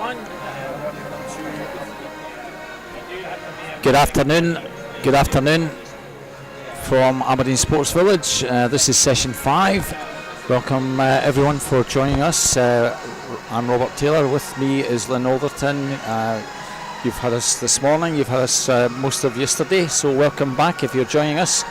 everyone. Good afternoon from Aberdeen Sports Village. This is session 5. Welcome everyone for joining us. I'm Robert Taylor. With me is Lynn Alderton. You've had us this morning, you've had us most of yesterday, so welcome back if you're joining us.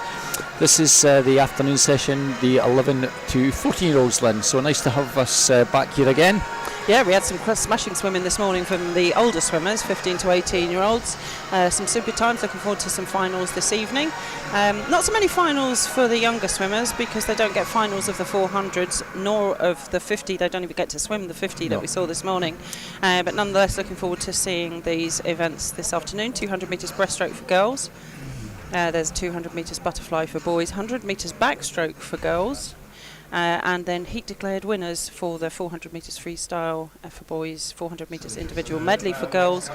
This is the afternoon session, the 11 to 14 year olds, Lynn, so nice to have us back here again. Yeah, we had some smashing swimming this morning from the older swimmers, 15 to 18 year olds. Some super times, looking forward to some finals this evening. Not so many finals for the younger swimmers because they don't get finals of the 400s nor of the 50. They don't even get to swim the 50 that we saw this morning. But nonetheless, looking forward to seeing these events this afternoon. 200 metres breaststroke for girls. There's 200 metres butterfly for boys, 100 metres backstroke for girls. And then heat declared winners for the 400 metres freestyle for boys, 400 metres individual medley for girls.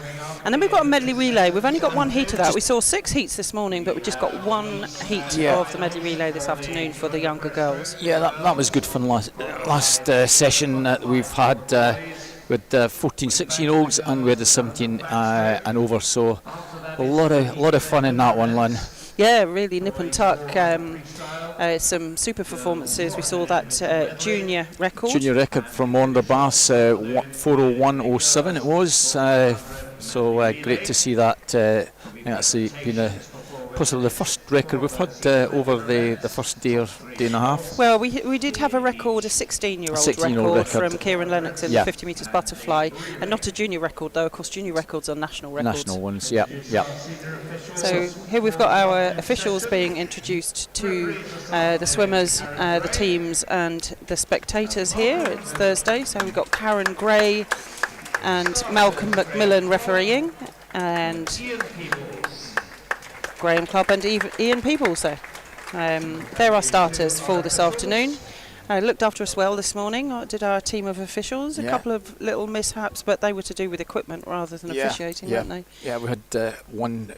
And then we've got a medley relay. We've only got one heat of that. We saw 6 heats this morning, but we just got one heat of the medley relay this afternoon for the younger girls. Yeah, that was good fun last session that we've had with 14, 16 year olds, and we had the 17 and over, so a lot of fun in that one, Lynn. Yeah, really nip and tuck. Some super performances. We saw that junior record. Junior record from Wonderbass, 4:01.07 it was. So great to see that. I think that's been possibly the first record we've had over the first day or day and a half. Well, we did have a record, a 16-year-old record from Kieran Lennox in the 50 metres butterfly, and not a junior record though. Of course, junior records are national records. National ones, yeah. So here we've got our officials being introduced to the swimmers, the teams, and the spectators here. It's Thursday, so we've got Karen Gray and Malcolm McMillan refereeing, and Graham Clubb and Ian Peebles. So they're our starters for this afternoon. Looked after us well this morning, did our team of officials. A couple of little mishaps, but they were to do with equipment rather than officiating, weren't they? Yeah, we had one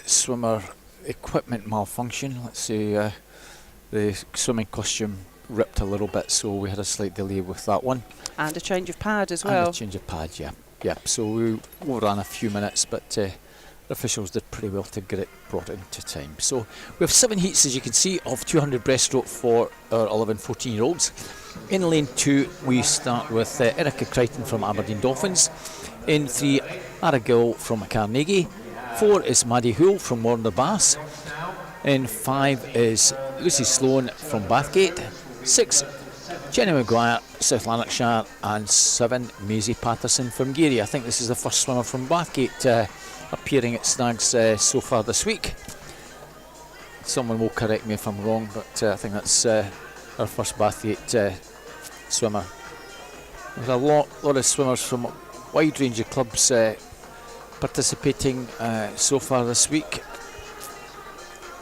swimmer equipment malfunction. Let's see, the swimming costume ripped a little bit, so we had a slight delay with that one. And a change of pad as well. And a change of pad, yeah. So we overran a few minutes, but the officials did pretty well to get it brought into time. So we have 7 heats, as you can see, of 200 breaststroke for our 11, 14 year olds. In lane 2 we start with Erica Crichton from Aberdeen Dolphins. In 3, Ara Gill from Carnegie. 4 is Maddie Houle from Wonderbass. In 5 is Lucy Sloan from Bathgate. 6, Jenny Maguire, South Lanarkshire. And 7, Maisie Patterson from Geary. I think this is the first swimmer from Bathgate appearing at Snags so far this week. Someone will correct me if I'm wrong, but I think that's our first Bathgate swimmer. There's a lot of swimmers from a wide range of clubs participating so far this week.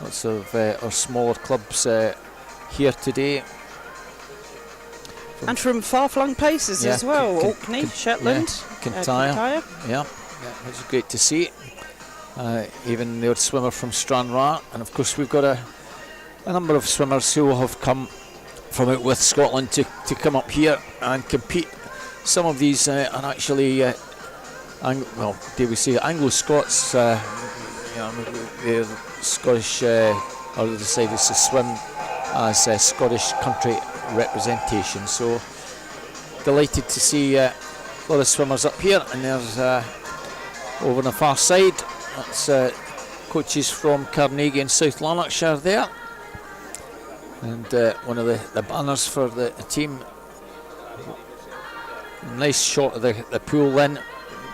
Lots of our smaller clubs here today. And from far-flung places as well, Orkney, Shetland, Kintyre. Yeah, it's great to see. Even the old swimmer from Stranraer, and of course we've got a number of swimmers who will have come from out with Scotland to come up here and compete. Some of these are actually dare we say Anglo-Scots, they're Scottish, or they decided to swim as Scottish country representation. So delighted to see a lot of swimmers up here, and there's over on the far side, that's coaches from Carnegie and South Lanarkshire there, and one of the banners for the team. Nice shot of the pool then,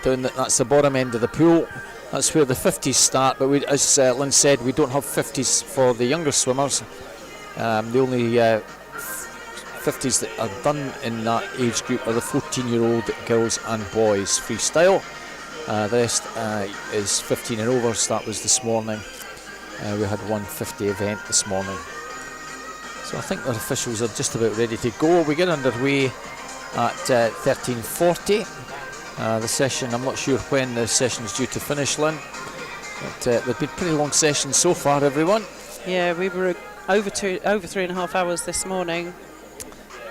that's the bottom end of the pool. That's where the 50s start, but as Lynn said, we don't have 50s for the younger swimmers. The only 50s that are done in that age group are the 14-year-old girls and boys freestyle. The rest is 15 and over, so that was this morning. We had one 50 event this morning. So I think the officials are just about ready to go. We get underway at 13:40. The session, I'm not sure when the session's due to finish, Lynn, but they've been pretty long sessions so far, everyone. Yeah, we were over 3.5 hours this morning.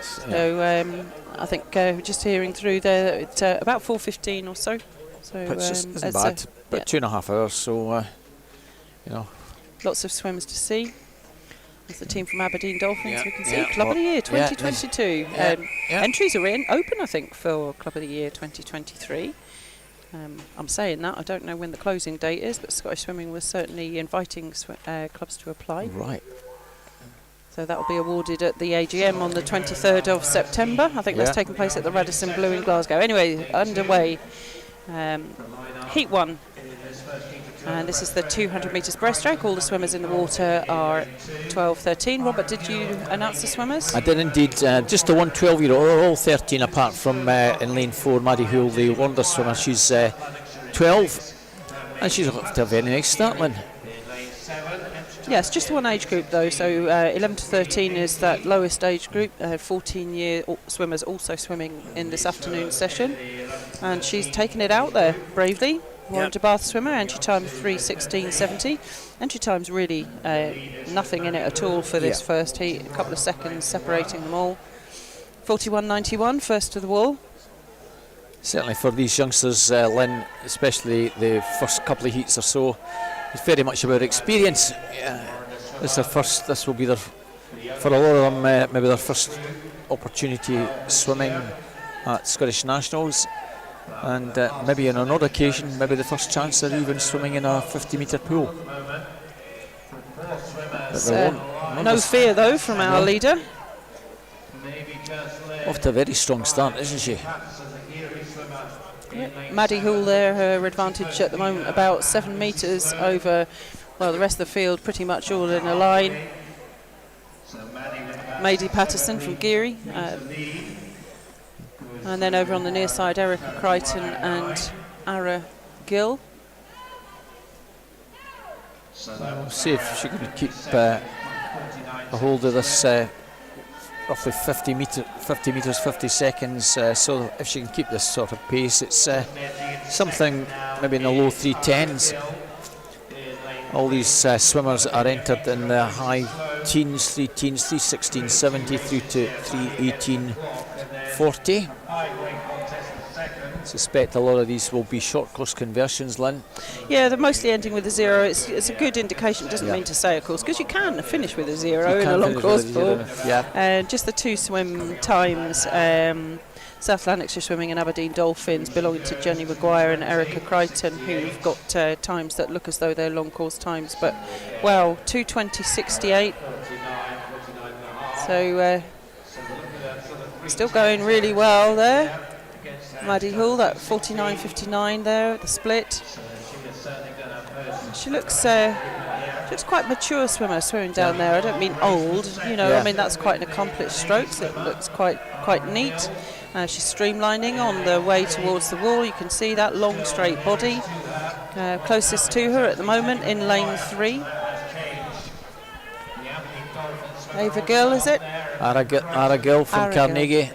So I think just hearing through there, it's about 4:15 or so. So Which isn't bad. About 2.5 hours, so you know. Lots of swims to see. There's the team from Aberdeen Dolphins, Yeah, we can see. yeah, Club of the Year 2022. Yeah, yeah. Entries are open, I think, for Club of the Year 2023. I'm saying that, I don't know when the closing date is, but Scottish Swimming was certainly inviting clubs to apply. Right. So that will be awarded at the AGM on the 23rd of September. I think that's taking place at the Radisson Blue in Glasgow. Anyway, underway. Heat 1. And this is the 200 metres breaststroke. All the swimmers in the water are 12-13. Robert, did you announce the swimmers? I did indeed. Just the one 12-year-old, all 13 apart from in lane 4, Maddie Houle, the wonder swimmer. She's 12 and she's off to a very nice start, Lynn. Yes, just one age group though, so 11 to 13 is that lowest age group. 14-year swimmers also swimming in this afternoon session, and she's taken it out there bravely. Warren de Bath swimmer, entry time 3:16.70. Entry time's really nothing in it at all for this first heat, a couple of seconds separating them all. 41.91, first to the wall. Certainly for these youngsters, Lynn, especially the first couple of heats or so, it's very much about experience. This will be their, for a lot of them, maybe their first opportunity swimming at Scottish Nationals, and maybe on another occasion, maybe the first chance they're even swimming in a 50-metre pool. No fear though from our leader. Off to a very strong start, isn't she? Maddie Houle there, her advantage at the moment about 7 metres over, well, the rest of the field pretty much all in a line. Maidy Patterson from Geary, and then over on the near side Erica Crichton and Ara Gill. We'll see if she can keep a hold of this roughly 50 metres, 50 seconds, so if she can keep this sort of pace, it's something maybe in the low 3:10s. All these swimmers are entered in the high teens, 3:16.70 through to 3:18.40. Suspect a lot of these will be short course conversions, Lynn. Yeah, they're mostly ending with a 0. It's a good indication. It doesn't mean to say, of course, because you can finish with a 0 in a long course pool. Just the 2 swim times. South Lanarkshire Swimming and Aberdeen Dolphins belonging to Jenny Maguire and Erica Crichton, who've got times that look as though they're long course times. But, well, 2:20.68. So, still going really well there. Maddie Houle, that 49.59 there at the split. She looks quite mature swimmer swimming down there. I don't mean old, you know. I mean that's quite an accomplished stroke. So it looks quite neat. She's streamlining on the way towards the wall. You can see that long straight body. Closest to her at the moment in lane 3. Ava Gill, is it? Ara Gill from Carnegie.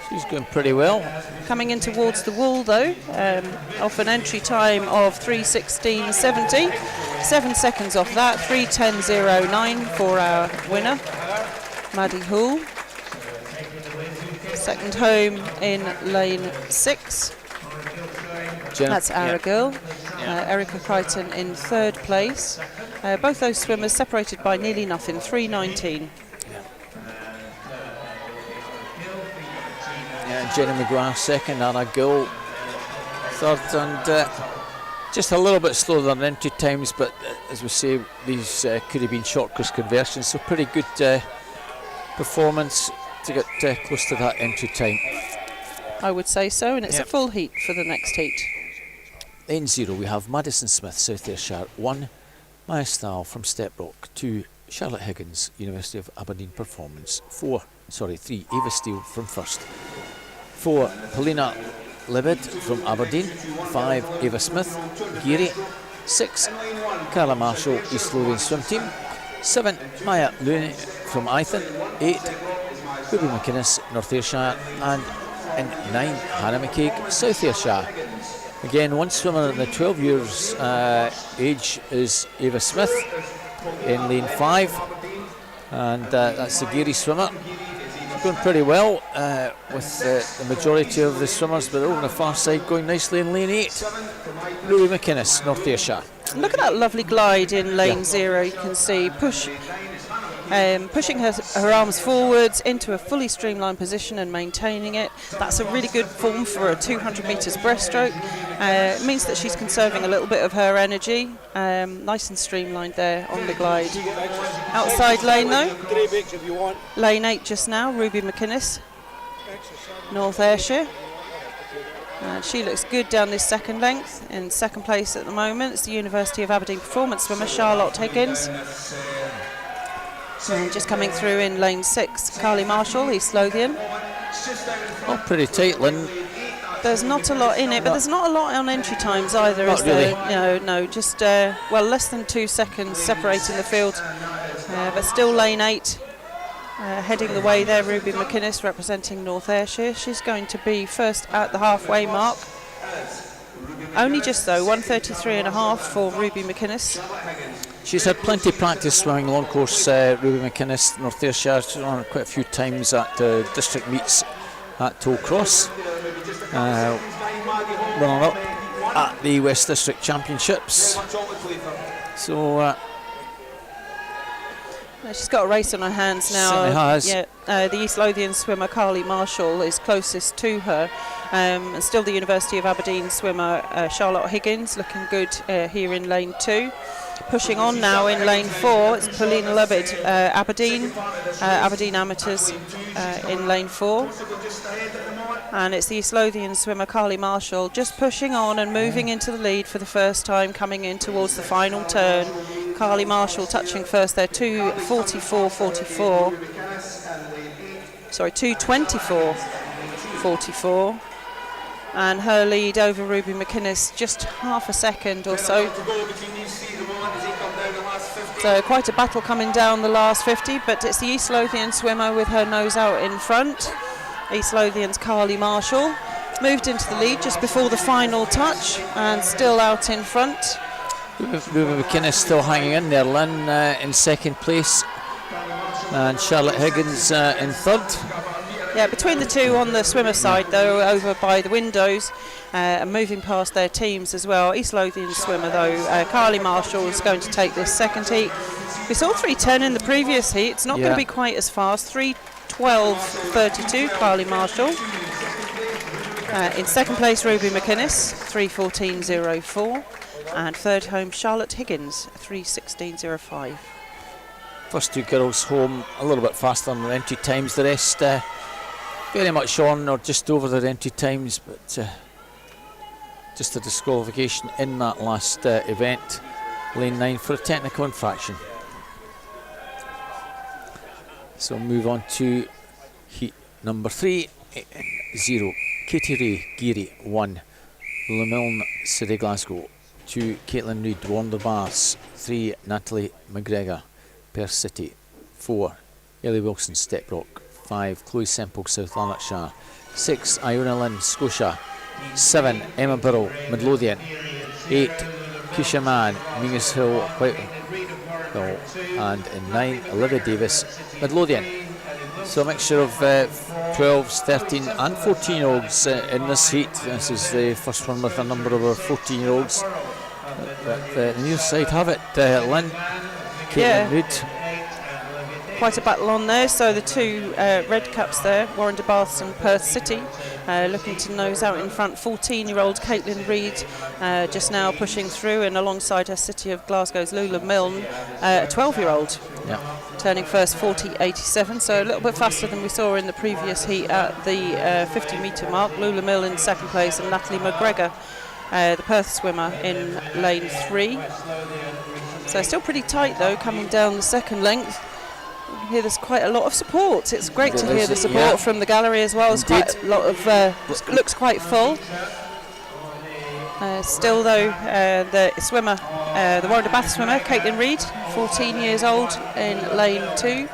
She's going pretty well. Coming in towards the wall though, off an entry time of 3:16.70. 7 seconds off that, 3:10.09 for our winner, Maddie Houle. Second home in lane 6. That's Ara Gill. Erica Crichton in 3rd place. Both those swimmers separated by nearly nothing, 3:19. Jenny McGrath second, Anna Gill third, and just a little bit slower than entry times, but as we say, these could have been short course conversions, so pretty good performance to get close to that entry time. I would say so, and it's a full heat for the next heat. Lane 0 we have Madison Smith, South Ayrshire 1, Maya Stahl from Stepbrook 2, Charlotte Higgins, University of Aberdeen Performance 3, Ava Steele from First 4, Paulina Libid from Aberdeen 5, Ava Smith, Geary 6, Carla Marshall, East Lothian Swim Team 7, Maya Looney from Ithen 8, Ruby McInnes, North Ayrshire, and in 9, Hannah McCaig, South Ayrshire. Again, one swimmer in the 12 years age is Ava Smith in lane 5, and that's the Geary swimmer. going pretty well with the majority of the swimmers, but over on the far side going nicely in lane 8. Ruby McInnes, North Ayrshire. Look at that lovely glide in lane 0. You can see pushing her arms forwards into a fully streamlined position and maintaining it. That's a really good form for a 200 metres breaststroke. It means that she's conserving a little bit of her energy. Nice and streamlined there on the glide. Outside lane though, lane 8 just now, Ruby McInnes, North Ayrshire. And she looks good down this second length. In second place at the moment, it's the University of Aberdeen performance swimmer Charlotte Higgins. And just coming through in lane 6, Carly Marshall, East Lothian. Oh, pretty tight, Lynn. There's not a lot in it, but there's not a lot on entry times either, not is really. there? No, just less than 2 seconds separating the field. But still lane 8, heading the way there, Ruby McInnes representing North Ayrshire. She's going to be first at the halfway mark. Only just though, 1:33.5 for Ruby McInnes. She's had plenty of practice swimming long course, Ruby McInnes, North Ayrshire. She's run quite a few times at district meets at Tollcross. Running up at the West District Championships. So She's got a race on her hands now. Certainly has. Yeah, the East Lothian swimmer Carly Marshall is closest to her, and still the University of Aberdeen swimmer Charlotte Higgins looking good here in lane 2. Pushing on now in lane 4, it's Paulina Lubbid, Aberdeen amateurs in lane 4. And it's the East Lothian swimmer Carly Marshall just pushing on and moving into the lead for the first time, coming in towards the final turn. Carly Marshall touching first there, 2:24.44. Sorry, 2:24.44. And her lead over Ruby McInnes just half a second or so. So quite a battle coming down the last 50, but it's the East Lothian swimmer with her nose out in front. East Lothian's Carly Marshall moved into the lead just before the final touch and still out in front. Ruby McInnes still hanging in there, Lynn in second place and Charlotte Higgins in third. Yeah, between the two on the swimmer side though, over by the windows, and moving past their teams as well. East Lothian swimmer though, Carly Marshall is going to take this second heat. We saw 3:10 in the previous heat. It's not going to be quite as fast. 3:12.32, Carly Marshall. In second place, Ruby McInnes, 3:14.04. And third home, Charlotte Higgins, 3:16.05. First two girls home a little bit faster on their entry times. The rest very much on or just over their entry times, but just a disqualification in that last event, lane 9, for a technical infraction. So move on to heat number 3, 0, Katie Ray, Geary, 1, Lemilne, City Glasgow, 2, Caitlin Reid, Warner Baths, 3, Natalie McGregor, Perth City, 4, Ellie Wilson, Steprock, 5, Chloe Semple, South Lanarkshire, 6, Iona Lynn, Scotia, 7, Emma Burrell, Midlothian, 8, Keisha Mann, Mingus Hill, Whitehill, and in 9, Olivia Davis, Midlothian. So a mixture of 12s, 13 and 14-year-olds in this heat. This is the first one with a number of our 14-year-olds. But the near side have it, Lynn, Caitlin Reid. Quite a battle on there, so the two red caps there, Warren de Baths and Perth City, looking to nose out in front. 14-year-old Caitlin Reid just now pushing through, and alongside her City of Glasgow's Lula Milne, a 12-year-old. Yeah. Turning first, 40.87, so a little bit faster than we saw in the previous heat at the 50-metre mark. Lula Milne in second place, and Natalie McGregor, the Perth swimmer, in lane 3. So still pretty tight though, coming down the second length. Here there's quite a lot of support. It's great to hear the support from the gallery as well. It's quite a lot of looks quite full. Still though, the swimmer, the Warren de Bath swimmer, Caitlin Reid, 14 years old, in lane 2.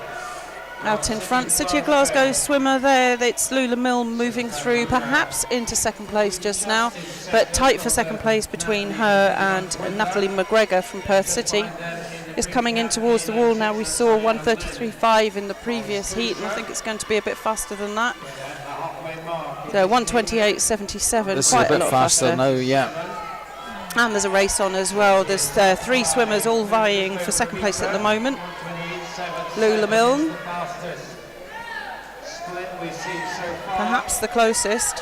Out in front, City of Glasgow swimmer there, it's Lula Milne moving through, perhaps into second place just now, but tight for second place between her and Natalie McGregor from Perth City. is coming in towards the wall now. We saw 1:33.5 in the previous heat, and I think it's going to be a bit faster than that. So 1:28.77, This quite is a bit lot faster now, yeah. And there's a race on as well. There's 3 swimmers all vying for second place at the moment. Lula Milne, perhaps the closest.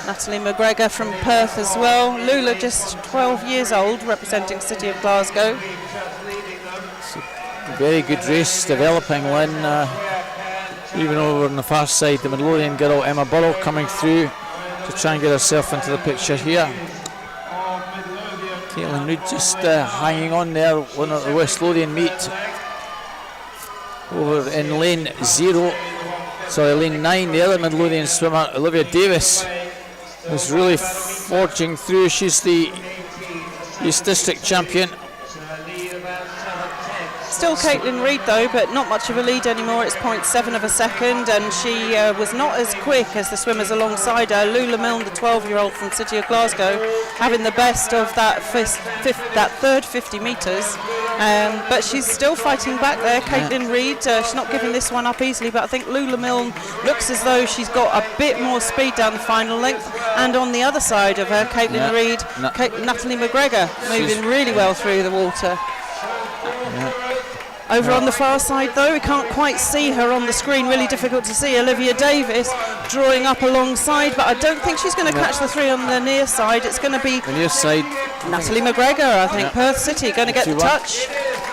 Natalie McGregor from Perth as well. Lula just 12 years old, representing City of Glasgow. Very good race developing, Lynn. Even over on the far side, the Midlothian girl Emma Burrow coming through to try and get herself into the picture here. Caitlin Reid just hanging on there, one of the West Lothian meet. Over in lane 9, the other Midlothian swimmer, Olivia Davis, is really forging through. She's the East District champion. Still Caitlin Reid though, but not much of a lead anymore. It's 0.7 of a second, and she was not as quick as the swimmers alongside her. Lula Milne, the 12-year-old from City of Glasgow, having the best of that third 50 metres. But she's still fighting back there. Caitlin Reid, she's not giving this one up easily, but I think Lula Milne looks as though she's got a bit more speed down the final length. And on the other side of her, Caitlin Reid, Natalie McGregor, moving really well through the water. Over on the far side though, we can't quite see her on the screen, really difficult to see. Olivia Davis drawing up alongside, but I don't think she's going to catch the 3 on the near side. It's going to be the near side, Natalie McGregor, I think. Perth City going to get the touch.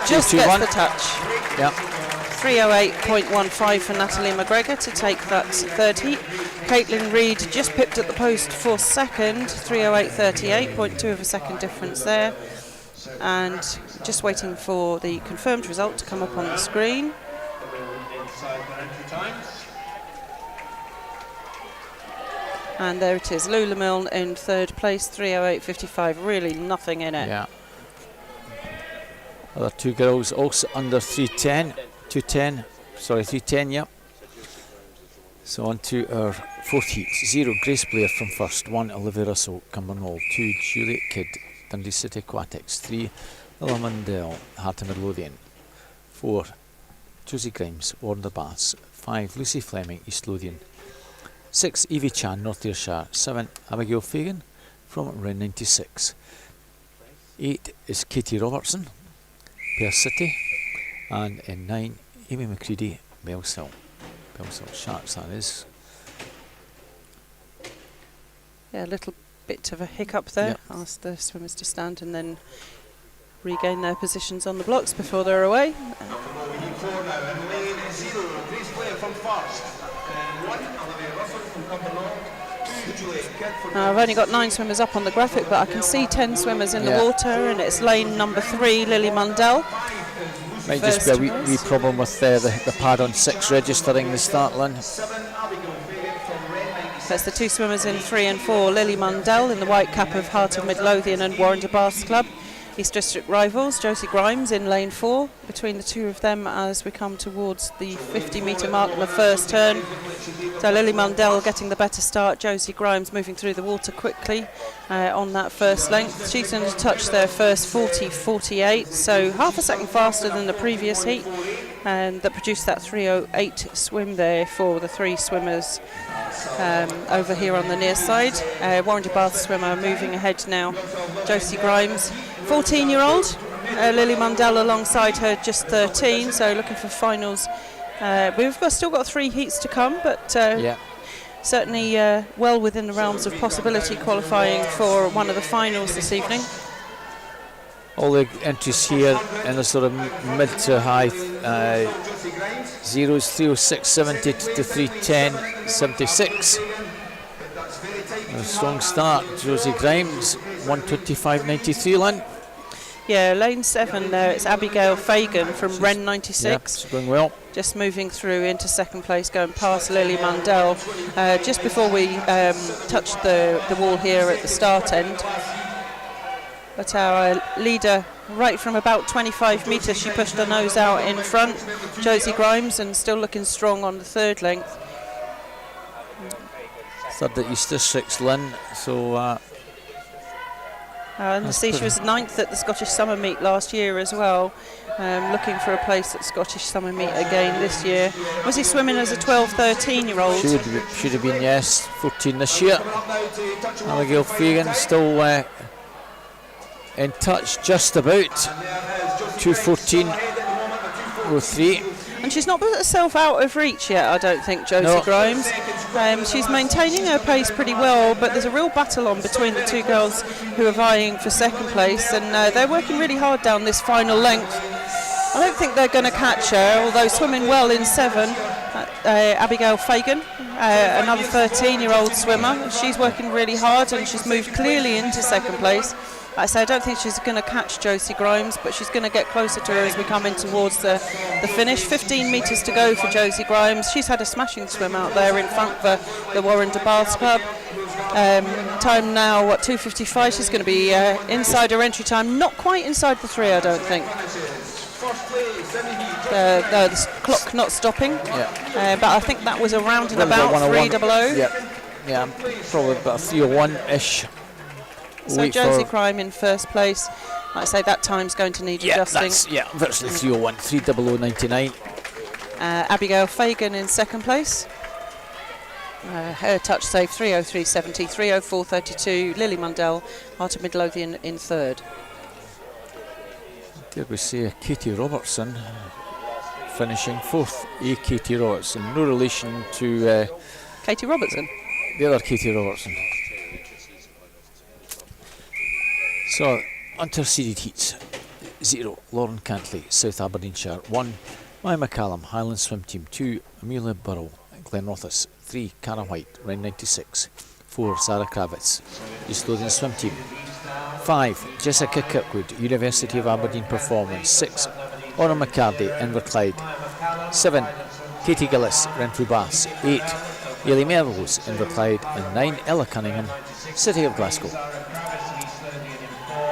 Just gets the touch. Yeah. 3:08.15 for Natalie McGregor to take that third heat. Caitlin Reid just pipped at the post for second, 3:08.38, 0.2 of a second difference there. And just waiting for the confirmed result to come up on the screen. And there it is, Lula Milne in third place, 3:08.55, really nothing in it. Yeah. Other 2 girls also under 3:10, 3:10, yep. So on to our 4th heat. 0, Grace Blair from first, 1, Olivia Russell, Cumbernauld, 2, Juliet Kidd, Dundee City Aquatics, 3, Ella Mundell, Heart of Midlothian, 4, Josie Grimes, Warner Baths, 5, Lucy Fleming, East Lothian, 6, Evie Chan, North Ayrshire, 7, Abigail Fagan from Ren 96, 8 is Katie Robertson, Perth City, and in 9, Amy McCready, Bellsill Sharks, that is. Yeah, a little bit of a hiccup there. Yep. Ask the swimmers to stand and then regain their positions on the blocks before they're away. I've only got 9 swimmers up on the graphic, but I can see 10 swimmers in the water, and it's lane number 3, Lily Mundell. Might just be a wee problem with the pad on 6 registering the start, Lynn. That's the 2 swimmers in 3 and 4, Lily Mundell in the white cap of Heart of Midlothian and Warren Baths Club. East District rivals, Josie Grimes in lane 4. Between the 2 of them as we come towards the 50-metre mark on the first turn. So Lily Mundell getting the better start, Josie Grimes moving through the water quickly on that first length. She's going to touch their first 40.48, so half a second faster than the previous heat, and that produced that 3:08 swim there for the 3 swimmers over here on the near side. Warren Baths swimmer moving ahead now, Josie Grimes, 14-year-old, Lily Mundell alongside her, just 13, so looking for finals. We've still got 3 heats to come, but certainly well within the realms of possibility qualifying for one of the finals this evening. All the entries here in the sort of mid to high zeros, 3:06.70 to 3:10.76. A strong start, Josie Grimes, 1:25.93, Lynn. Yeah, lane 7 there, it's Abigail Fagan from Ren 96. Yeah, she's going well. Just moving through into second place, going past Lily Mundell. Just before we touched the wall here at the start end. But our leader, right from about 25 metres, she pushed her nose out in front, Josie Grimes, and still looking strong on the third length. Third at East Districts, Lynn, so And see, she was 9th at the Scottish Summer Meet last year as well. Looking for a place at Scottish Summer Meet again this year. Was he swimming as a 12, 13-year-old? Should have been, yes, 14 this year. Abigail Fagan still in touch, just about. 2:14.03. And she's not put herself out of reach yet, I don't think, Josie No. Grimes. She's maintaining her pace pretty well, but there's a real battle on between the two girls who are vying for second place, and they're working really hard down this final length. I don't think they're going to catch her, although swimming well in 7. Abigail Fagan, another 13-year-old swimmer. She's working really hard and she's moved clearly into second place. I say I don't think she's going to catch Josie Grimes, but she's going to get closer to her as we come in towards the finish. 15 metres to go for Josie Grimes. She's had a smashing swim out there in front for the Warren de Baths Club. Time now, 2:55. She's going to be inside her entry time. Not quite inside the 3, I don't think. The clock not stopping. Yeah. But I think that was around and about 3:00. Yeah, probably about 3:01-ish. So Josie Grimes in first place. Like I say, that time's going to need adjusting. Virtually 3:01, 3:00.99. Abigail Fagan in second place. Her touch save 3:03.70, 3:04.32. Lily Mundell, Heart of Midlothian in third. Did we say Katie Robertson finishing fourth? Katie Robertson, no relation to Katie Robertson. The other Katie Robertson. So, unter-seeded heats. 0, Lauren Cantley, South Aberdeenshire. 1, Maya McCallum, Highland Swim Team. 2, Amelia Burrow, Glenrothes. 3, Cara White, Rhine 96. 4, Sarah Kravitz, East Lothian Swim Team. 5, Jessica Kirkwood, University of Aberdeen Performance. 6, Honor McCarty, Inverclyde. 7, Katie Gillis, Renfrew Baths. 8, Ailey Melrose, Inverclyde. And 9, Ella Cunningham, City of Glasgow.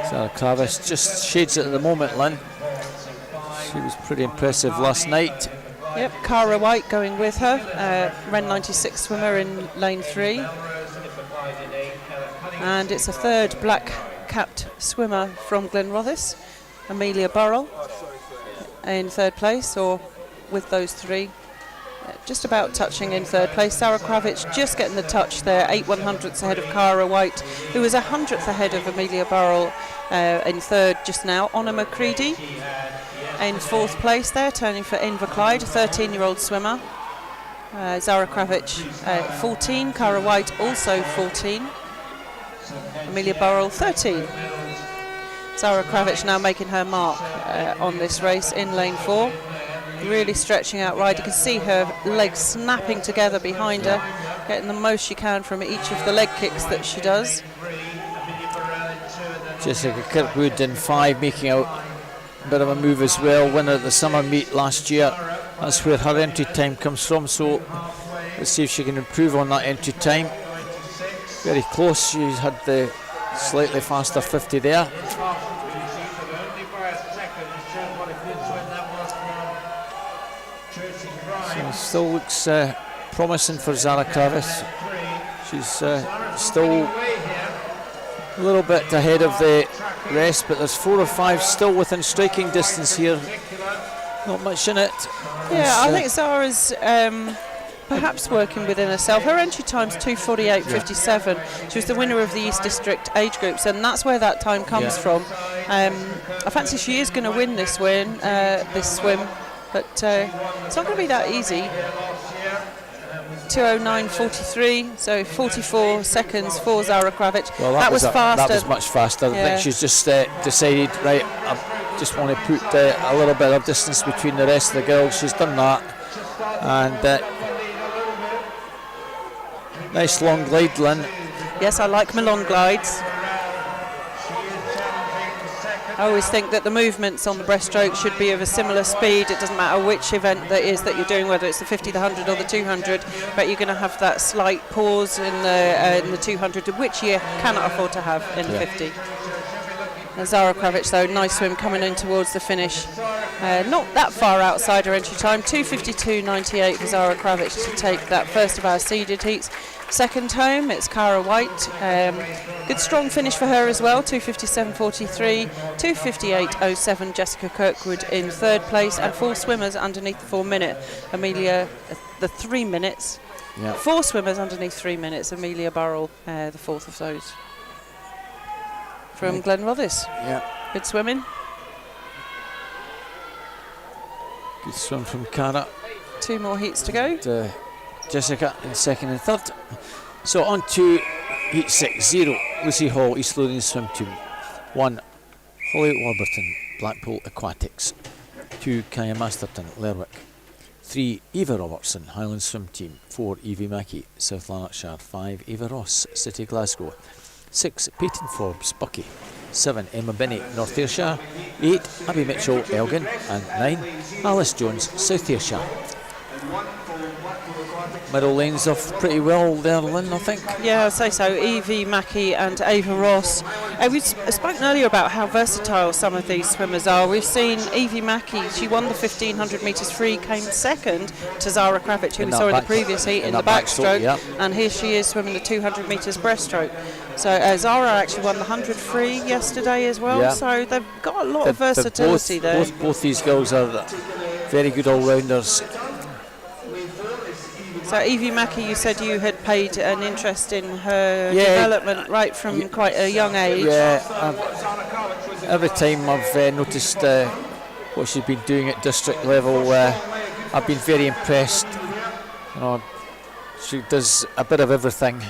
Sarah Kravitz just shades it at the moment, Lynn. She was pretty impressive last night. Yep, Cara White going with her, Ren 96 swimmer in lane 3. And it's a third black-capped swimmer from Glenrothes, Amelia Burrell, in third place, or with those 3. Just about touching in third place. Sarah Kravitz just getting the touch there, 8/100ths ahead of Cara White, who was 100th ahead of Amelia Burrell in third just now. Honor McCready in fourth place there, turning for Inverclyde, a 13-year-old swimmer. Zara Kravitz 14, Cara White also 14, Amelia Burrell 13. Zara Kravitz now making her mark on this race in lane 4. Really stretching out wide. You can see her legs snapping together behind her, getting the most she can from each of the leg kicks that she does. Jessica Kirkwood in 5, making out a bit of a move as well. Winner at the summer meet last year. That's where her entry time comes from. So let's see if she can improve on that entry time. Very close. She had the slightly faster 50 there. So still looks promising for Zara Kravitz. She's still a little bit ahead of the rest, but there's 4 or 5 still within striking distance here. Not much in it. Yeah, I think Zara's perhaps working within herself. Her entry time's 2:48.57. She was the winner of the East District age groups, and that's where that time comes from. I fancy she is going to win this swim, but it's not going to be that easy. 2:09.43, so 44 seconds for Zara Kravitz. Well, that was faster. That was much faster. I think she's just decided, right, I just want to put a little bit of distance between the rest of the girls. She's done that. And nice long glide, Lynn. Yes, I like my long glides. I always think that the movements on the breaststroke should be of a similar speed. It doesn't matter which event that is that you're doing, whether it's the 50, the 100 or the 200, but you're going to have that slight pause in the 200, which you cannot afford to have in the 50. And Zara Kravitz, though, nice swim coming in towards the finish. Not that far outside her entry time, 2:52.98 for Zara Kravitz to take that first of our seeded heats. Second home, it's Cara White. Good strong finish for her as well, 2:57.43, 2:58.07 Jessica Kirkwood in third place, and 4 swimmers underneath the 4 minute. Amelia, the 3 minutes. Yeah. 4 swimmers underneath 3 minutes. Amelia Burrell, the fourth of those. From Glenrothes. Yeah. Good swimming. Good swim from Cara. 2 more heats to go. And, Jessica in second and third. So on to heat 6, 0 Lucy Hall, East Lothian Swim Team. 1 Holly Warburton, Blackpool Aquatics. 2 Kaya Masterton, Lerwick. 3 Eva Robertson, Highland Swim Team. 4 Evie Mackey, South Lanarkshire. 5 Eva Ross, City Glasgow. 6 Peyton Forbes, Bucky. 7 Emma Binney, North Ayrshire. 8 Abby Mitchell, Elgin. And 9 Alice Jones, South Ayrshire. Middle lanes off pretty well there, Lynn, I think. Yeah, I'd say so. Evie Mackey and Ava Ross. We spoke earlier about how versatile some of these swimmers are. We've seen Evie Mackey, she won the 1500 metres free, came second to Zara Kravich, who we saw in the previous heat in the backstroke. Yeah. And here she is swimming the 200 metres breaststroke. So Zara actually won the 100 free yesterday as well. Yeah. So they've got a lot of versatility there. Both these girls are very good all-rounders. So Evie Mackey, you said you had paid an interest in her development right from quite a young age. Yeah, every time I've noticed what she's been doing at district level, I've been very impressed. You know, she does a bit of everything,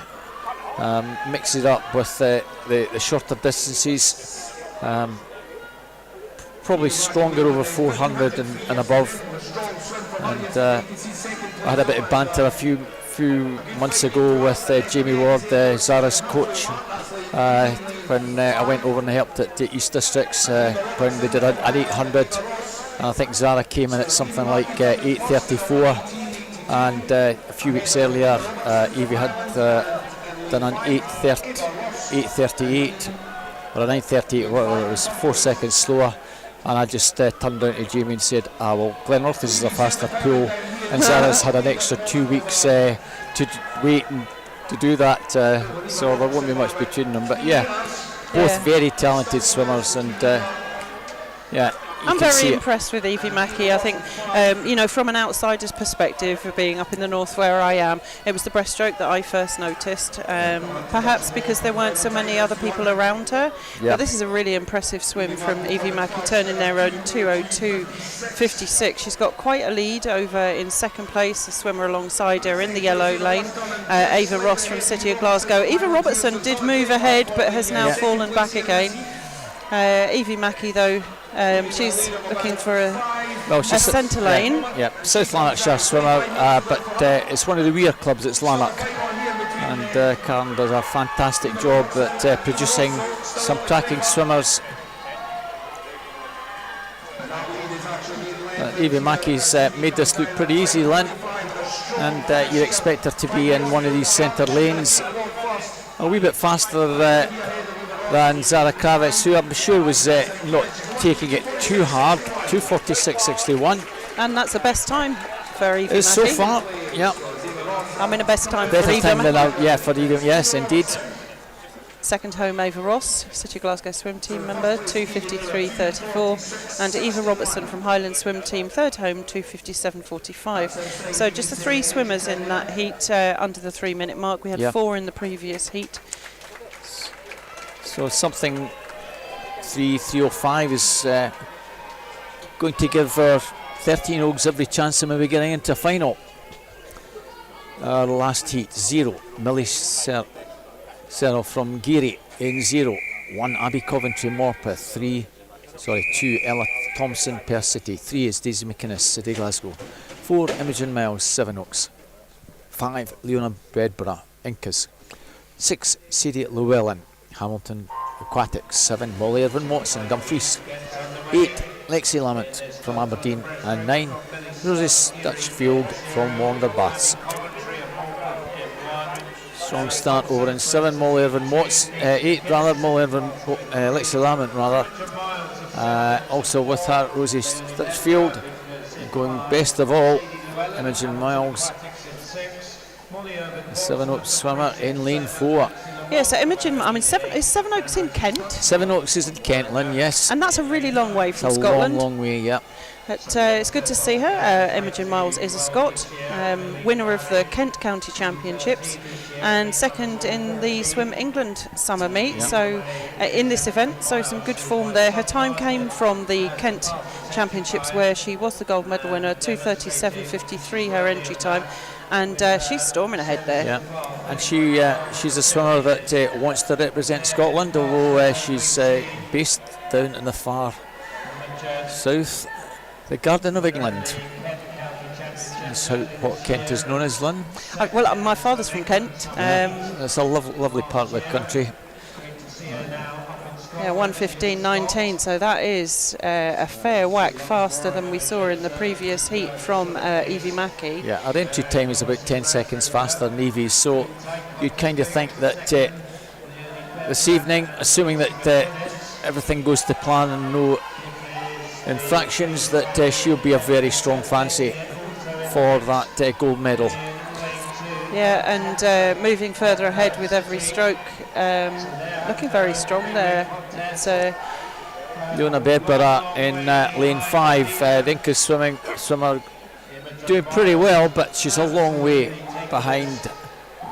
mixes it up with the shorter distances, probably stronger over 400 and above. And I had a bit of banter a few months ago with Jamie Ward, Zara's coach, when I went over and helped at the East Districts when they did an 800. And I think Zara came in at something like 8:34, and a few weeks earlier Evie had done an 8:38 or a 9:38, whatever it was, 4 seconds slower. And I just turned down to Jamie and said, well, Glenrothes is a faster pool, and Zara's had an extra 2 weeks to wait and to do that, so there won't be much between them. But both very talented swimmers, and I'm very impressed with Evie Mackey. I think, from an outsider's perspective, of being up in the north where I am, it was the breaststroke that I first noticed, perhaps because there weren't so many other people around her. Yeah. But this is a really impressive swim from Evie Mackey, turning their own 2:02.56. She's got quite a lead over in second place, a swimmer alongside her in the yellow lane, Ava Ross from City of Glasgow. Eva Robertson did move ahead, but has now fallen back again. Evie Mackey, though, she's looking for a centre lane. Yeah, South Lanarkshire swimmer, but it's one of the Weir clubs, it's Lanark. And Karen does a fantastic job at producing some tracking swimmers. Evie Mackey's made this look pretty easy, Lynn, and you'd expect her to be in one of these centre lanes a wee bit faster than Zara Kravitz, who I'm sure was not taking it too hard, 2:46.61. And that's the best time for Evie Mackey. So far, yeah. I mean, a best time Better for Evie time than Mackey. for Evie, yes, indeed. Second home, Ava Ross, City Glasgow Swim Team member, 2:53.34, and Eva Robertson from Highland Swim Team, third home, 2:57.45. So just the 3 swimmers in that heat under the 3 minute mark. We had 4 in the previous heat. So something 3:05 is going to give our 13-year-olds every chance of maybe getting into a final. Our last heat, 0 Millie Serrell from Geary in 0. 1 Abby Coventry Morpeth, 2 Ella Thompson Perth City, 3 is Daisy McInnes City Glasgow, 4 Imogen Miles Sevenoaks, 5 Leona Bedborough Incas, 6 Sadie Llewellyn Hamilton Aquatics, 7 Molly Irvin Watson Dumfries, 8 Lexi Lamont from Aberdeen, and 9 Rosie Stutchfield from Wander Baths. Strong start over in 7 Molly Irvin Watts, 8 rather Molly Irvin Lexi Lamont rather, also with her Rosie Stutchfield, going best of all Imogen Miles, Sevenoaks swimmer in lane 4. Yeah, so Imogen, I mean, Sevenoaks in Kent? Sevenoaks is in Kentland, yes. And that's a really long way from It's a Scotland. long way, yeah. But it's good to see her. Imogen Miles is a Scot, winner of the Kent County Championships and second in the Swim England summer meet. Yeah. So in this event, so some good form there. Her time came from the Kent Championships where she was the gold medal winner, 2:37.53 her entry time. And she's storming ahead there. Yeah, and she's a swimmer that wants to represent Scotland, although she's based down in the far south, the Garden of England. That's what Kent is known as, Lynn. Well, my father's from Kent. It's a lovely part of the country. Yeah, 1:15.19, so that is a fair whack faster than we saw in the previous heat from Evie Mackey. Yeah, our entry time is about 10 seconds faster than Evie's, so you'd kind of think that this evening, assuming that everything goes to plan and no infractions, that she'll be a very strong fancy for that gold medal. Yeah, and moving further ahead with every stroke, looking very strong there. It's Leona Berbera in lane 5. The Inca swimmer doing pretty well, but she's a long way behind,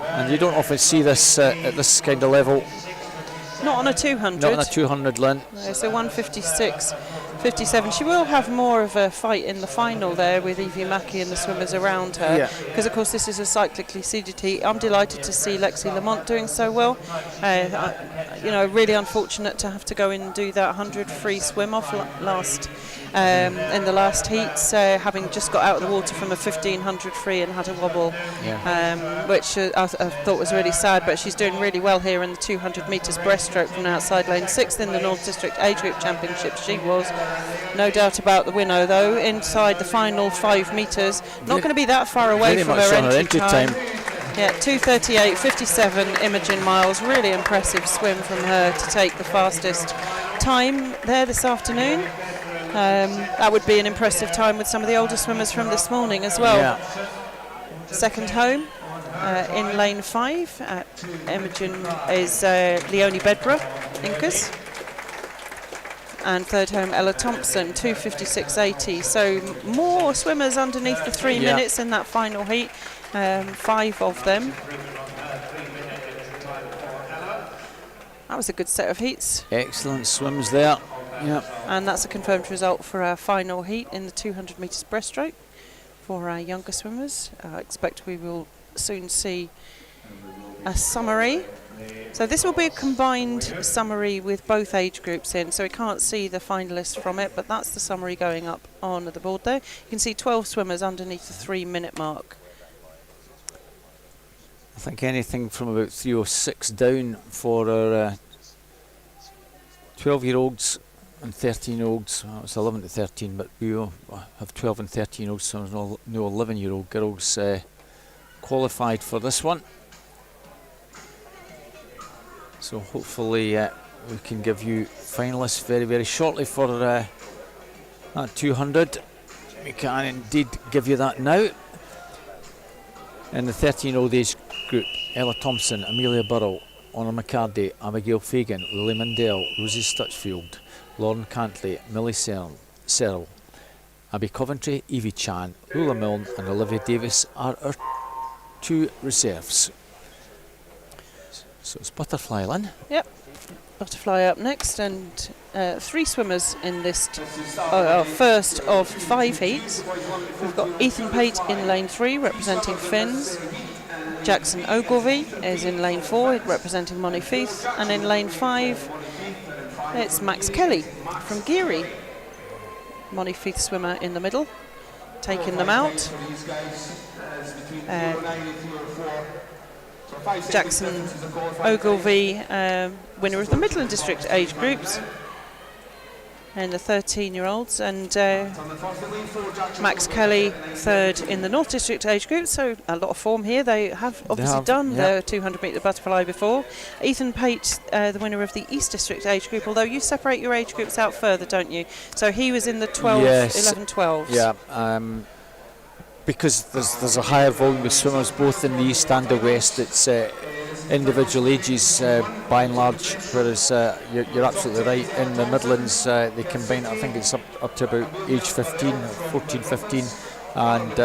and you don't often see this at this kind of level. not on a 200. Not on a 200, Lynn. No, so 1:56.57. She will have more of a fight in the final there with Evie Mackey and the swimmers around her, because of course this is a cyclically seeded heat. I'm delighted to see Lexi Lamont doing so well. Really unfortunate to have to go in and do that 100 free swim off in the last heats, having just got out of the water from a 1500 free and had a wobble, which I thought was really sad, but she's doing really well here in the 200 metres breaststroke from outside lane, 6th in the North District Age Group Championship. She was, no doubt about the winner though, inside the final 5 metres, not going to be that far away from her entry time. Yeah, 2:38.57, Imogen Miles. Really impressive swim from her to take the fastest time there this afternoon. That would be an impressive time with some of the older swimmers from this morning as well. Yeah. Second home in lane 5. Imogen is Leonie Bedborough, Incas. And third home, Ella Thompson, 2:56.80. So more swimmers underneath the 3 minutes in that final heat. 5 of them. That was a good set of heats. Excellent swims there. Yeah. And that's a confirmed result for our final heat in the 200 metres breaststroke for our younger swimmers. I expect we will soon see a summary. So this will be a combined summary with both age groups in, so we can't see the finalists from it, but that's the summary going up on the board there. You can see 12 swimmers underneath the 3-minute mark. I think anything from about 3:06 down for our 12-year-olds and 13-year-olds. Well, it's 11 to 13, but we all have 12 and 13-year-olds, so there's no 11-year-old girls qualified for this one. So hopefully we can give you finalists very, very shortly for that 200. We can indeed give you that now. In the 13-year-old age group, Ella Thompson, Amelia Burrell, Honor McCarty, Abigail Fagan, Lily Mandel, Rosie Stutchfield, Lauren Cantley, Millie Searle, Abby Coventry, Evie Chan, Lula Milne and Olivia Davis are our 2 reserves. So it's Butterfly, Lynn. Yep, Butterfly up next, and 3 swimmers in this first of 5 heats. We've got Ethan Pate in lane 3 representing Finns. Jackson Ogilvie is in lane 4 representing Monifieth, and in lane 5 it's Max Kelly from Geary. Monifieth swimmer in the middle, taking them out. Jackson Ogilvie, winner of the Midland District age groups, and the 13-year-olds, and Max Kelly third in the North District age group, so a lot of form here. They have obviously done the 200 metre butterfly before. Ethan Pate, the winner of the East District age group, although you separate your age groups out further, don't you? So he was in the 12, 11, 12s. Yeah, because there's a higher volume of swimmers both in the east and the west. It's individual ages by and large, whereas you're absolutely right. In the Midlands, they combine. I think it's up to about age 15, 14, 15, and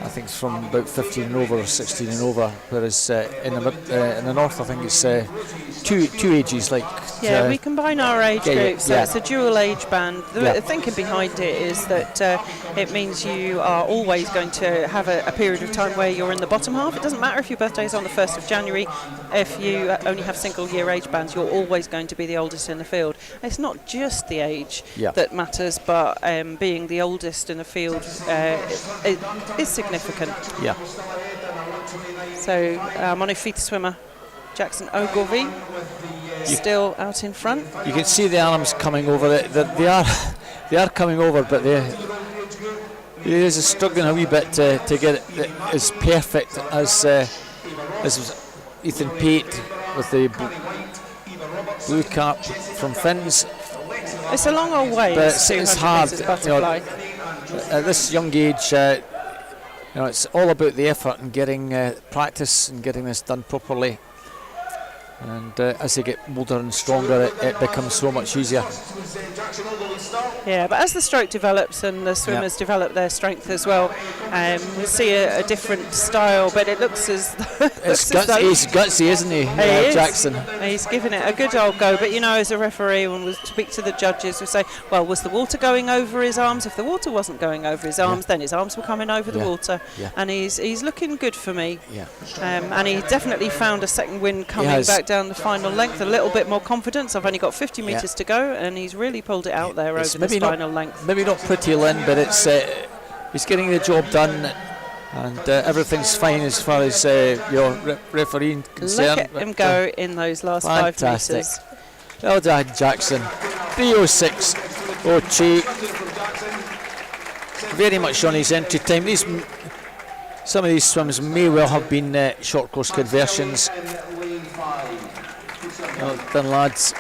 I think it's from about 15 and over or 16 and over. Whereas in the north, I think it's two ages, like. Yeah, we combine our age groups, so yeah. it's a dual age band. The thinking behind it is that it means you are always going to have a period of time where you're in the bottom half. It doesn't matter if your birthday is on the 1st of January, if you only have single year age bands, you're always going to be the oldest in the field. It's not just the age that matters, but being the oldest in the field is significant. Yeah. So mono-feet swimmer Jackson Ogilvie still out in front. You can see the arms coming over. They are coming over, but he is struggling a wee bit to get it as perfect as Ethan Pate with the blue cap from Finns. It's a long old way. But it's hard. Butterfly. At this young age, it's all about the effort and getting practice and getting this done properly. And as they get older and stronger, it becomes so much easier. Yeah, but as the stroke develops and the swimmers develop their strength as well, we'll see a different style, but it looks as he's gutsy, isn't he, Jackson? He's given it a good old go, but as a referee, when we speak to the judges, we say, well, was the water going over his arms? If the water wasn't going over his arms, then his arms were coming over the water, and he's looking good for me. Yeah. And he definitely found a second wind coming back down the final length, a little bit more confidence. I've only got 50 metres to go, and he's really pulled it out there over the final length. Maybe not pretty, Lynn, but it's he's getting the job done, and everything's fine as far as your refereeing concerned. Look at him go in those last 5 metres. Well done, Jackson. 3:06.02. Very much on his entry time. Some of these swims may well have been short course conversions. Well done, lads.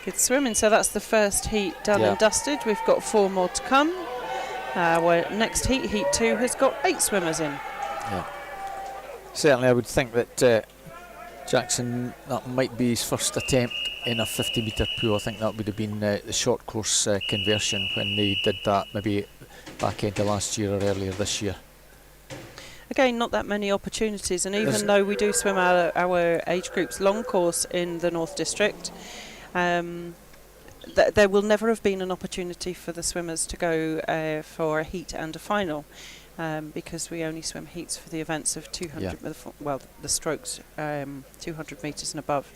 Good swimming. So that's the first heat done and dusted. We've got 4 more to come. Our next heat, Heat 2, has got 8 swimmers in. Yeah. Certainly, I would think that Jackson, that might be his first attempt in a 50-metre pool. I think that would have been the short course conversion when they did that, maybe back end of last year or earlier this year. Again, not that many opportunities, and even though we do swim our age groups long course in the North District, there will never have been an opportunity for the swimmers to go for a heat and a final, because we only swim heats for the events of 200, the strokes 200 metres and above.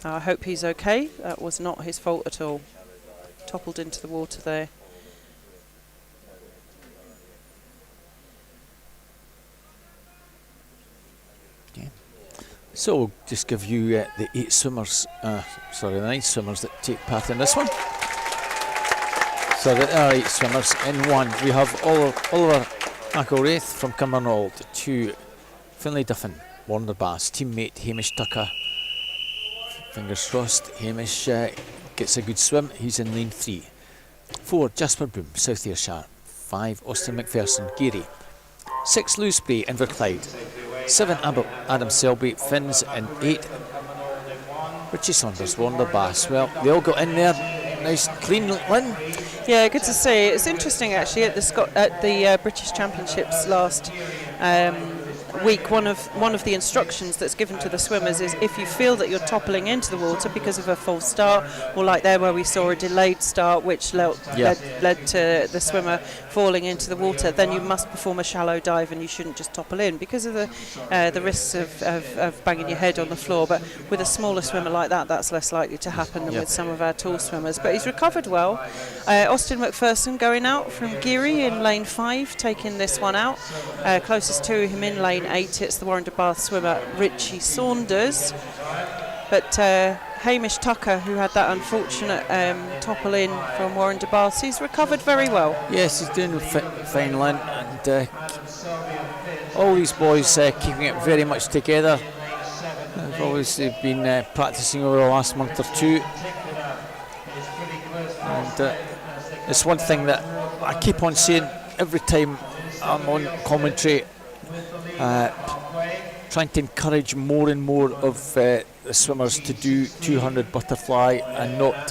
I hope he's okay. That was not his fault at all. Toppled into the water there. So we'll just give you the 9 swimmers that take part in this one. So there are 8 swimmers in one. We have Oliver McElwraith from Cumbernauld, to Finlay Duffin, Warner Bass, teammate Hamish Tucker. Fingers crossed, Hamish gets a good swim. He's in lane 3. 4, Jasper Broom, South Ayrshire. 5, Austin McPherson, Geary. 6, Lewsbury, Inverclyde. 7, Adam Selby, Finns, and 8, Richie Saunders, Warner Bass. Well, they all got in there, nice clean, Lynn. Yeah, good to see. It's interesting actually at the British Championships last week. One of the instructions that's given to the swimmers is if you feel that you're toppling into the water because of a false start, or like there where we saw a delayed start which led to the swimmer falling into the water, then you must perform a shallow dive and you shouldn't just topple in because of the risks of banging your head on the floor. But with a smaller swimmer like that, that's less likely to happen than with some of our tall swimmers. But he's recovered well. Austin McPherson going out from Geary in lane 5, taking this one out. Closest to him in lane 8, it's the Warrender Bath swimmer Richie Saunders. But Hamish Tucker, who had that unfortunate topple in from Warrender Bath, he's recovered very well. Yes, he's doing fine, Lynn, and all these boys keeping it very much together. They've obviously been practising over the last month or two, and it's one thing that I keep on saying every time I'm on commentary, trying to encourage more and more of the swimmers to do 200 butterfly and not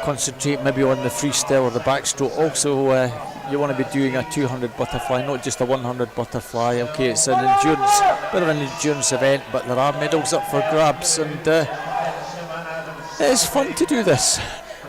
concentrate maybe on the freestyle or the backstroke. Also, you want to be doing a 200 butterfly, not just a 100 butterfly. Okay, it's an endurance, bit of an endurance event, but there are medals up for grabs, and it's fun to do this.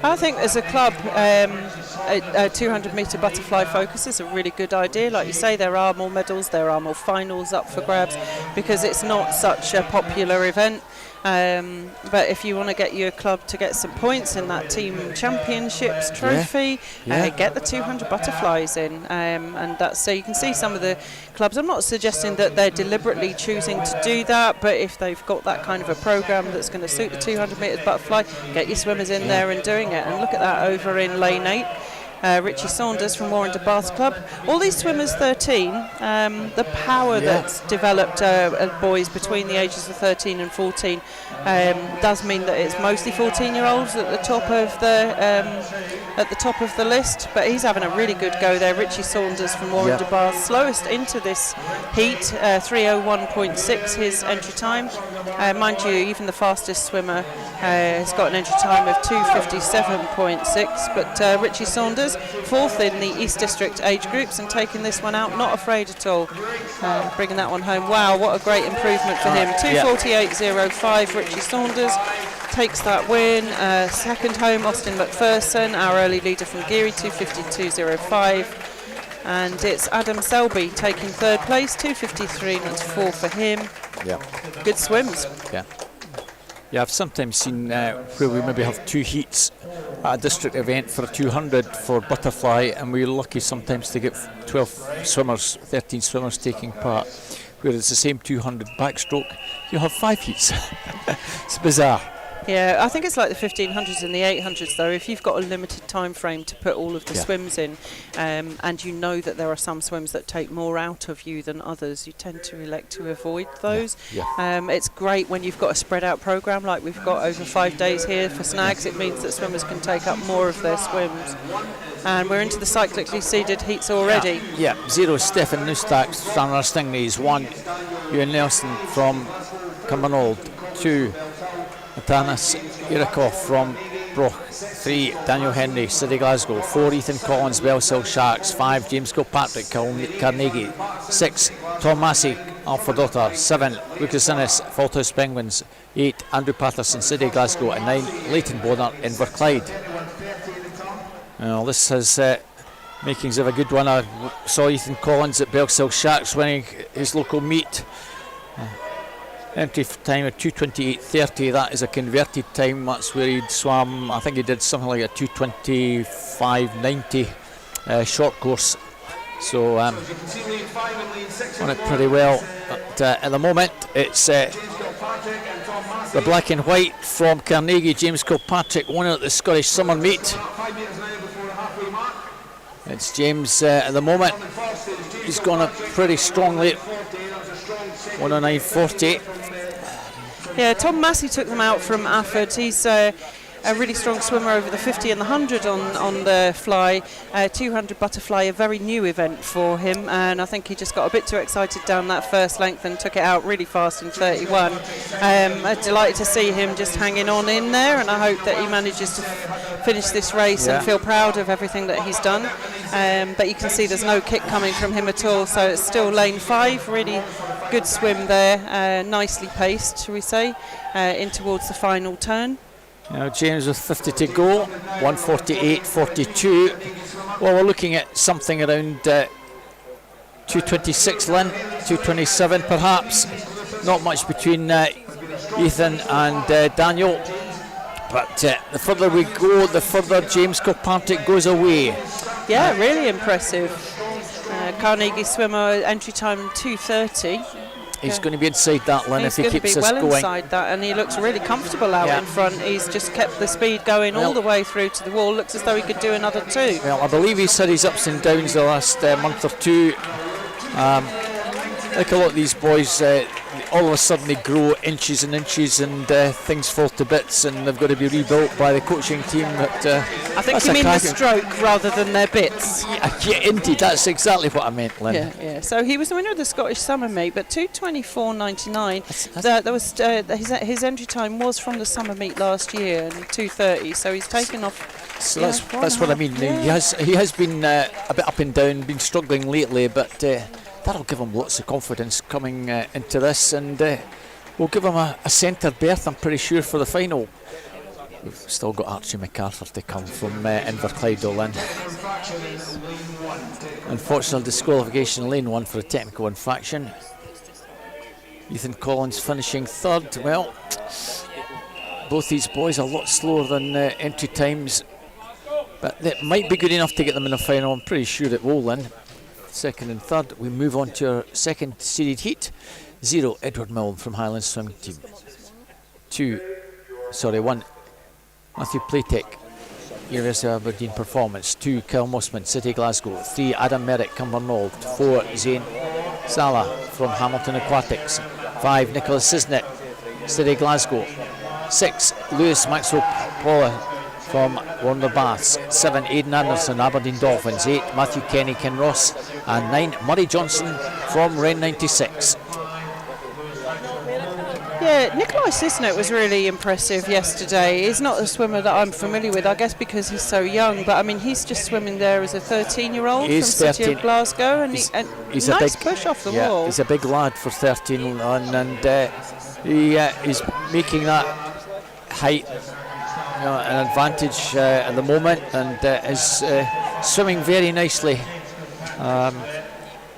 I think as a club, a 200 metre butterfly focus is a really good idea. Like you say, there are more medals, there are more finals up for grabs because it's not such a popular event. But if you want to get your club to get some points in that team championships trophy, get the 200 butterflies in, and that's so you can see some of the clubs. I'm not suggesting that they're deliberately choosing to do that, but if they've got that kind of a program that's going to suit the 200 metres butterfly, get your swimmers in there and doing it. And look at that over in lane 8. Richie Saunders from Warren de Bath Club. All these swimmers 13, the power that's developed boys between the ages of 13 and 14 does mean that it's mostly 14-year-olds at the top of the list. But he's having a really good go there. Richie Saunders from Warren de Bath, slowest into this heat, 3:01.6 his entry time. Mind you, even the fastest swimmer has got an entry time of 2:57.6. But Richie Saunders, fourth in the East District age groups and taking this one out, not afraid at all, bringing that one home. Wow, what a great improvement for him. 2:48.05, Richie Saunders takes that win. Second home, Austin McPherson, our early leader from Geary, 2:52.05. And it's Adam Selby taking third place, 2:53, that's 4 for him. Yeah. Good swims. Yeah. Yeah, I've sometimes seen where we maybe have 2 heats at a district event for a 200 for butterfly, and we're lucky sometimes to get 12 swimmers, 13 swimmers taking part. Where it's the same 200 backstroke, you have 5 heats. It's bizarre. Yeah, I think it's like the 1500s and the 800s though. If you've got a limited time frame to put all of the swims in, and you know that there are some swims that take more out of you than others, you tend to elect to avoid those. It's great when you've got a spread out programme like we've got over 5 days here for snags. It means that swimmers can take up more of their swims. And we're into the cyclically seeded heats already. Yeah, 0 Stefan Nustak, Stranraer Stingrays, 1 Ewan Nelson from Cumbernauld, 2 Atanas Irakov from Broch, 3 Daniel Henry, City Glasgow, 4 Ethan Collins, Bellsill Sharks, 5 James Kilpatrick, Carnegie, 6 Tom Massey, Alfred Otter, 7 Lucas Innes, Falthouse Penguins, 8 Andrew Patterson, City Glasgow, and 9 Leighton Bonner, Inverclyde. Well, this has makings of a good one. I saw Ethan Collins at Bellsill Sharks winning his local meet. Entry time of 2:28.30. That is a converted time. That's where he'd swam. I think he did something like a 2:25.90 short course. So won it pretty well. But at the moment, it's the black and white from Carnegie. James Kilpatrick won it at the Scottish Summer Meet. It's James at the moment. He's gone up pretty strongly. 109.40. Yeah, Tom Massey took them out from Afford. He's a really strong swimmer over the 50 and the 100 on the fly. 200 butterfly, a very new event for him, and I think he just got a bit too excited down that first length and took it out really fast in 31. I'm delighted to see him just hanging on in there, and I hope that he manages to finish this race and feel proud of everything that he's done. But you can see there's no kick coming from him at all, so it's still lane 5. Really good swim there, nicely paced, shall we say, in towards the final turn. Now James with 50 to go, 148.42. Well, we're looking at something around 226, Lynn, 227 perhaps. Not much between Ethan and Daniel. But the further we go, the further James Kilpatrick goes away. Yeah, really impressive. Carnegie swimmer, entry time 2:30. He's going to be inside that, Lynn, if he keeps this going. He's going to be well going. inside that, and he looks really comfortable out in front. He's just kept the speed going all the way through to the wall. Looks as though he could do another 2. Well, I believe he's had his ups and downs the last month or two. Like a lot of these boys, all of a sudden they grow inches and inches, and things fall to bits, and they've got to be rebuilt by the coaching team. That I think you mean the stroke rather than their bits. Yeah, indeed, that's exactly what I meant, Lynn. Yeah. So he was the winner of the Scottish Summer Meet, but 2:24.99. There was his entry time was from the Summer Meet last year, and 2:30. So he's taken off. So that's what I mean. Yeah. He has been a bit up and down, been struggling lately, but that'll give him lots of confidence coming into this, and we'll give him a centre berth, I'm pretty sure, for the final. We've still got Archie MacArthur to come from Inverclyde, Lynn. Unfortunately, disqualification lane 1 for a technical infraction. Ethan Collins finishing 3rd. Well, both these boys are a lot slower than entry times, but it might be good enough to get them in the final. I'm pretty sure it will, Lynn. 2nd and 3rd. We move on to our second seeded heat. 0, Edward Milne from Highland Swim Team. 1, Matthew Platek, University of Aberdeen Performance. 2, Kyle Mossman, City Glasgow. 3, Adam Merrick, Cumbernauld. 4, Zane Salah from Hamilton Aquatics. 5, Nicholas Cisnet, City Glasgow. 6, Lewis Maxwell Paula from Warner Baths. 7, Aidan Anderson, Aberdeen Dolphins. 8, Matthew Kenny, Kinross. And 9, Murray Johnson from Ren 96. Yeah, Nikolai Cisnet was really impressive yesterday. He's not a swimmer that I'm familiar with, I guess because he's so young, but I mean he's just swimming there as a 13-year-old from City of Glasgow, and he's nice push off the wall. He's a big lad for 13, and he's making that height an advantage at the moment, and is swimming very nicely.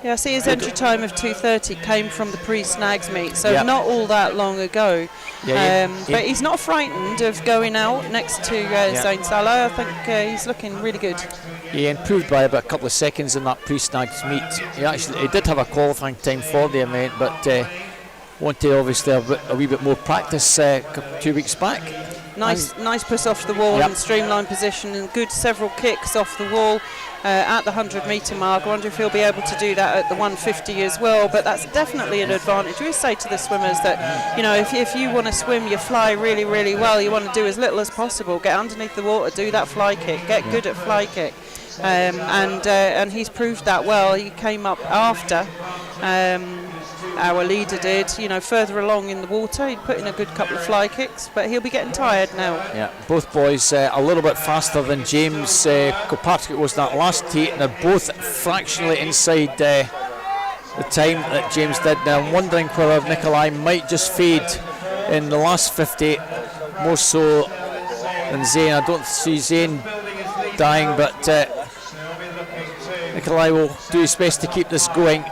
Yeah, I see his entry time of 2:30 came from the pre-snags meet, so not all that long ago. But he's not frightened of going out next to Zane Salah. I think he's looking really good. He improved by about a couple of seconds in that pre-snags meet. He did have a qualifying time for the event, but wanted obviously a wee bit more practice 2 weeks back. Nice push off the wall and streamlined position, and good several kicks off the wall at the 100-metre mark. I wonder if he'll be able to do that at the 150 as well, but that's definitely an advantage. We say to the swimmers that, if you want to swim, you fly really, really well, you want to do as little as possible, get underneath the water, do that fly kick, get good at fly kick. And he's proved that well. He came up after our leader did, further along in the water. He'd put in a good couple of fly kicks, but he'll be getting tired now. Yeah, both boys a little bit faster than James Kilpatrick was that last heat, and they're both fractionally inside the time that James did. Now I'm wondering whether Nikolai might just fade in the last 50 more so than Zane. I don't see Zane dying, but Nikolai will do his best to keep this going.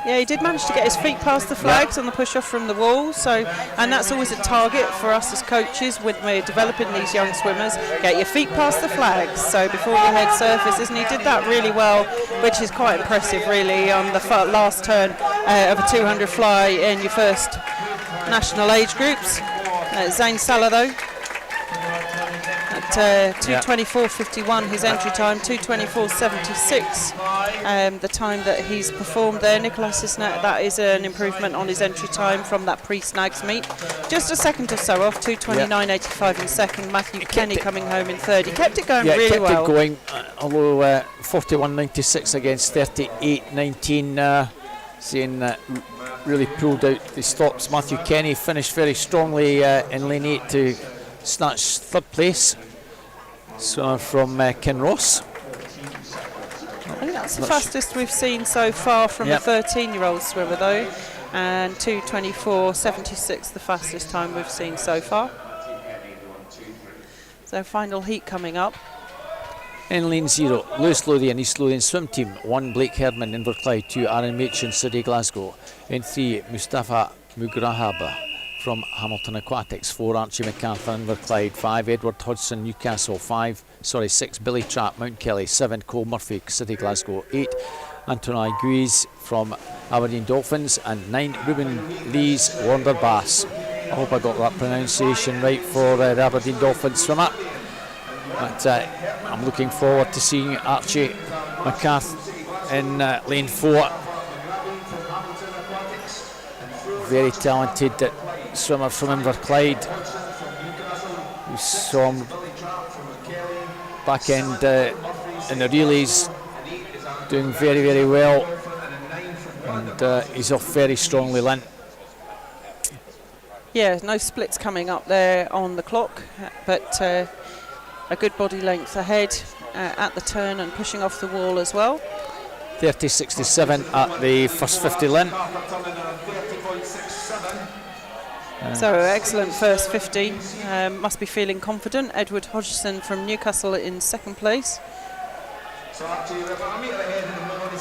Yeah, he did manage to get his feet past the flags on the push-off from the wall. And that's always a target for us as coaches when we're developing these young swimmers. Get your feet past the flags, so before your head surfaces. And he did that really well, which is quite impressive, really, on the last turn of a 200 fly in your first national age groups. Zane Salah, though, at 2:24.51 his entry time, 2:24.76 the time that he's performed there. Nicholas Cisnet, that is an improvement on his entry time from that pre-snags meet. Just a second or so off, 2:29.85 in second. Matthew Kenny coming home in third. He kept it going really well. Kept it going, although 41.96 against 38.19. Zane really pulled out the stops. Matthew Kenny finished very strongly in lane 8 to snatch 3rd place. So from Kinross. I think that's the fastest we've seen so far from a 13-year-old swimmer, though, and 2:24.76 the fastest time we've seen so far. So final heat coming up. In lane 0, Lewis Lothian, East Lothian Swim Team. 1, Blake Herdman, Inverclyde. 2, Aaron Machin, City Glasgow. In 3, Mustafa Mugrahaba from Hamilton Aquatics. 4, Archie MacArthur, Inverclyde. 5, Edward Hodgson, Newcastle. 6, Billy Trapp, Mount Kelly. 7, Cole Murphy, City Glasgow. 8, Anthony Guiz from Aberdeen Dolphins. And 9, Ruben Lees, Warner Baths. I hope I got that pronunciation right for the Aberdeen Dolphins swimmer. But I'm looking forward to seeing Archie MacArthur in lane 4. very talented swimmer from Inverclyde. We saw him back end in the relays, doing very, very well, and he's off very strongly, Lynn. Yeah, no splits coming up there on the clock, but a good body length ahead at the turn and pushing off the wall as well. 30.67 at the first 50, Lynn. So excellent first 50. Must be feeling confident. Edward Hodgson from Newcastle in second place.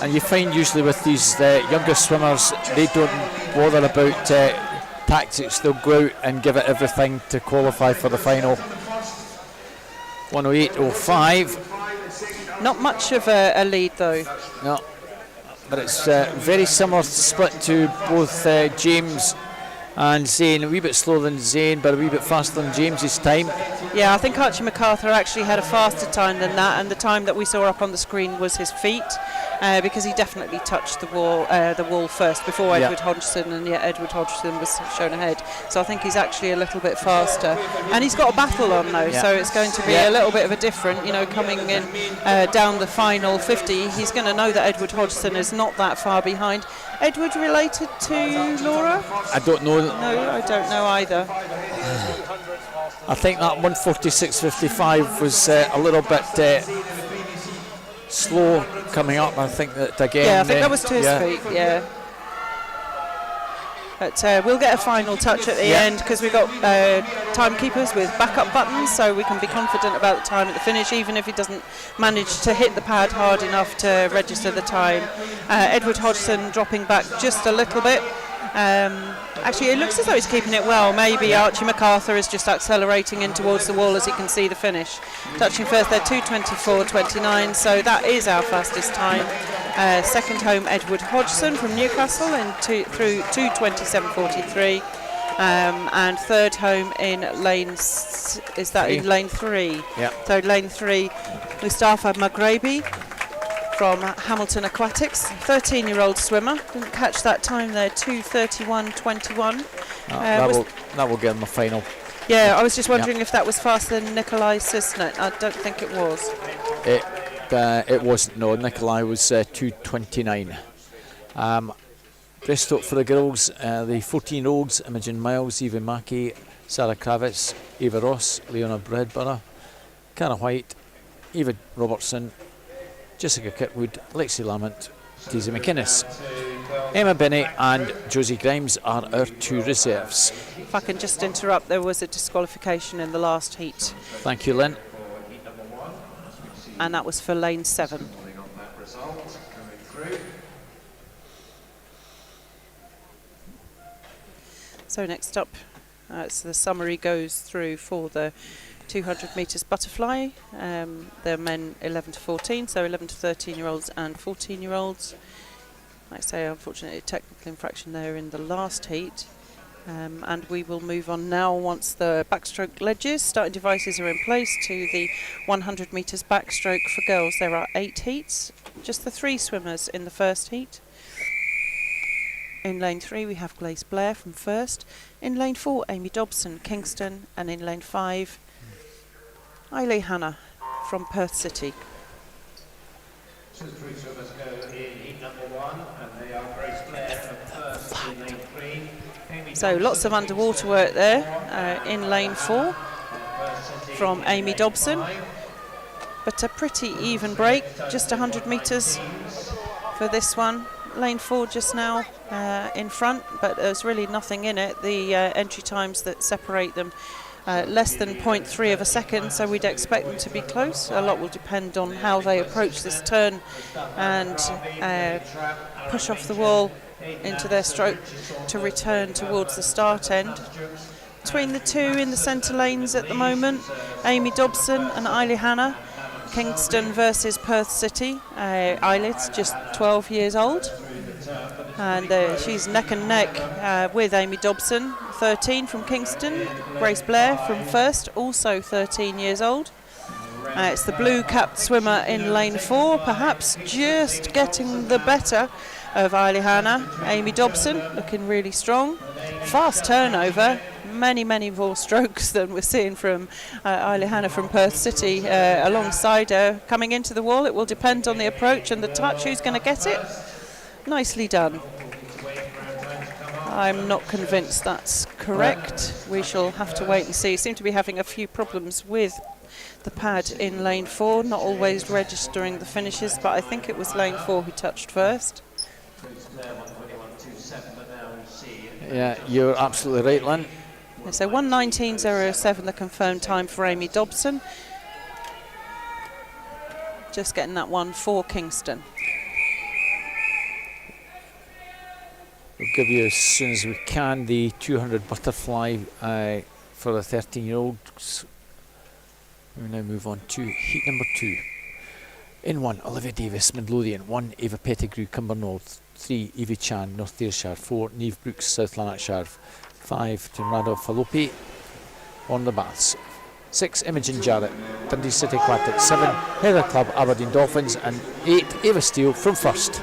And you find usually with these younger swimmers, they don't bother about tactics. They'll go out and give it everything to qualify for the final. 108.05. Not much of a lead though. No, but it's very similar split to both James and Zane. A wee bit slower than Zane, but a wee bit faster than James's time. Yeah, I think Archie MacArthur actually had a faster time than that, and the time that we saw up on the screen was his feet, because he definitely touched the wall first before Edward Hodgson, and yet Edward Hodgson was shown ahead. So I think he's actually a little bit faster, and he's got a battle on though, so it's going to be a little bit of a different, coming in down the final 50. He's going to know that Edward Hodgson is not that far behind. Edward related to Laura? I don't know. No, I don't know either. I think that 146.55 was a little bit slow coming up. I think that again. Yeah, I think that was to his feet. Yeah. But we'll get a final touch at the end, because we've got timekeepers with backup buttons, so we can be confident about the time at the finish, even if he doesn't manage to hit the pad hard enough to register the time. Edward Hodgson dropping back just a little bit. Actually, it looks as though he's keeping it well. Maybe Archie MacArthur is just accelerating in towards the wall as he can see the finish. Touching first there, 2:24.29, so that is our fastest time. Second home, Edward Hodgson from Newcastle through 2:27.43. And third home in lane, is that in lane 3? Yeah. So lane 3, Mustafa Maghrabi from Hamilton Aquatics, 13-year-old swimmer. Didn't catch that time there, 2:31.21. That will get him the final. Yeah, I was just wondering if that was faster than Nikolai Sisnet. I don't think it was. It wasn't, no. Nikolai was 2:29. Breaststroke for the girls, the 14-year-olds, Imogen Miles, Eva Mackey, Sarah Kravitz, Eva Ross, Leona Bredborough, Cara White, Eva Robertson, Jessica Kitwood, Lexi Lamont, Daisy McInnes. Emma Binney and Josie Grimes are our two reserves. If I can just interrupt, there was a disqualification in the last heat. Thank you, Lynn. And that was for lane 7. So next up, so the summary goes through for the 200 metres butterfly. They're men 11 to 14, so 11 to 13-year-olds and 14-year-olds. Like I say, unfortunately, a technical infraction there in the last heat. And we will move on now once the backstroke ledges, starting devices are in place, to the 100 metres backstroke for girls. There are 8 heats, just the 3 swimmers in the first heat. In lane 3 we have Grace Blair from first, in lane 4 Amy Dobson, Kingston, and in lane 5 Eilidh Hannah from Perth City. So the 3 swimmers go in heat number 1, and they are Grace Blair from first in lane 3. So lots of underwater work there in lane 4 from Amy Dobson, but a pretty even break, just 100 metres for this one. Lane 4 just now in front, but there's really nothing in it. The entry times that separate them less than 0.3 of a second, so we'd expect them to be close. A lot will depend on how they approach this turn and push off the wall into their stroke to return towards the start end. Between the two in the centre lanes at the moment, Amy Dobson and Eilidh Hannah, Kingston versus Perth City. Eilidh's just 12 years old, and she's neck and neck with Amy Dobson, 13 from Kingston. Grace Blair from first, also 13 years old. It's the blue-capped swimmer in lane 4, perhaps just getting the better of Eilidh Hanna. Amy Dobson looking really strong. Fast turnover. Many more strokes than we're seeing from Eilidh Hanna from Perth City alongside her. Coming into the wall, it will depend on the approach and the touch. Who's going to get it? Nicely done. I'm not convinced that's correct. We shall have to wait and see. Seem to be having a few problems with the pad in lane 4, not always registering the finishes, but I think it was lane 4 who touched first. Yeah, you're absolutely right, Lynn. Yeah, so 1:19.07 the confirmed time for Amy Dobson. Just getting that one for Kingston. We'll give you as soon as we can the 200 butterfly for the 13-year-olds. We now move on to heat number 2. In 1, Olivia Davis, Midlothian. 1, Ava Pettigrew, Cumbernorth. 3, Evie Chan, North Ayrshire. 4, Niamh Brooks, South Lanarkshire. 5, Tinrado Fallopi, on the Baths. 6, Imogen Jarrett, Dundee City Aquatic. 7, Heather Club, Aberdeen Dolphins. And 8, Ava Steele from first.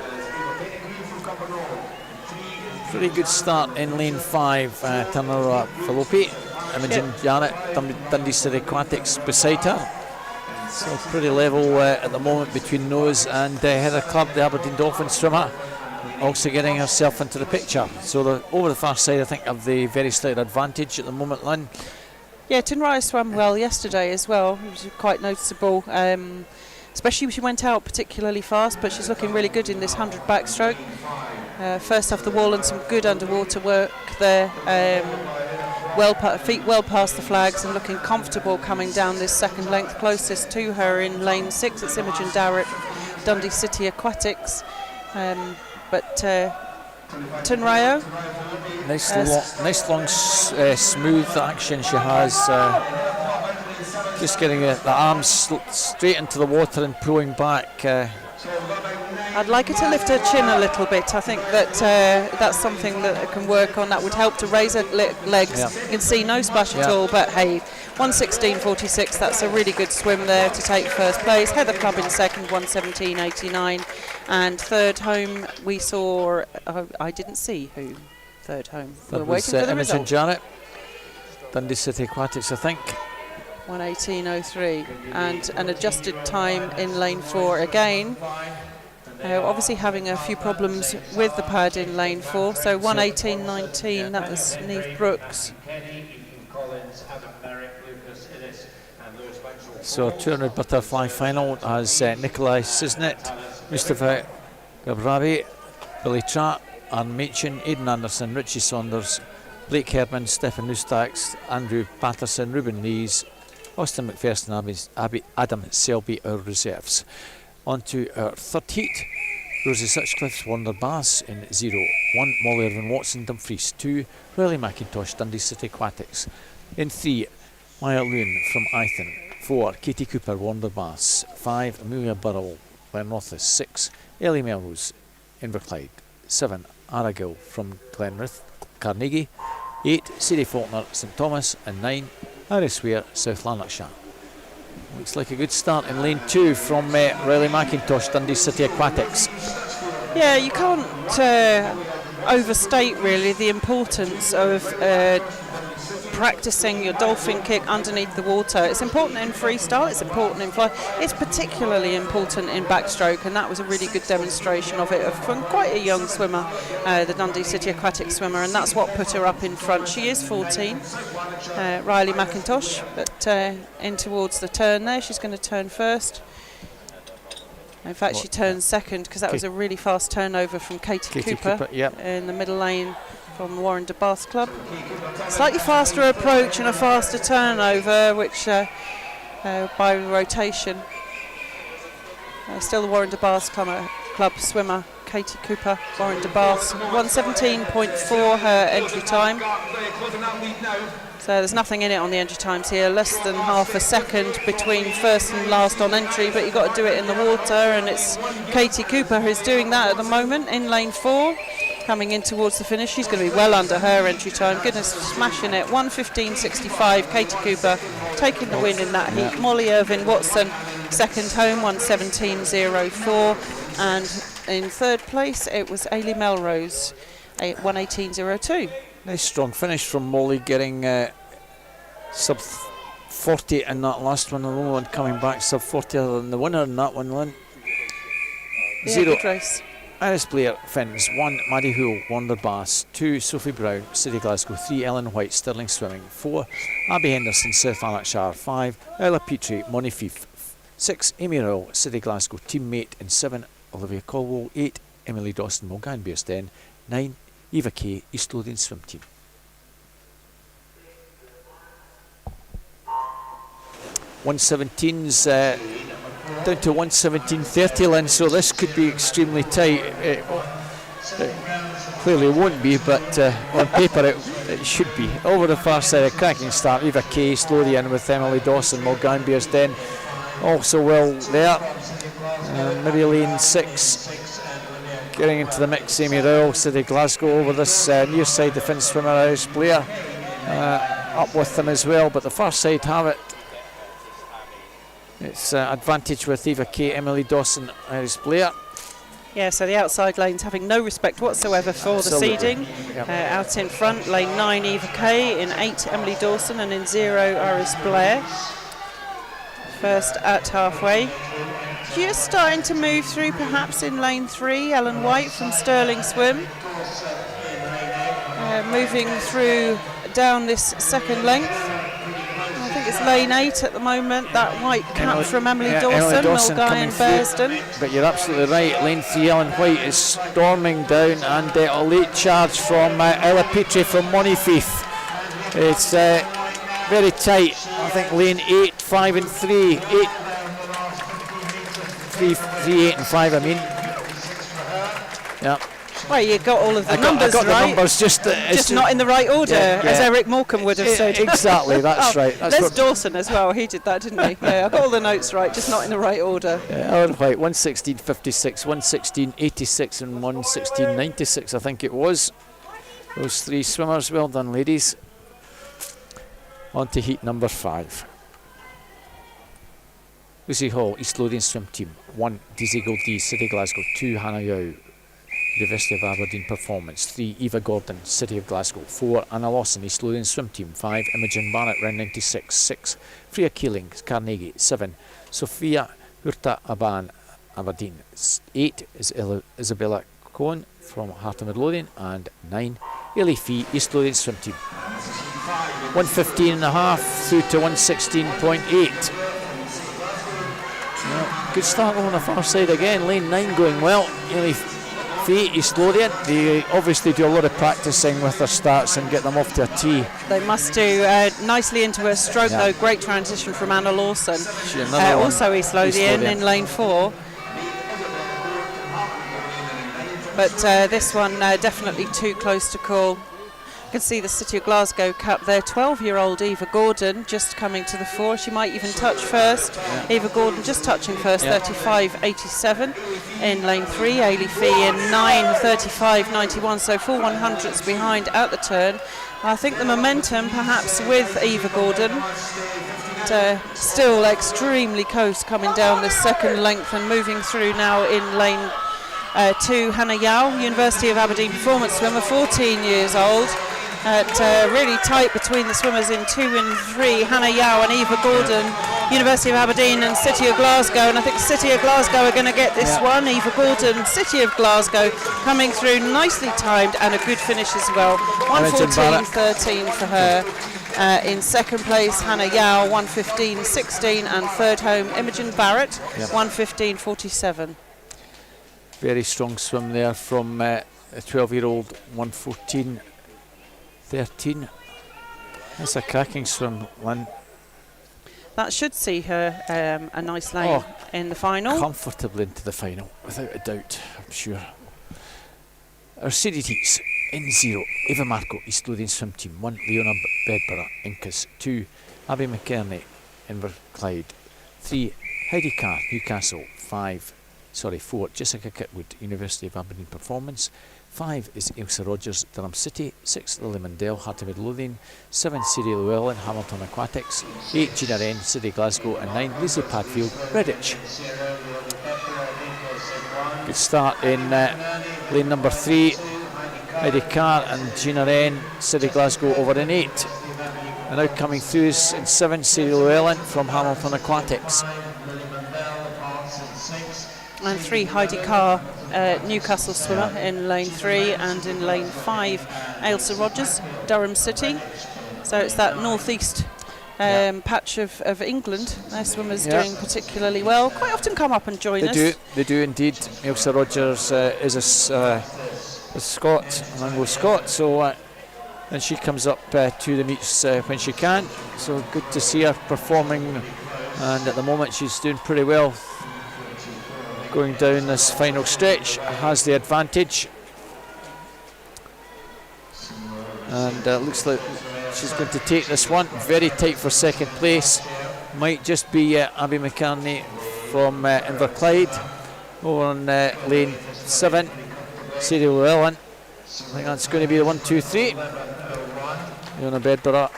Pretty good start in lane 5, Tinrado Fallopi. Imogen Jarrett, Dundee City Aquatics beside her. So pretty level at the moment between those, and Heather Club, the Aberdeen Dolphin swimmer, also getting herself into the picture. So over the far side, I think, have the very slight advantage at the moment, Lynn. Yeah, Tinrado swam well yesterday as well. It was quite noticeable, especially when she went out particularly fast, but she's looking really good in this 100 backstroke. First off the wall and some good underwater work there. Feet well past the flags and looking comfortable coming down this second length. Closest to her in lane 6, it's Imogen Darrett, Dundee City Aquatics. But Tinrado, nice long smooth action she has. Just getting the arms straight into the water and pulling back. I'd like her to lift her chin a little bit. I think that that's something that I can work on. That would help to raise her legs. Yeah. You can see no splash at all, but hey, 1:16.46, that's a really good swim there to take first place. Heather Club in second, 1:17.89. And third home, we saw, I didn't see who third home. We're waiting for the Imogen result. Jarrett, Dundee City Aquatics, I think. 1:18.03, and an adjusted time in lane 4 again. Obviously having a few problems with the pad in lane 4, so 1:18.19, that was Niamh Brooks. So 200 butterfly final as Nikolai Sisnet, Mustafa Gabrabi, Billy Tratt, Anne Machin, Aidan Anderson, Richie Saunders, Blake Herman, Stefan Nustax, Andrew Patterson, Ruben Lees, Austin McPherson, Adam Selby, our reserves. On to our third heat. Rosie Sutchcliffe's Wonder Bass in 0. 1, Molly Irvin Watson, Dumfries. 2, Riley McIntosh, Dundee City Aquatics. In 3, Maya Loon from Eithin. 4, Katie Cooper, Wonder Bass. 5, Amelia Burrell, Glenrothes. 6, Ellie Melrose, Inverclyde. 7, Aragill from Glenrith, Carnegie. 8, Sadie Faulkner, St Thomas. And 9, Iris Ware, South Lanarkshire. Looks like a good start in lane 2 from Riley McIntosh, Dundee City Aquatics. Yeah, you can't overstate really the importance of practicing your dolphin kick underneath the water. It's important in freestyle, it's important in fly, it's particularly important in backstroke, and that was a really good demonstration of it from quite a young swimmer, the Dundee City Aquatic swimmer, and that's what put her up in front. She is 14, Riley McIntosh, but in towards the turn there, she's going to turn first. In fact, she turns second because that was a really fast turnover from Katie Cooper yep. in the middle lane from the Warren de Bath Club. Slightly faster approach and a faster turnover, which by rotation. Still the Warren de Bath Club swimmer, Katie Cooper, Warren de Bath. 1:17.4 her entry time. So there's nothing in it on the entry times here, less than half a second between first and last on entry, but you've got to do it in the water, and it's Katie Cooper who's doing that at the moment in lane 4, coming in towards the finish. She's going to be well under her entry time. Goodness, smashing it. 1:15.65, Katie Cooper taking the win in that heat. Molly Irvin Watson second home, 1:17.04, and in third place, it was Ailey Melrose, 1:18.02. Nice strong finish from Molly, getting sub 40 in that last one. The only one coming back sub 40 other than the winner in that one, Lynn. Yeah, 0 good race. Iris Blair, Finns. 1 Maddie Hoole, Wanderbass. 2 Sophie Brown, City Glasgow. 3 Ellen White, Stirling Swimming. 4 Abby Henderson, South Lanarkshire. 5 Ella Petrie, Monifief. 6 Amy Rowell, City Glasgow teammate. And 7 Olivia Colwell. 8 Emily Dawson, Mulgan Bearsden. 9 Eva Kay, East Lothian Swim Team. $117's down to 117.30, Lynn, so this could be extremely tight. It clearly won't be, but on paper it should be. Over the far side, a cracking start. Eva Kay, East Lothian with Emily Dawson, Mulgan Bearsden also well there. Maybe lane 6 getting into the mix. Amy Rowell, City Glasgow over this near side. The Finn swimmer Iris Blair up with them as well, but the far side have it. It's advantage with Eva Kay, Emily Dawson, Iris Blair. Yeah, so the outside lanes having no respect whatsoever for Absolutely. the seeding. Yep. Out in front, lane 9 Eva Kay, in 8 Emily Dawson, and in 0 Iris Blair. First at halfway. Just starting to move through perhaps in lane 3, Ellen White from Stirling Swim. Moving through down this second length. I think it's lane 8 at the moment, that white cap from Emily Dawson, Mulgan Bearsden. But you're absolutely right, lane 3 Ellen White is storming down, and a late charge from Ella Petrie from Monifief. It's very tight. I think lane 8, 5 and 3, 3, 8 and 5 I mean. Yeah. Well, you got all of the numbers I got right. the numbers, just not in the right order, yeah. as Eric Morecambe would have said. Exactly, that's right. That's Les Dawson as well, he did that, didn't he? Yeah, I got all the notes right, just not in the right order. Ellen White, 1:16.56, 1:16.86 and 1:16.96 I think it was. Those 3 swimmers, well done ladies. On to heat number 5. Lucy Hall, East Lothian Swim Team. 1 Daisy Goldie, City Glasgow. 2 Hannah Yao, University of Aberdeen Performance. 3 Eva Gordon, City of Glasgow. 4 Anna Lawson, East Lothian Swim Team. 5 Imogen Barrett, round 96. 6 Freya Keeling, Carnegie. 7 Sophia Hurta Aban, Aberdeen. 8 is Isabella Cohen from Heart of Midlothian. And 9 Ailey Fee, East Lothian Swim Team. 1:15.5 through to 1:16.8. Good start on the far side again. Lane 9 going well. Ailey Fee, East Lothian. They obviously do a lot of practicing with their starts and get them off to a tee. They must do nicely into her stroke though. Great transition from Anna Lawson. Also East Lothian in lane 4. But this one definitely too close to call. You can see the City of Glasgow Cup there. 12-year-old Eva Gordon just coming to the fore. She might even touch first. Eva Gordon just touching first, 35.87 in lane 3. Ailey Fee in 9:35.91, so full 100s behind at the turn. I think the momentum perhaps with Eva Gordon. But, still extremely close coming down this second length and moving through now in lane 2. Hannah Yao, University of Aberdeen Performance Swimmer, 14 years old. Really tight between the swimmers in 2 and 3, Hannah Yao and Eva Gordon, University of Aberdeen and City of Glasgow, and I think City of Glasgow are going to get this one. Eva Gordon, City of Glasgow coming through nicely timed and a good finish as well. 1:14.13 for her. In second place, Hannah Yao, 1:15.16, and third home, Imogen Barrett, 1:15.47. Very strong swim there from a 12-year-old, 1:14.13. That's a cracking swim, Lynn. That should see her a nice lane in the final. Comfortably into the final, without a doubt, I'm sure. Our seeded heats in 0, Eva Marco, East Lothian Swim Team. 1, Leona Bedborough, Incas. 2, Abby McKerney, Inverclyde. 3, Heidi Carr, Newcastle. 4, Jessica Kitwood, University of Aberdeen Performance. 5 is Ailsa Rogers, Durham City. 6, Lily Mundell, Heart of Midlothian. 7, Sadie Llewellyn, Hamilton Aquatics. 8, Gina Wren, City Glasgow. And 9, Lucy Padfield, Redditch. Good start in lane number 3. Heidi Carr and Gina Wren, City Glasgow over in 8. And now coming through is in 7, Sadie Llewellyn from Hamilton Aquatics. And 3, Heidi Carr, Newcastle swimmer in lane 3, and in lane 5, Ailsa Rogers, Durham City. So it's that northeast patch of England. Their swimmers doing particularly well. Quite often come up and join us. They do indeed. Ailsa Rogers is a Scot, an Anglo-Scot, so and she comes up to the meets when she can. So good to see her performing, and at the moment she's doing pretty well. Going down this final stretch, has the advantage, and looks like she's going to take this one. Very tight for second place. Might just be Abby McCartney from Inverclyde over on lane 7. Sadie Llewellyn. I think that's going to be the 1, 2, 3. Leona Bedborough.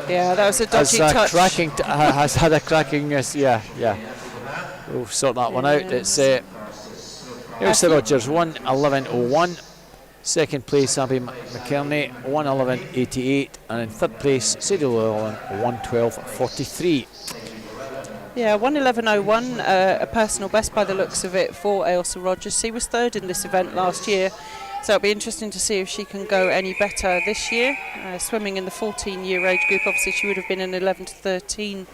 Yeah, that was a dodgy touch. Has had a cracking. We'll sort that one out. It's Ailsa Rogers 1:11.01. Second place Abby McKerney 1:11.88, and in third place Sadie Llewellyn 1:12.43. Yeah, 1:11.01, a personal best by the looks of it for Ailsa Rogers. She was third in this event last year, so it'll be interesting to see if she can go any better this year. Swimming in the 14-year age group, obviously she would have been in 11 to 13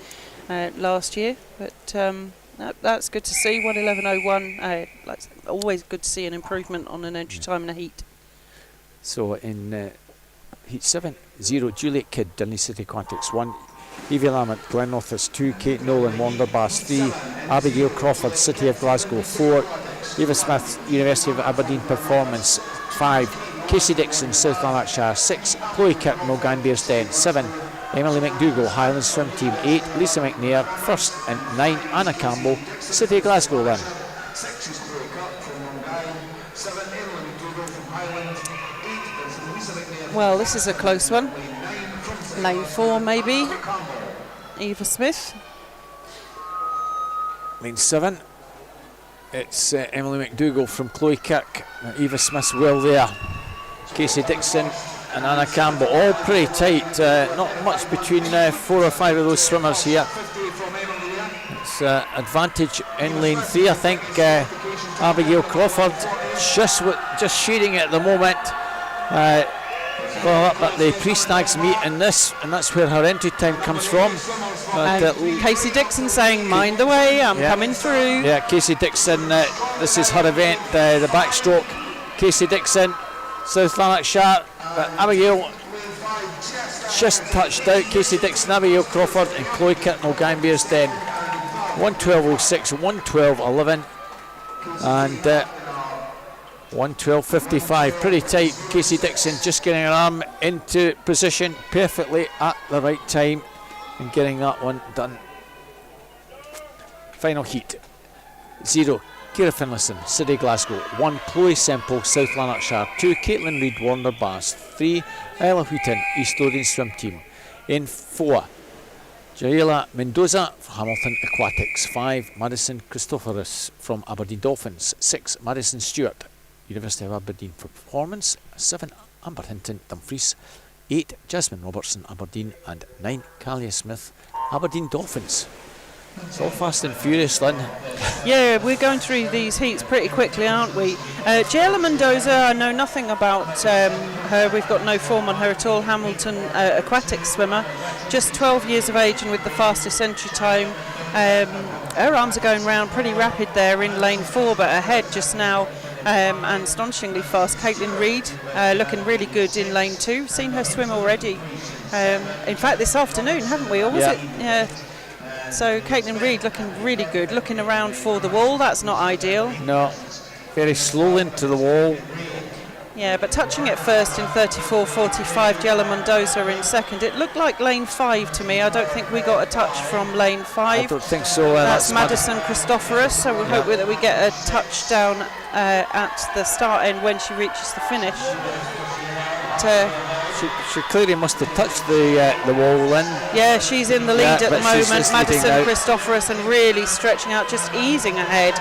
last year, but that's good to see. 1:11.01, always good to see an improvement on an entry time in a heat. So in heat 7, 0 Juliet Kidd, Dundee City Aquatics 1, Evie Lamont, Glenrothes 2, Kate Nolan, Wanderbass 3, Abigail Crawford, City of Glasgow 4, Eva Smith, University of Aberdeen Performance 5, Casey Dixon, South Lanarkshire 6, Chloe Kirk, Mulgan Bearsden 7, Emily McDougall, Highlands Swim Team 8, Lisa McNair, first and 9, Anna Campbell, City of Glasgow then. Well, this is a close one. Lane 4 maybe. Eva Smith. Lane 7. It's Emily McDougall from Chloe Kirk. Eva Smith's well there. Casey Dixon and Anna Campbell, all pretty tight. Not much between 4 or 5 of those swimmers here. It's advantage in lane 3, I think. Abigail Crawford just shading it at the moment. Well, up at the pre-snags meet in this, and that's where her entry time comes from. Casey Dixon saying, mind the way, I'm coming through. Yeah, Casey Dixon, this is her event, the backstroke. Casey Dixon, South Lanarkshire, Abigail just touched out. Casey Dixon, Abigail Crawford and Chloe Kirk and Mulgan Bearsden. 1:12.06, 1:12.11 and 1:12.55, pretty tight. Casey Dixon just getting her arm into position perfectly at the right time and getting that one done. Final heat. 0 Ciara Finlayson, City Glasgow. 1 Chloe Semple, South Lanarkshire. 2 Caitlin Reid, Wanderbass. 3 Ella Wheaton, East Lothian Swim Team. In 4 Jaela Mendoza from Hamilton Aquatics. 5 Madison Christophorus from Aberdeen Dolphins. 6 Madison Stewart, University of Aberdeen for Performance. 7 Amber Hinton, Dumfries. 8 Jasmine Robertson, Aberdeen, and 9 Kalia Smith, Aberdeen Dolphins. It's all fast and furious, Lynn. Yeah, we're going through these heats pretty quickly, aren't we? Jaela Mendoza, I know nothing about her. We've got no form on her at all. Hamilton aquatic swimmer, just 12 years of age and with the fastest entry time. Her arms are going round pretty rapid there in lane 4, but ahead just now. And astonishingly fast. Caitlin Reid looking really good in lane 2. Seen her swim already. In fact, this afternoon, haven't we? Or was it? Yeah. So Caitlin Reid looking really good. Looking around for the wall. That's not ideal. No. Very slow into the wall. Yeah, but touching it first in 34.45. Jaela Mendoza in second. It looked like lane 5 to me. I don't think we got a touch from lane 5. I don't think so. That's Madison Christophorus. So we'll hope that we get a touchdown at the start end when she reaches the finish. She clearly must have touched the wall then. Yeah, she's in the lead at the but she's moment. just leading Madison out. Christophorus, and really stretching out, just easing ahead.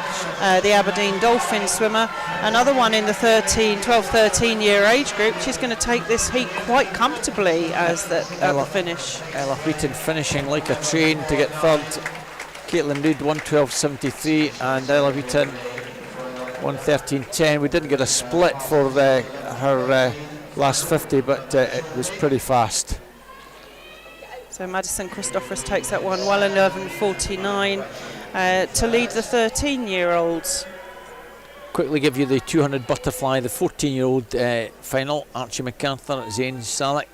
The Aberdeen Dolphin swimmer, another one in the 12-13 year age group. She's going to take this heat quite comfortably at the finish. Ella Wheaton finishing like a train to get third. Caitlin Reid 1:12.73 and Ella Wheaton 1:13.10. We didn't get a split for her last 50, but it was pretty fast. So Madison Christophorus takes that one well 11:49 to lead the 13-year-olds. Quickly give you the 200 butterfly, the 14-year-old final. Archie MacArthur, Zane Salah,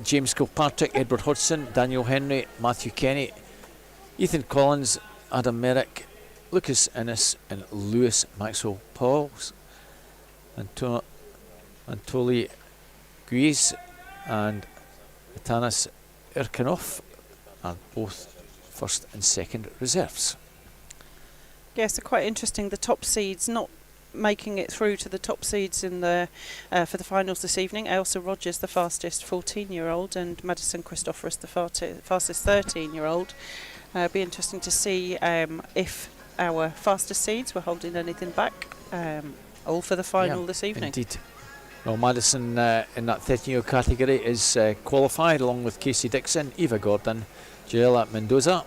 James Kilpatrick, Edward Hodgson, Daniel Henry, Matthew Kenny, Ethan Collins, Adam Merrick, Lucas Innes and Lewis Maxwell Pauls, Anatoly Guiz and Atanas Irkinov are both first and second reserves. Yes, they're quite interesting. The top seeds not making it through to the top seeds in the for the finals this evening. Ailsa Rogers, the fastest 14-year-old, and Madison Christophorus, the fastest 13-year-old. Be interesting to see if our fastest seeds were holding anything back, all for the final this evening. Indeed. Well, Madison in that 13-year category is qualified along with Casey Dixon, Eva Gordon, Joella Mendoza,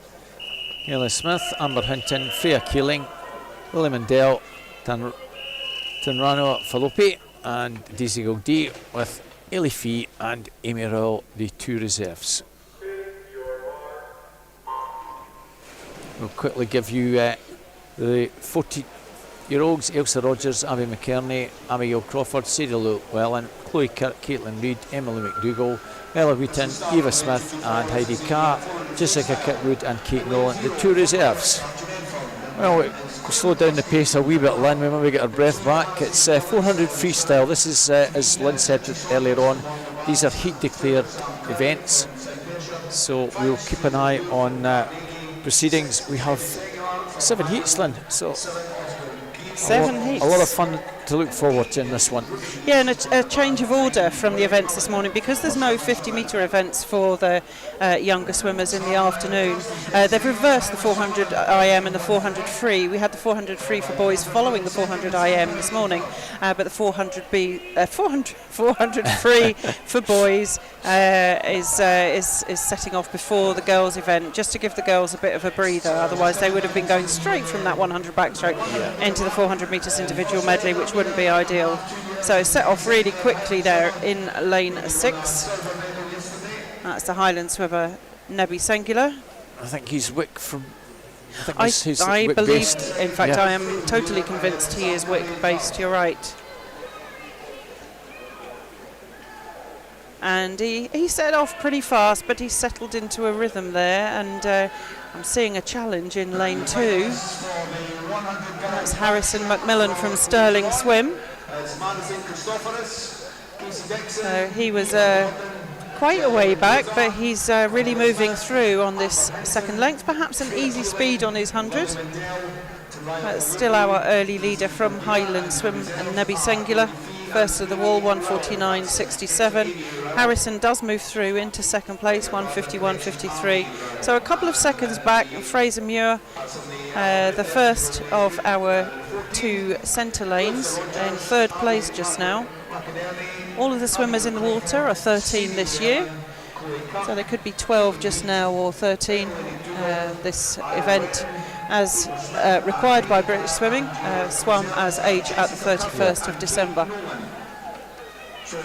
Hayley Smith, Amber Hinton, Freya Keeling, Lily Mandel, Tanrano Fallopi and Daisy Goldie, with Ailey Fee and Amy Rowell, the two reserves. We'll quickly give you the 40-year-olds: Ailsa Rogers, Abby McKerney, Abigail Crawford, Sarah Llewellyn, Chloe Kirk, Caitlin Reid, Emily McDougall, Ella Wheaton, Eva Smith and Heidi Carr, Jessica Kitwood and Kate Nolan, the two reserves. Well, we slowed down the pace a wee bit, Lynn, when we get our breath back. It's 400 freestyle. This is, as Lynn said earlier on, these are heat declared events, so we'll keep an eye on proceedings. We have 7 heats, Lynn, so 7 heats. A lot of fun to look forward to in this one. Yeah, and a change of order from the events this morning, because there's no 50-metre events for the younger swimmers in the afternoon. They've reversed the 400 IM and the 400 free. We had the 400 free for boys following the 400 IM this morning, but the 400 free for boys is setting off before the girls' event, just to give the girls a bit of a breather. Otherwise, they would have been going straight from that 100 backstroke into the 400 metres individual medley, which wouldn't be ideal. So set off really quickly there in lane 6. That's the Highland swimmer Nebby Sengula. I think he's Wick from... I Wick believe, based. in fact, I am totally convinced he is Wick based, you're right. And he set off pretty fast, but he settled into a rhythm there, and I'm seeing a challenge in lane 2. That's Harrison McMillan from Stirling Swim. So he was quite a way back, but he's really moving through on this second length. Perhaps an easy speed on his 100. That's still our early leader from Highland Swim, and Nebby Sengula. First of the wall, 1:49.67. Harrison does move through into second place, 1:51.53. So a couple of seconds back. Fraser Muir, the first of our 2 centre lanes, in third place just now. All of the swimmers in the water are 13 this year, so there could be 12 just now or 13. This event, as required by British Swimming, swam as age at the 31st of December. So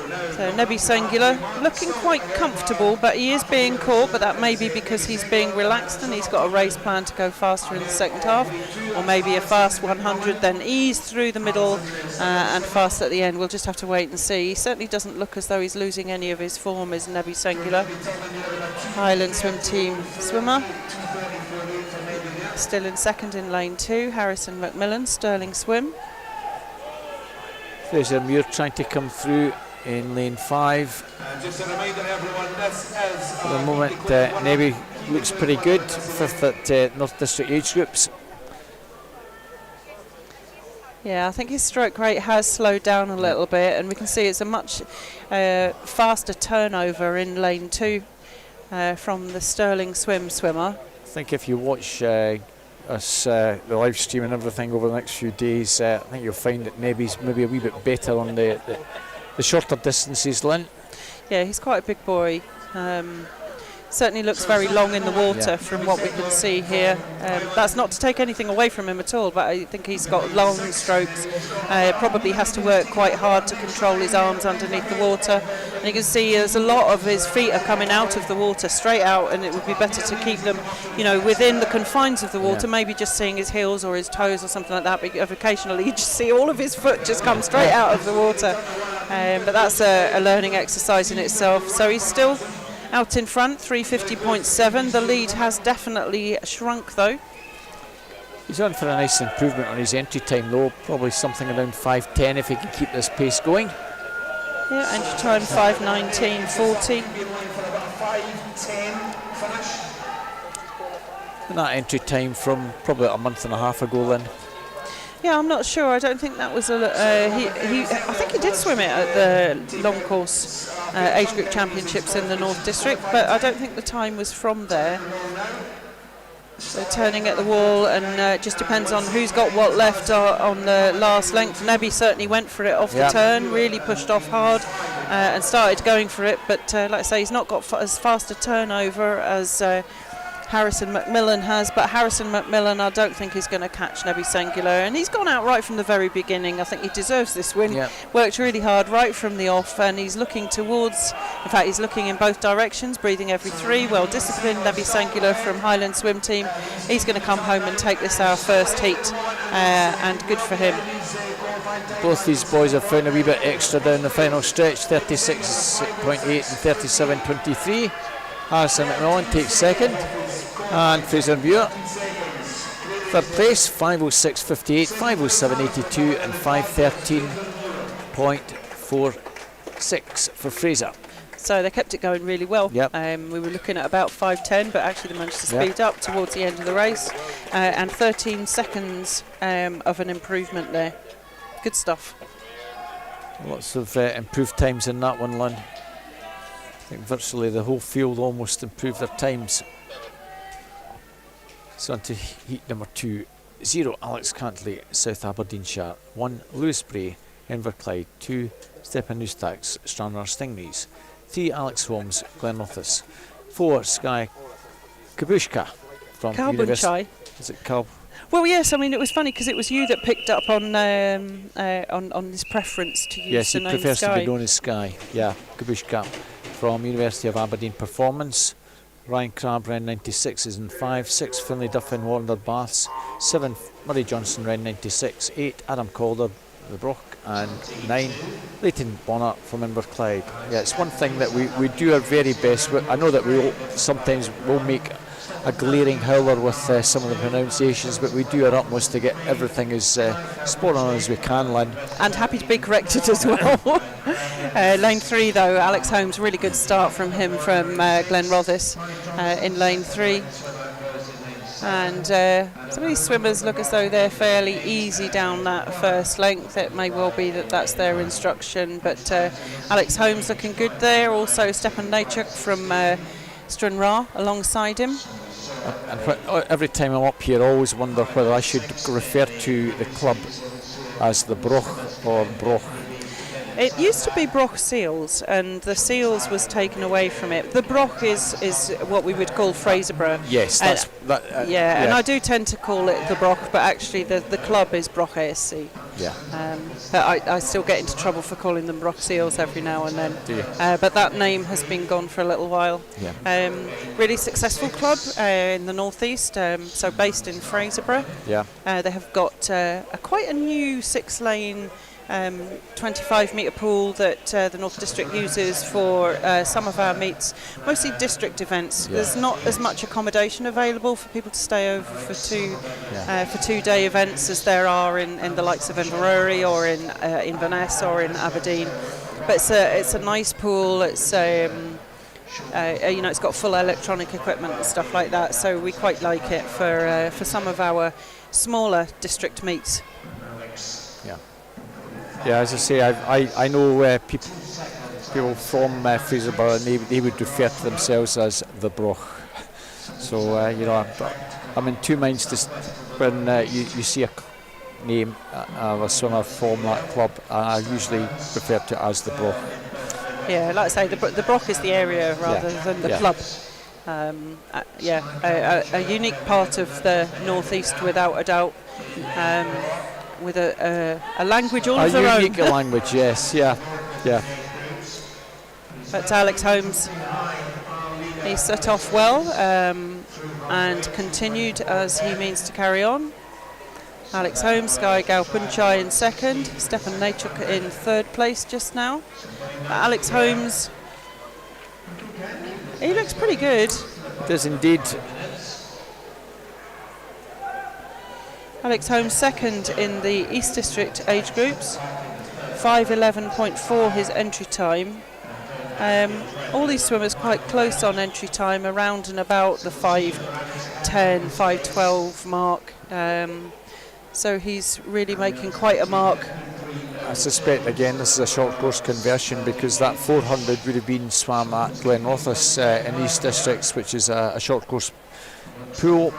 Nebby Sengula looking quite comfortable, but he is being caught, but that may be because he's being relaxed and he's got a race plan to go faster in the second half, or maybe a fast 100, then ease through the middle and fast at the end. We'll just have to wait and see. He certainly doesn't look as though he's losing any of his form, is Nebby Sengula. Highland Swim Team swimmer. Still in second in lane 2, Harrison McMillan, Stirling Swim. Fraser Muir trying to come through in lane 5. Just a reminder, everyone, this is For the moment, Nebby looks pretty good, 5th at North District age groups. Yeah, I think his stroke rate has slowed down a little bit, and we can see it's a much faster turnover in lane 2 from the Sterling swimmer. I think if you watch us, the live stream and everything over the next few days, I think you'll find that Nebby's maybe a wee bit better on the shorter distances, Lynn. Yeah, he's quite a big boy. Certainly looks very long in the water from what we can see here. That's not to take anything away from him at all, but I think he's got long strokes. Probably has to work quite hard to control his arms underneath the water. And you can see there's a lot of his feet are coming out of the water, straight out, and it would be better to keep them, within the confines of the water, maybe just seeing his heels or his toes or something like that. But occasionally you just see all of his foot just come straight out of the water. But that's a learning exercise in itself. So he's still out in front, 350.7. The lead has definitely shrunk though. He's on for a nice improvement on his entry time though, probably something around 5:10 if he can keep this pace going. Yeah, entry time 5:19.40. And that entry time from probably a month and a half ago then. Yeah, I'm not sure. I don't think that was I think he did swim it at the long course age group championships in the North District, but I don't think the time was from there. So turning at the wall, and it just depends on who's got what left on the last length. Nebby certainly went for it off the turn, really pushed off hard and started going for it, but like I say, he's not got as fast a turnover as Harrison McMillan has, but Harrison McMillan I don't think is going to catch Nebby Sengula, and he's gone out right from the very beginning. I think he deserves this win. Worked really hard right from the off, and he's looking towards, in fact he's looking in both directions, breathing every 3, well disciplined. Nebby Sengula from Highland Swim Team, he's going to come home and take this our first heat, and good for him. Both these boys have found a wee bit extra down the final stretch, 36.8 and 37.23. Harrison McMillan takes second, and Fraser Muir third place, 5:06.58, 5:07.82 and 5:13.46 for Fraser. So they kept it going really well. Yep. We were looking at about 5:10, but actually they managed to speed up towards the end of the race, and 13 seconds of an improvement there. Good stuff. Lots of improved times in that one, Lynn. I think virtually the whole field almost improved their times. So on to heat number 2. 0 Alex Cantley, South Aberdeenshire. 1 Lewis Bray, Inverclyde. 2 Stephen Eustax, Stranraer Stingrays. 3 Alex Holmes, Glenrothes. 4 Sky Kabushka from University. Is it Cal? Well, yes. I mean, it was funny because it was you that picked up on his preference to use the name Sky. Yes, he prefers to be known as Sky. Yeah, Kabushka from University of Aberdeen Performance. Ryan Crabb, round 96 is in 5. 6 Finlay Duffin, Warner Baths. 7 Murray Johnson, round 96. 8 Adam Calder, the Broch. And 9 Leighton Bonner from Inverclyde. Yeah, it's one thing that we do our very best. I know that we sometimes will make a glaring howler with some of the pronunciations, but we do our utmost to get everything as spot on as we can, Lynn. And happy to be corrected as well. Lane 3 though, Alex Holmes, really good start from him from Glenrothes in lane 3. And some of these swimmers look as though they're fairly easy down that first length. It may well be that that's their instruction, but Alex Holmes looking good there. Also Stefan Nachuk from Stranraer alongside him. And every time I'm up here I always wonder whether I should refer to the club as the Broch or Broch. It used to be Broch Seals, and the Seals was taken away from it. The Broch is what we would call Fraserburgh. Yes, that's that. Yeah, and I do tend to call it the Broch, but actually the club is Broch ASC. Yeah. But I still get into trouble for calling them Broch Seals every now and then. Do you? But that name has been gone for a little while. Yeah. Really successful club in the northeast, so based in Fraserburgh. Yeah. They have got quite a new 6-lane 25-metre pool that the North District uses for some of our meets, mostly district events. Yeah. There's not as much accommodation available for people to stay over for 2-day events as there are in the likes of Inverary or in Inverness or in Aberdeen. But it's a nice pool. It's it's got full electronic equipment and stuff like that. So we quite like it for some of our smaller district meets. Yeah, as I say, I know people from Fraserburgh, and they would refer to themselves as the Broch. So you know, I'm in two minds when you see a name of a swimmer from that club. I usually refer to it as the Broch. Yeah, like I say, the Broch is the area rather than the club. A unique part of the northeast, without a doubt. With a language all of their own. A unique language, yes, yeah. But Alex Holmes, he set off well and continued as he means to carry on. Alex Holmes, Sky Galpunchai in second, Stefan Nachuk in third place just now. Alex Holmes, he looks pretty good. Does indeed. Alex Holmes second in the East District age groups, 5:11.4 his entry time. All these swimmers quite close on entry time, around and about the 5:10, 5:12 mark. So he's really making quite a mark. I suspect again this is a short course conversion, because that 400 would have been swam at Glenrothes in East Districts, which is a short course pool.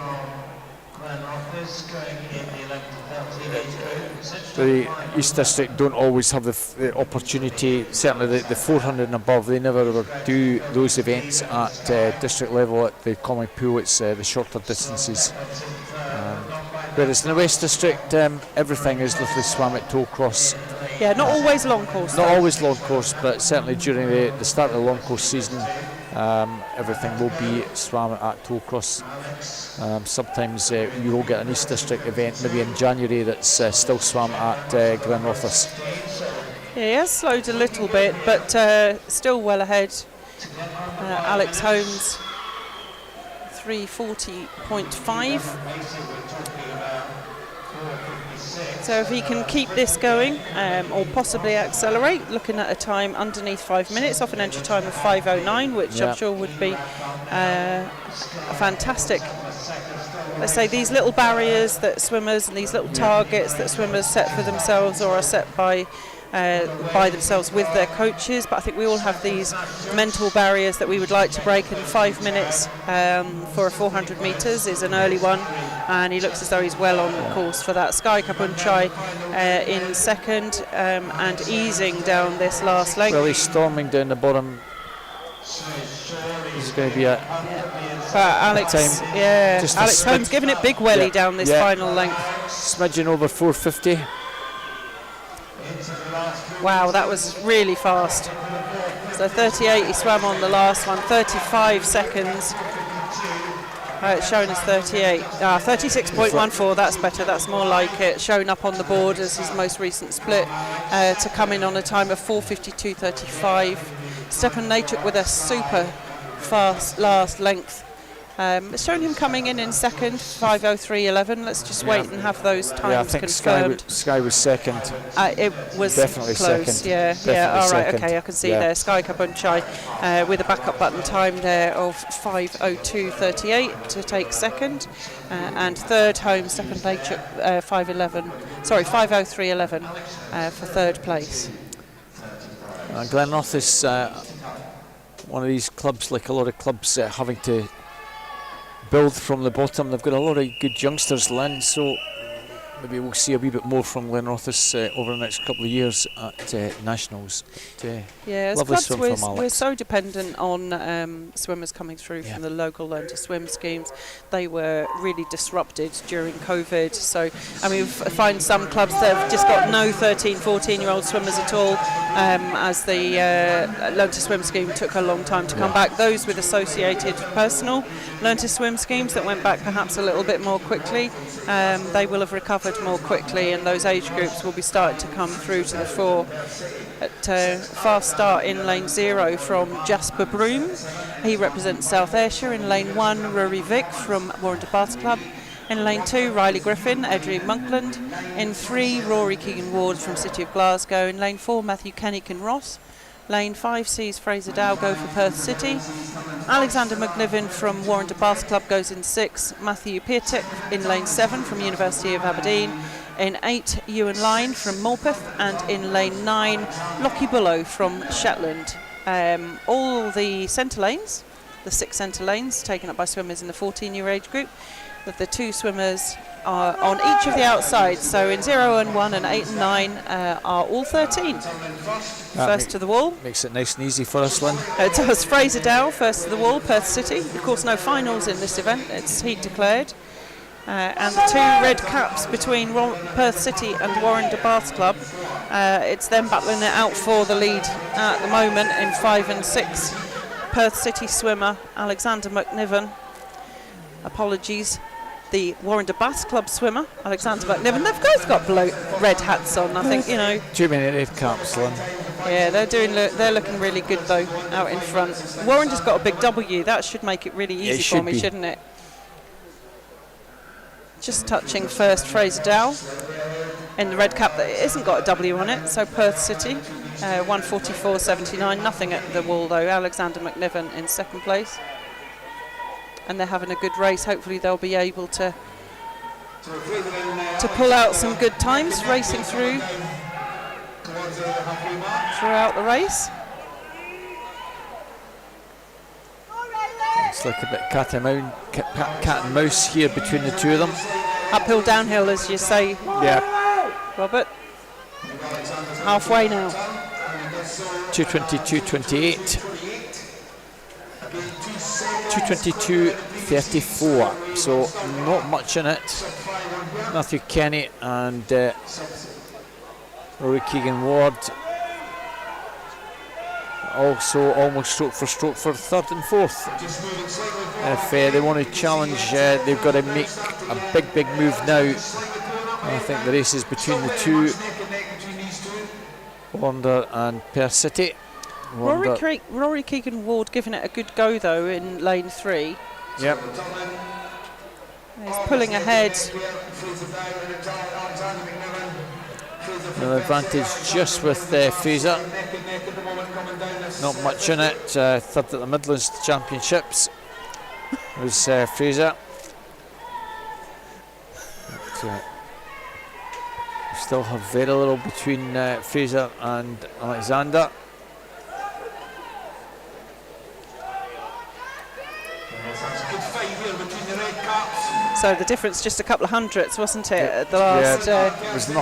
The East District don't always have the opportunity, certainly the 400 and above, they never ever do those events at district level at the common pool. It's the shorter distances. Whereas in the West District, everything is literally swam at Tollcross. Yeah, not always long course. Not always long course, but certainly during the start of the long course season, everything will be swam at Tollcross. Sometimes you will get an East District event maybe in January that's still swam at Glenrothes. Yeah, he has slowed a little bit, but still well ahead. Alex Holmes, 3:40.5. So if he can keep this going, or possibly accelerate, looking at a time underneath 5 minutes, off an entry time of 5:09, which I'm sure would be a fantastic. Let's say these little barriers that swimmers, and these little targets that swimmers set for themselves or are set by themselves with their coaches, but I think we all have these mental barriers that we would like to break, and 5 minutes for a 400 metres is an early one, and he looks as though he's well on course for that. Sky Kapunchai in second, and easing down this last leg. Well, he's storming down the bottom. He's going to be a Alex, time. yeah, Just Alex Holmes giving it big welly down this final length. Smidgen over 450. Wow, that was really fast. So 38 he swam on the last one, 35 seconds. It's showing us 38. 36.14, that's better, that's more like it. Showing up on the board as his most recent split to come in on a time of 4:52.35. Stefan Nachuk with a super fast last length. It's shown him coming in second, 5:03.11. Let's just wait and have those times I think confirmed. Sky was second. It was definitely close. second. Yeah, Definitely all right, second. okay, I can see there. Sky Kapunchai with a backup button time there of 5:02.38 to take second, and third home Stefan Nachuk 5:03.11 for third place. Glenrothes is one of these clubs, like a lot of clubs, having to build from the bottom. They've got a lot of good youngsters, Lynn, so maybe we'll see a wee bit more from Glenrothes over the next couple of years at Nationals. Yeah, as lovely clubs swim from Alex. we're so dependent on swimmers coming through from the local Learn to Swim schemes. They were really disrupted during COVID, so I mean, we find some clubs that have just got no 13, 14-year-old swimmers at all, as the Learn to Swim scheme took a long time to come back. Those with associated personal Learn to Swim schemes that went back perhaps a little bit more quickly, they will have recovered more quickly, and those age groups will be starting to come through to the fore. At fast start in lane 0 from Jasper Broom. He represents South Ayrshire. In lane 1, Rory Vick from Warren Bath Club. In lane 2, Riley Griffin, Edric Monkland. In 3, Rory Keegan Ward from City of Glasgow. In lane 4, Matthew Kennican Ross. Lane 5 sees Fraser Dow go for Perth City. Alexander McNiven from Warren Bath Club goes in 6. Matthew Piatek in lane 7 from University of Aberdeen. In 8, Ewan Line from Morpeth, and in lane 9, Lockie Bullow from Shetland. All the centre lanes, the 6 centre lanes, taken up by swimmers in the 14-year age group. With the 2 swimmers are on each of the outsides, so in 0 and 1 and 8 and 9 are all 13. First to the wall. Makes it nice and easy for us, Lynn. It does. Fraser Dow first to the wall, Perth City. Of course, no finals in this event, it's heat declared. And the 2 red caps between Perth City and Warren de Bath Club. It's them battling it out for the lead at the moment in 5 and 6. Perth City swimmer Alexander McNiven. Apologies. The Warren de Bath Club swimmer Alexander McNiven. They've both got red hats on. I think, you know. Too many red caps, Lynn. Yeah, they're looking really good though out in front. Warren just got a big W. That should make it really easy for me, shouldn't it? Just touching first, Fraser Dow in the red cap that isn't got a W on it. So Perth City, 1:44.79. Nothing at the wall though. Alexander McNiven in second place. And they're having a good race. Hopefully they'll be able to pull out some good times racing throughout the race. It's like a bit cat and mouse here between the 2 of them. Uphill, downhill, as you say. Yeah. Robert. Halfway now. 2:22.28. 2:22.34. So not much in it. Matthew Kenny and Rory Keegan Ward also almost stroke for 3rd and 4th. If they want to challenge, they've got to make a big move now. And I think the race is between the 2, Wander and Perth City. Rory Keegan Ward giving it a good go though in lane 3. Yep. He's pulling ahead. No advantage just with Fraser. Not much in it. 3rd at the Midlands Championships was Fraser. But, we still have very little between Fraser and Alexander. So the difference just a couple of hundredths, wasn't it, at the last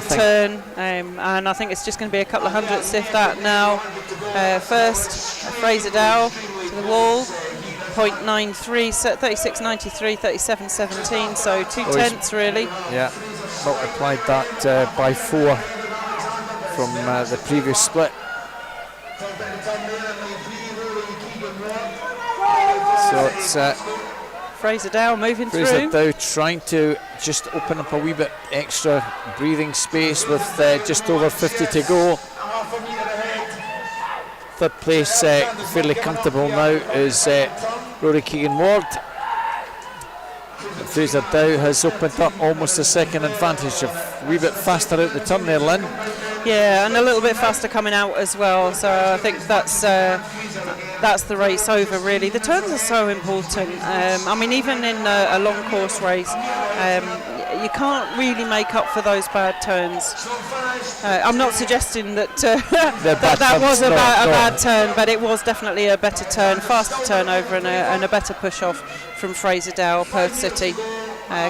turn? And I think it's just going to be a couple of hundredths, if that now. First, Fraser Dow to the wall, 0.93, 36.93, 37.17, so 2 tenths really. Yeah, multiplied that by 4 from the previous split. So it's Fraser Dow moving through. Fraser Dow trying to just open up a wee bit extra breathing space with just over 50 to go. 3rd place, fairly comfortable now, is Rory Keegan Ward. Fraser Dow has opened up almost a second advantage, a wee bit faster out the turn there, Lynn. Yeah, and a little bit faster coming out as well. So I think that's the race over really. The turns are so important. I mean, even in a long course race, you can't really make up for those bad turns. I'm not suggesting that that was a bad turn, but it was definitely a better turn, faster turnover, and a better push off from Fraser Dow, Perth City.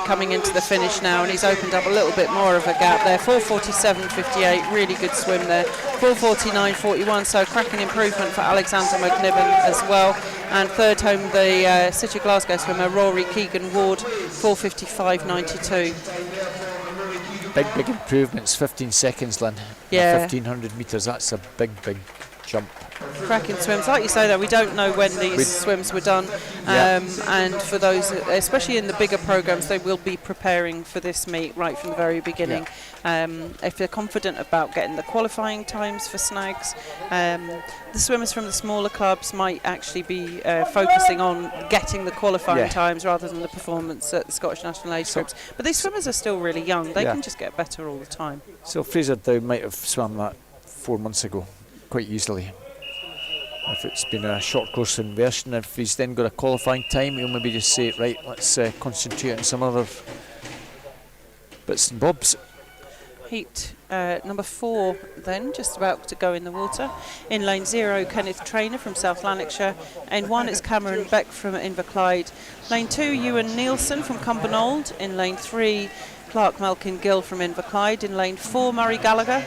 Coming into the finish now, and he's opened up a little bit more of a gap there. 4:47.58, really good swim there. 4:49.41, so cracking improvement for Alexander McNiven as well. And 3rd home, the City of Glasgow swimmer Rory Keegan Ward, 4:55.92. Big improvements, 15 seconds, Lynn. Yeah. 1,500 metres, that's a big jump. Cracking swims, like you say though, we don't know when these swims were done, and for those, especially in the bigger programs, they will be preparing for this meet right from the very beginning. If they're confident about getting the qualifying times for snags, the swimmers from the smaller clubs might actually be focusing on getting the qualifying times rather than the performance at the Scottish National Age groups. But these swimmers are still really young, they can just get better all the time. So Fraser Dow might have swum that 4 months ago quite easily. If it's been a short course inversion, if he's then got a qualifying time, he'll maybe just say, right, let's concentrate on some other bits and bobs. heat number 4 then, just about to go in the water. In lane 0, Kenneth Trainer from South Lanarkshire. In 1, it's Cameron Beck from Inverclyde. Lane 2, Ewan Nielsen from Cumbernauld. In lane 3, Clark Malkin Gill from Inverclyde. In lane 4, Murray Gallagher,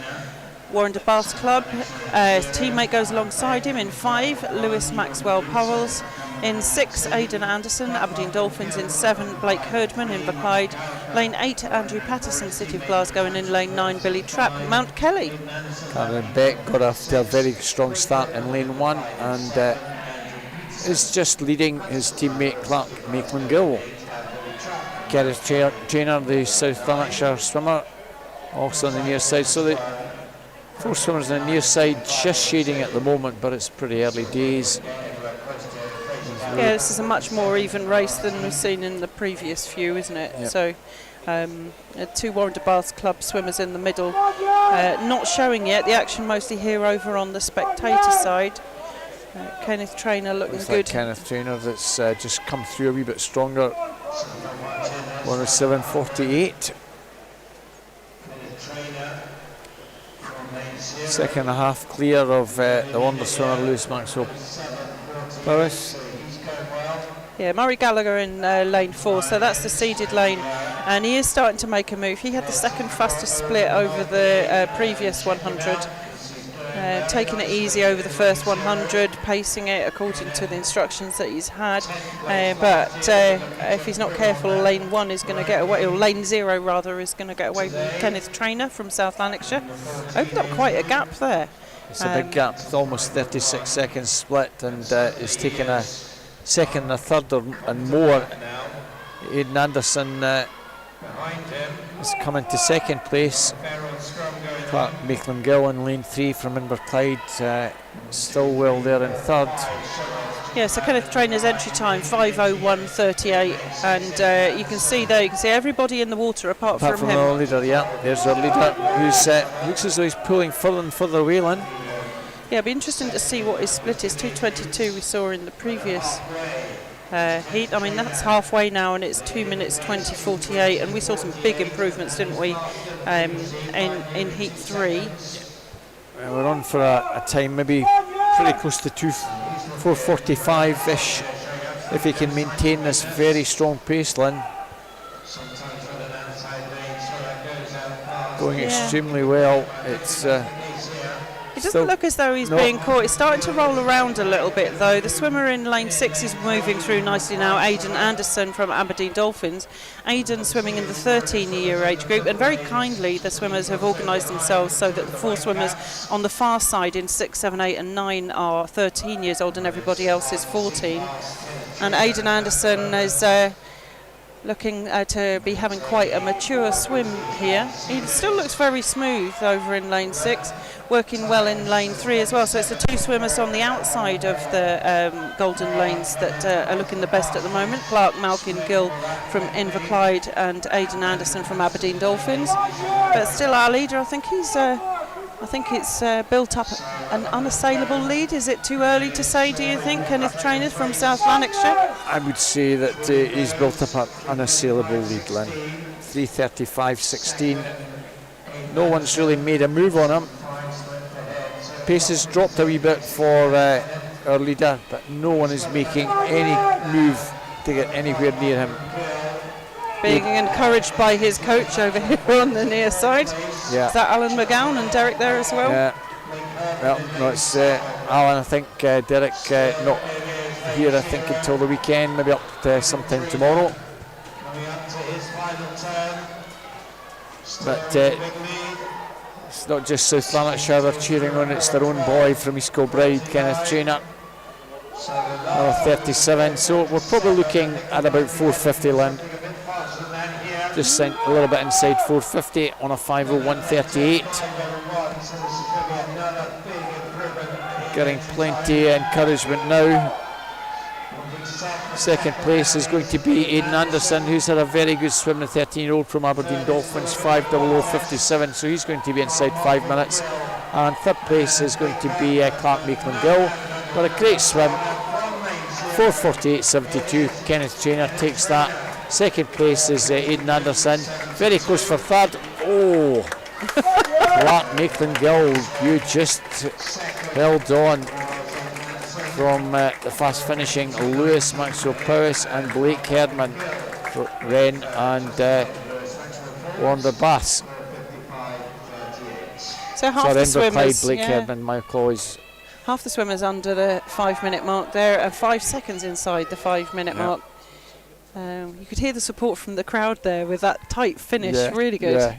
Warren de Bath Club. His teammate goes alongside him. In 5, Lewis Maxwell Powells. In 6, Aidan Anderson, Aberdeen Dolphins. In 7, Blake Herdman, Inverclyde. Lane 8, Andrew Patterson, City of Glasgow. And in lane 9, Billy Trapp, Mount Kelly. Cameron Beck got off to a very strong start in lane 1 and is just leading his teammate Clark Maitland Gill. Gareth Trainer, the South Lanarkshire swimmer, also on the near side. So the 4 swimmers on the near side just shading at the moment, but it's pretty early days. Yeah, this is a much more even race than we've seen in the previous few, isn't it? Yep. So 2 Warren de Bath Club swimmers in the middle, not showing yet. The action mostly here over on the spectator side. Kenneth Trainer looking Looks good. like Kenneth Trainer that's just come through a wee bit stronger. 107.48. Second and a half clear of the wonder swimmer Lewis Maxwell Powis. Yeah, Murray Gallagher in lane 4, so that's the seeded lane, and he is starting to make a move. He had the second fastest split over the previous 100, taking it easy over the first 100, pacing it according to the instructions that he's had, but if he's not careful, lane 1 is going to get away, or lane 0 rather, is going to get away from Kenneth Trainer from South Lanarkshire. Opened up quite a gap there. It's a big gap, almost 36 seconds split, and it's taken a second and a third and more. Aidan Anderson is coming to second place. Clark Maitland Gill in lane 3 from Inverclyde, still well there in third. Yeah, so Kenneth Trainer's entry time 5:01:38, and you can see there, you can see everybody in the water apart from him. Our leader, yeah, there's our leader, who's looks as though he's pulling further and further away, Lynn. Yeah, it'll be interesting to see what his split is. 2:22 we saw in the previous heat. I mean, that's halfway now, and it's 2 minutes 20:48, and we saw some big improvements, didn't we, in heat 3. We're on for a time maybe pretty close to 4:45-ish, if he can maintain this very strong pace, Lynn. Going extremely well. It's it doesn't look as though he's being caught. It's starting to roll around a little bit, though. The swimmer in lane 6 is moving through nicely now, Aidan Anderson from Aberdeen Dolphins. Aidan swimming in the 13-year age group, and very kindly the swimmers have organised themselves so that the 4 swimmers on the far side in 6, 7, 8 and 9 are 13 years old and everybody else is 14. And Aidan Anderson is looking to be having quite a mature swim here. He still looks very smooth over in lane 6, working well in lane 3 as well. So it's the 2 swimmers on the outside of the golden lanes that are looking the best at the moment. Clark Malkin Gill from Inverclyde and Aidan Anderson from Aberdeen Dolphins. But still our leader, I think it's built up an unassailable lead. Is it too early to say, do you think, Kenneth Trainer from South Lanarkshire? I would say that he's built up an unassailable lead, Lynn. 3:35.16. No one's really made a move on him. Pace has dropped a wee bit for our leader, but no one is making any move to get anywhere near him. Being encouraged by his coach over here on the near side. Yeah. Is that Alan McGowan and Derek there as well? Yeah. Well, no, it's Alan, I think. Derek not here, I think, until the weekend, maybe up sometime tomorrow. But it's not just South Lanarkshire they're cheering on, it's their own boy from East Kilbride, Kenneth Trainer. 37, so we're probably looking at about 4:50, Lynn. Just sent a little bit inside 4:50 on a 5:01:38. Getting plenty of encouragement now. Second place is going to be Aidan Anderson, who's had a very good swim, the 13-year-old from Aberdeen Dolphins, 5:00:57, so he's going to be inside 5 minutes. And third place is going to be Clark Maitland Gill, but a great swim, 4:48.72. Kenneth Trainer takes that. Second place is Aidan Anderson, very close for third. Oh, Clark Maitland Gill, you just held on from the fast finishing Lewis Maxwell Powys and Blake Herdman, Wren and Wander Bass. So half the swimmers, Blake Herdman, my apologies. Half the swimmers under the 5 minute mark there, and 5 seconds inside the 5 minute mark. You could hear the support from the crowd there with that tight finish, really good. Yeah.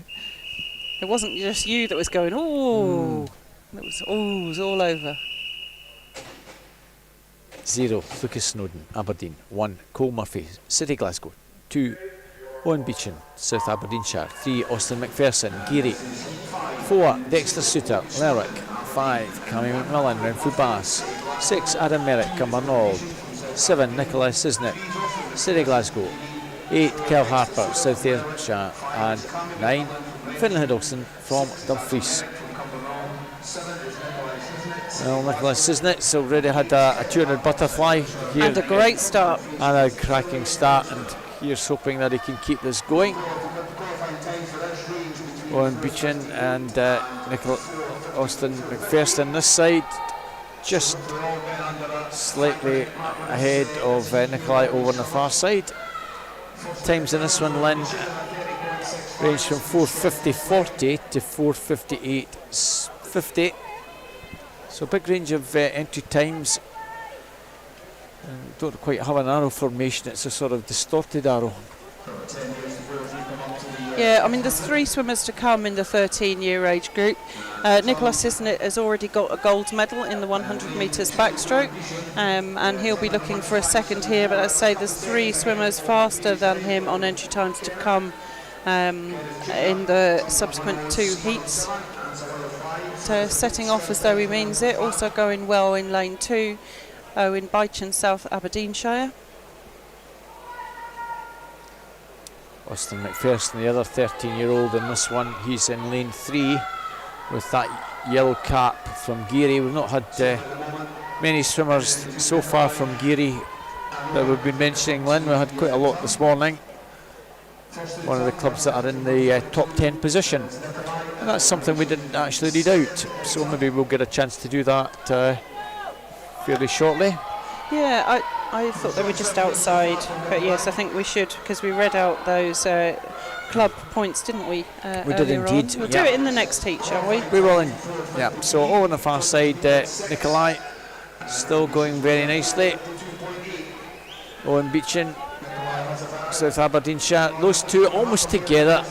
It wasn't just you that was going, oh, it was ohs all over. 0, Lucas Snowden, Aberdeen. 1, Cole Murphy, City Glasgow. 2, Owen Beechan, South Aberdeenshire. 3, Austin McPherson, Geary. 4, Dexter Suter, Lerwick. 5, Cammy McMillan, Renfrew Bass. 6, Adam Merrick, Cumbernauld. 7, Nikolai Sisnet, City Glasgow. 8, Kel Harper, South Ayrshire. And 9, Finlay Hiddleston from Dumfries. Well, Nikolai Sisnet's already had a 200 butterfly here. And a great start. And a cracking start, and here's hoping that he can keep this going. Owen Beechan and Austin McPherson this side, just slightly ahead of Nikolai over on the far side. Times in this one, Lynn, range from 4:50.40 to 4:58.50. So big range of entry times. Don't quite have an arrow formation, it's a sort of distorted arrow. Yeah, I mean, there's 3 swimmers to come in the 13-year age group. Nicholas Sisnet has already got a gold medal in the 100 metres backstroke, and he'll be looking for a second here. But as I say, there's 3 swimmers faster than him on entry times to come in the subsequent 2 heats. So setting off as though he means it. Also going well in lane 2, Owen Beechan, South Aberdeenshire. Austin McPherson, the other 13-year-old in this one, he's in lane 3 with that yellow cap from Geary. We've not had many swimmers so far from Geary that we've been mentioning, Lynn. We had quite a lot this morning. One of the clubs that are in the top 10 position. And that's something we didn't actually read out, so maybe we'll get a chance to do that fairly shortly. Yeah, I thought they were just outside, but yes, I think we should, because we read out those club points, didn't we? We did indeed. We'll do it in the next heat, shall we? We will. Yeah. So over on the far side, Nikolai still going very nicely. Owen Beechan, South Aberdeenshire. Those two almost together.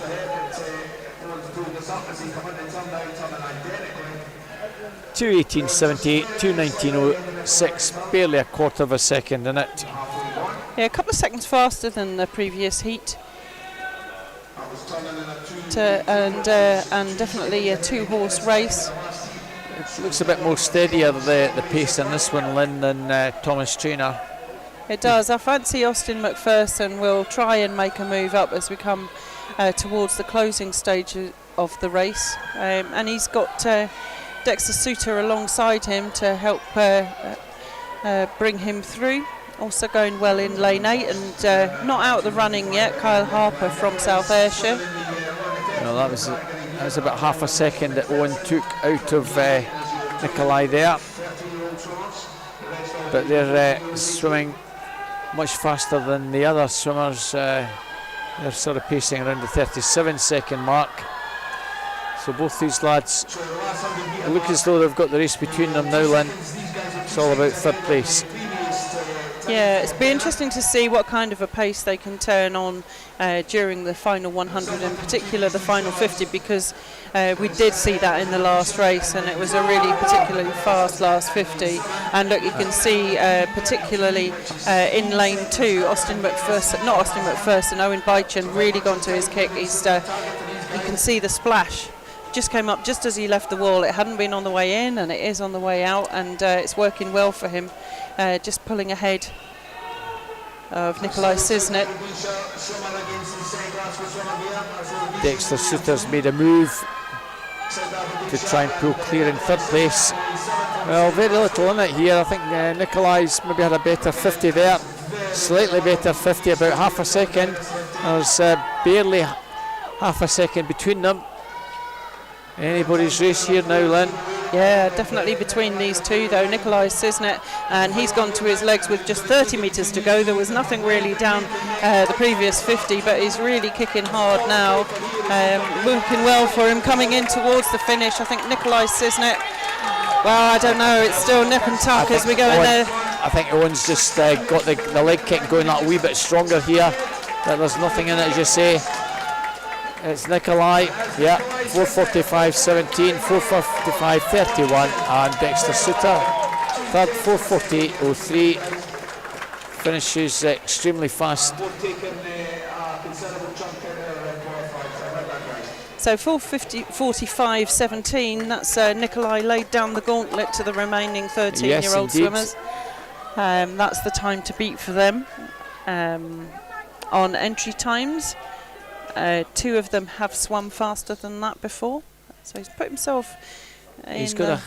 2:18.78, 2:19.06, barely a quarter of a second in it. Yeah, a couple of seconds faster than the previous heat. And definitely a 2-horse race. It looks a bit more steadier, the pace in this one, Lynn, than Thomas Traynor. It does. I fancy Austin McPherson will try and make a move up as we come towards the closing stage of the race. And he's got Dexter Suter alongside him to help bring him through. Also going well in lane 8 and not out of the running yet, Kyle Harper from South Ayrshire. Well, that was about half a second that Owen took out of Nikolai there. But they're swimming much faster than the other swimmers. They're sort of pacing around the 37-second mark. So both these lads look as though they've got the race between them now, Lynn. It's all about third place. Yeah, it's be interesting to see what kind of a pace they can turn on during the final 100, in particular the final 50, because we did see that in the last race, and it was a really particularly fast last 50. And look, you can see particularly in lane 2, Owen Beechan really gone to his kick. He's, you can see the splash. Just came up just as he left the wall. It hadn't been on the way in, and it is on the way out, and it's working well for him. Just pulling ahead of Nikolai Sisnet. Dexter Suter's made a move to try and pull clear in third place. Well, very little in it here. I think Nikolai's maybe had a better 50 there. Slightly better 50, about half a second. There's barely half a second between them. Anybody's race here now, Lynn. Yeah, definitely between these two though. Nikolai Cisnet, and he's gone to his legs with just 30 metres to go. There was nothing really down the previous 50, but he's really kicking hard now. Working well for him coming in towards the finish. I think Nikolai Cisnet, well, I don't know, it's still nip and tuck as we go in there. I think Owen's just got the leg kick going that a wee bit stronger here. There's nothing in it, as you say. It's Nikolai, yeah, 4:45.17, 4:55.31, and Dexter Suter, third, 4:40.03, finishes extremely fast. So 4:45.17, that's Nikolai laid down the gauntlet to the remaining 13-year-old swimmers. That's the time to beat for them on entry times. Two of them have swum faster than that before, so he's put himself in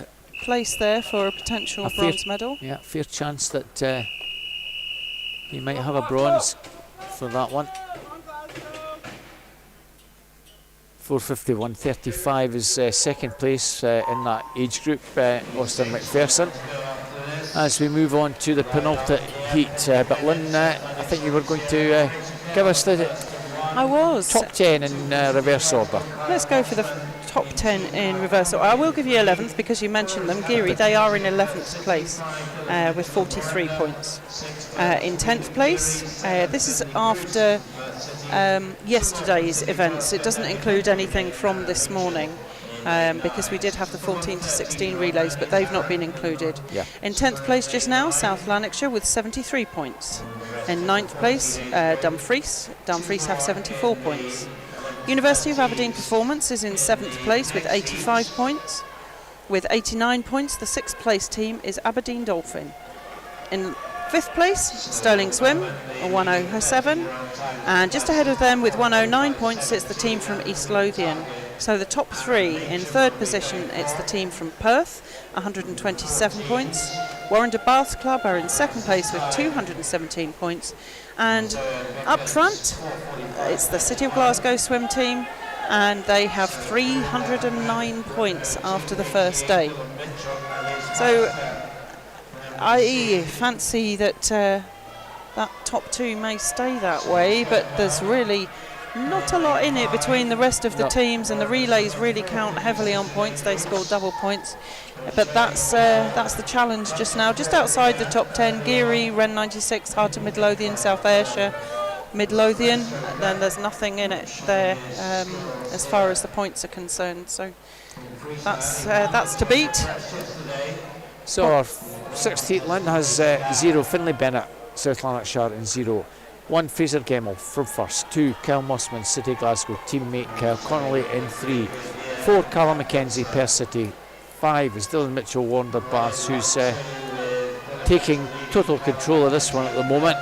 place there for a potential bronze medal. Yeah, fair chance that he might have a bronze for that one. 4:51.35 is second place in that age group, Austin McPherson. As we move on to the penultimate heat, but Lynn, I think you were going to give us the top 10 in reverse order. Let's go for the top 10 in reverse order. I will give you 11th because you mentioned them. Geary, they are in 11th place with 43 points. In 10th place, this is after yesterday's events. It doesn't include anything from this morning. Because we did have the 14 to 16 relays, but they've not been included. Yeah. In 10th place just now, South Lanarkshire with 73 points. In 9th place, Dumfries. Dumfries have 74 points. University of Aberdeen Performance is in 7th place with 85 points. With 89 points, the 6th place team is Aberdeen Dolphin. In 5th place, Stirling Swim, 107. And just ahead of them with 109 points, it's the team from East Lothian. So the top three, in third position, it's the team from Perth, 127 points. Warren de Bath Club are in second place with 217 points. And up front, it's the City of Glasgow swim team, and they have 309 points after the first day. So I fancy that that top two may stay that way, but there's really not a lot in it between the rest of the teams, and the relays really count heavily on points. They score double points, but that's the challenge just now. Just outside the top 10, Geary, Wren 96, Heart of Midlothian, South Ayrshire, Midlothian. Then there's nothing in it there as far as the points are concerned. So that's to beat. So our 16th Lynn has 0 Finlay Bennett, South Lanarkshire, and 0. 1 Fraser Gemmell from first. 2 Kyle Mossman, City Glasgow, teammate Kyle Connolly in 3. 4 Callum McKenzie, Perth City. 5 is Dylan Mitchell, Warner Baths, who's taking total control of this one at the moment.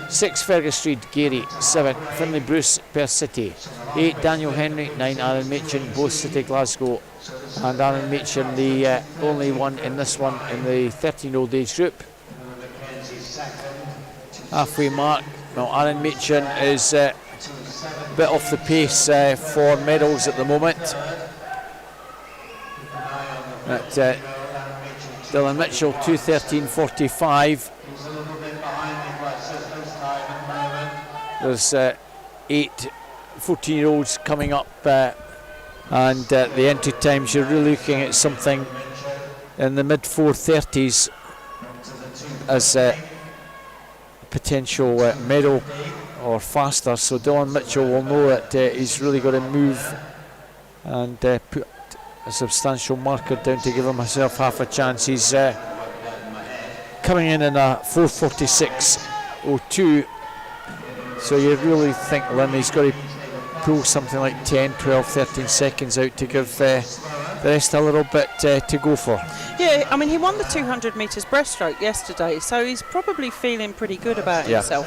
6 Fergus Street, Geary. 7 Finlay Bruce, Perth City. 8 Daniel Henry. 9 Aaron Machin, both City Glasgow. And Aaron Machin, the only one in this one in the 13-year-old age group. Halfway mark. Well, Aaron Machin is a bit off the pace for medals at the moment. But Dylan Mitchell, 2:13.45. There's 8 14-year-olds coming up, and the entry times, you're really looking at something in the mid 4:30s as potential medal or faster. So Dylan Mitchell will know that he's really got to move and put a substantial marker down to give himself half a chance. He's coming in a 4:46.02. So you really think, Lynn, he's got to pull something like 10, 12, 13 seconds out to give the rest a little bit to go for. Yeah, I mean, he won the 200 metres breaststroke yesterday, so he's probably feeling pretty good about himself.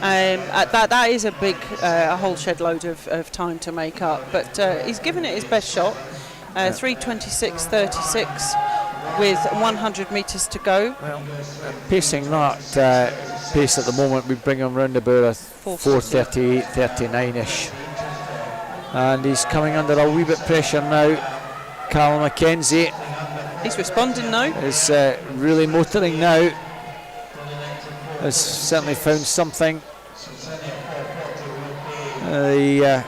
That is a big, a whole shed load of time to make up, but he's given it his best shot. 3:26.36 with 100 metres to go. Well, pacing that pace at the moment, we bring him round about a 4:38, 39-ish. And he's coming under a wee bit pressure now. Carl Mackenzie He's responding now. is really motoring now. Has certainly found something. The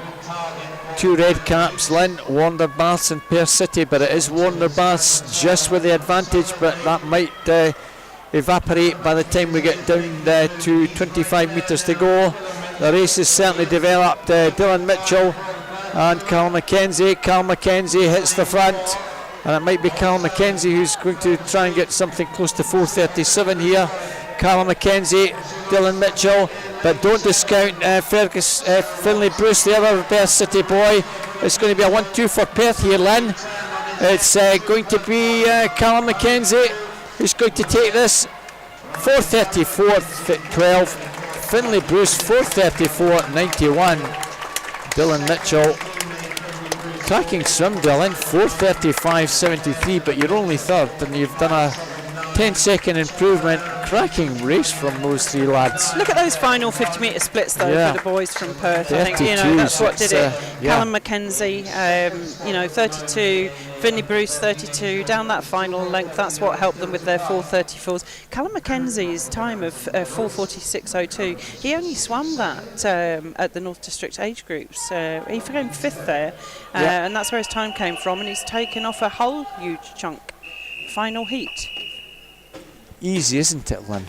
two red caps, Lynn, Warner Baths and Perth City, but it is Warner Baths just with the advantage, but that might evaporate by the time we get down to 25 metres to go. The race is certainly developed. Dylan Mitchell and Carl Mackenzie. Carl Mackenzie hits the front, and it might be Carl Mackenzie who's going to try and get something close to 4:37 here. Carl Mackenzie, Dylan Mitchell, but don't discount Finlay Bruce, the other Perth City boy. It's going to be a 1-2 for Perth here, Lynn. It's going to be Carl Mackenzie who's going to take this. 4:34.12. Finlay Bruce 4:34.91. Dylan Mitchell, cracking swim, Dylan, 4:35.73, but you're only third, and you've done a 10-second improvement. Cracking race from those three lads. Look at those final 50-metre splits though for the boys from Perth. I think that's what did it. Callum Mackenzie, 32. Finlay Bruce 32. Down that final length, that's what helped them with their 4:34s. Callum Mackenzie's time of 4:46.02. He only swam that at the North District age groups. He came 5th there, and that's where his time came from. And he's taken off a whole huge chunk. Final heat. Easy, isn't it, Lynn?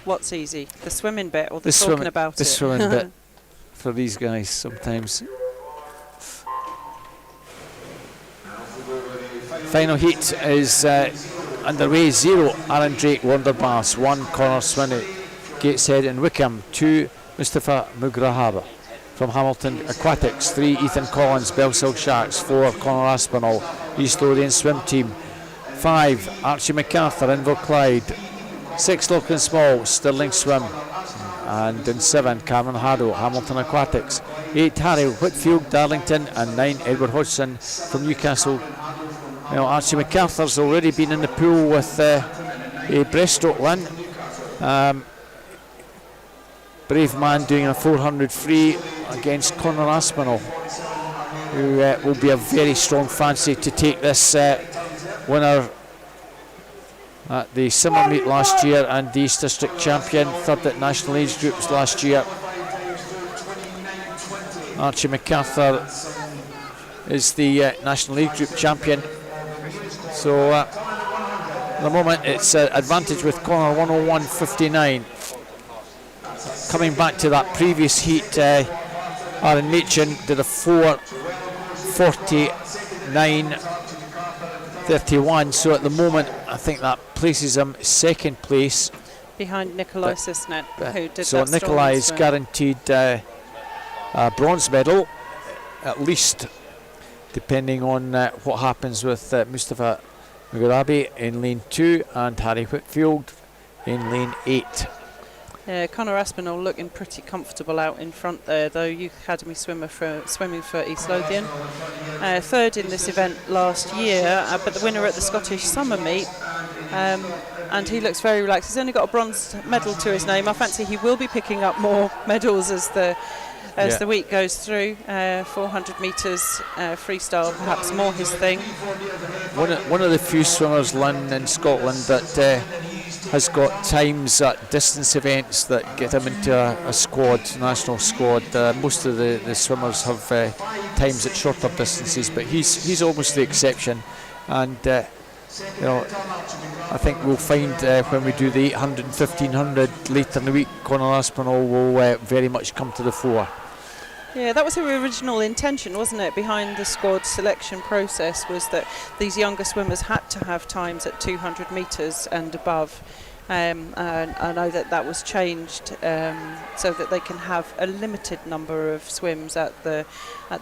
What's easy? The swimming bit or the talking about it? The swimming bit for these guys sometimes. Final heat is underway. 0 Aaron Drake, Warner Baths, 1 Connor Swinney, Gateshead and Wickham, 2 Mustafa Mugrahaba. From Hamilton Aquatics, 3 Ethan Collins, Belsill Sharks, 4 Connor Aspinall, East Lothian Swim Team, 5 Archie MacArthur, Inverclyde, 6 Lorcan Small, Stirling Swim, and in 7 Cameron Haddo, Hamilton Aquatics, 8 Harry Whitfield, Darlington, and 9 Edward Hodgson from Newcastle. Archie MacArthur's already been in the pool with a breaststroke, Lynn. Brave man doing a 400 free against Conor Aspinall, who will be a very strong fancy to take this winner at the summer meet last year and the East District champion, 3rd at national age groups last year. Archie MacArthur is the national age group champion. So at the moment it's advantage with Conor, 101.59. Coming back to that previous heat, Aaron Machin did a 4:49.31. So at the moment, I think that places him 2nd place. Behind Nikolai Sisnet, who did so that Nikolai is swim. guaranteed a bronze medal, at least, depending on what happens with Mustafa Mughrabi in lane 2 and Harry Whitfield in lane 8. Conor Aspinall looking pretty comfortable out in front there, though. Youth Academy swimmer swimming for East Lothian. 3rd in this event last year, but the winner at the Scottish Summer Meet. And he looks very relaxed. He's only got a bronze medal to his name. I fancy he will be picking up more medals as the week goes through. 400 metres freestyle, perhaps more his thing. One of the few swimmers, Lynn, in Scotland that has got times at distance events that get him into a squad, national squad. Most of the swimmers have times at shorter distances, but he's almost the exception. And I think we'll find when we do the 800 and 1500 later in the week, Conor Aspinall will very much come to the fore. Yeah, that was the original intention, wasn't it, behind the squad selection process, was that these younger swimmers had to have times at 200 metres and above. And I know that was changed so that they can have a limited number of swims at the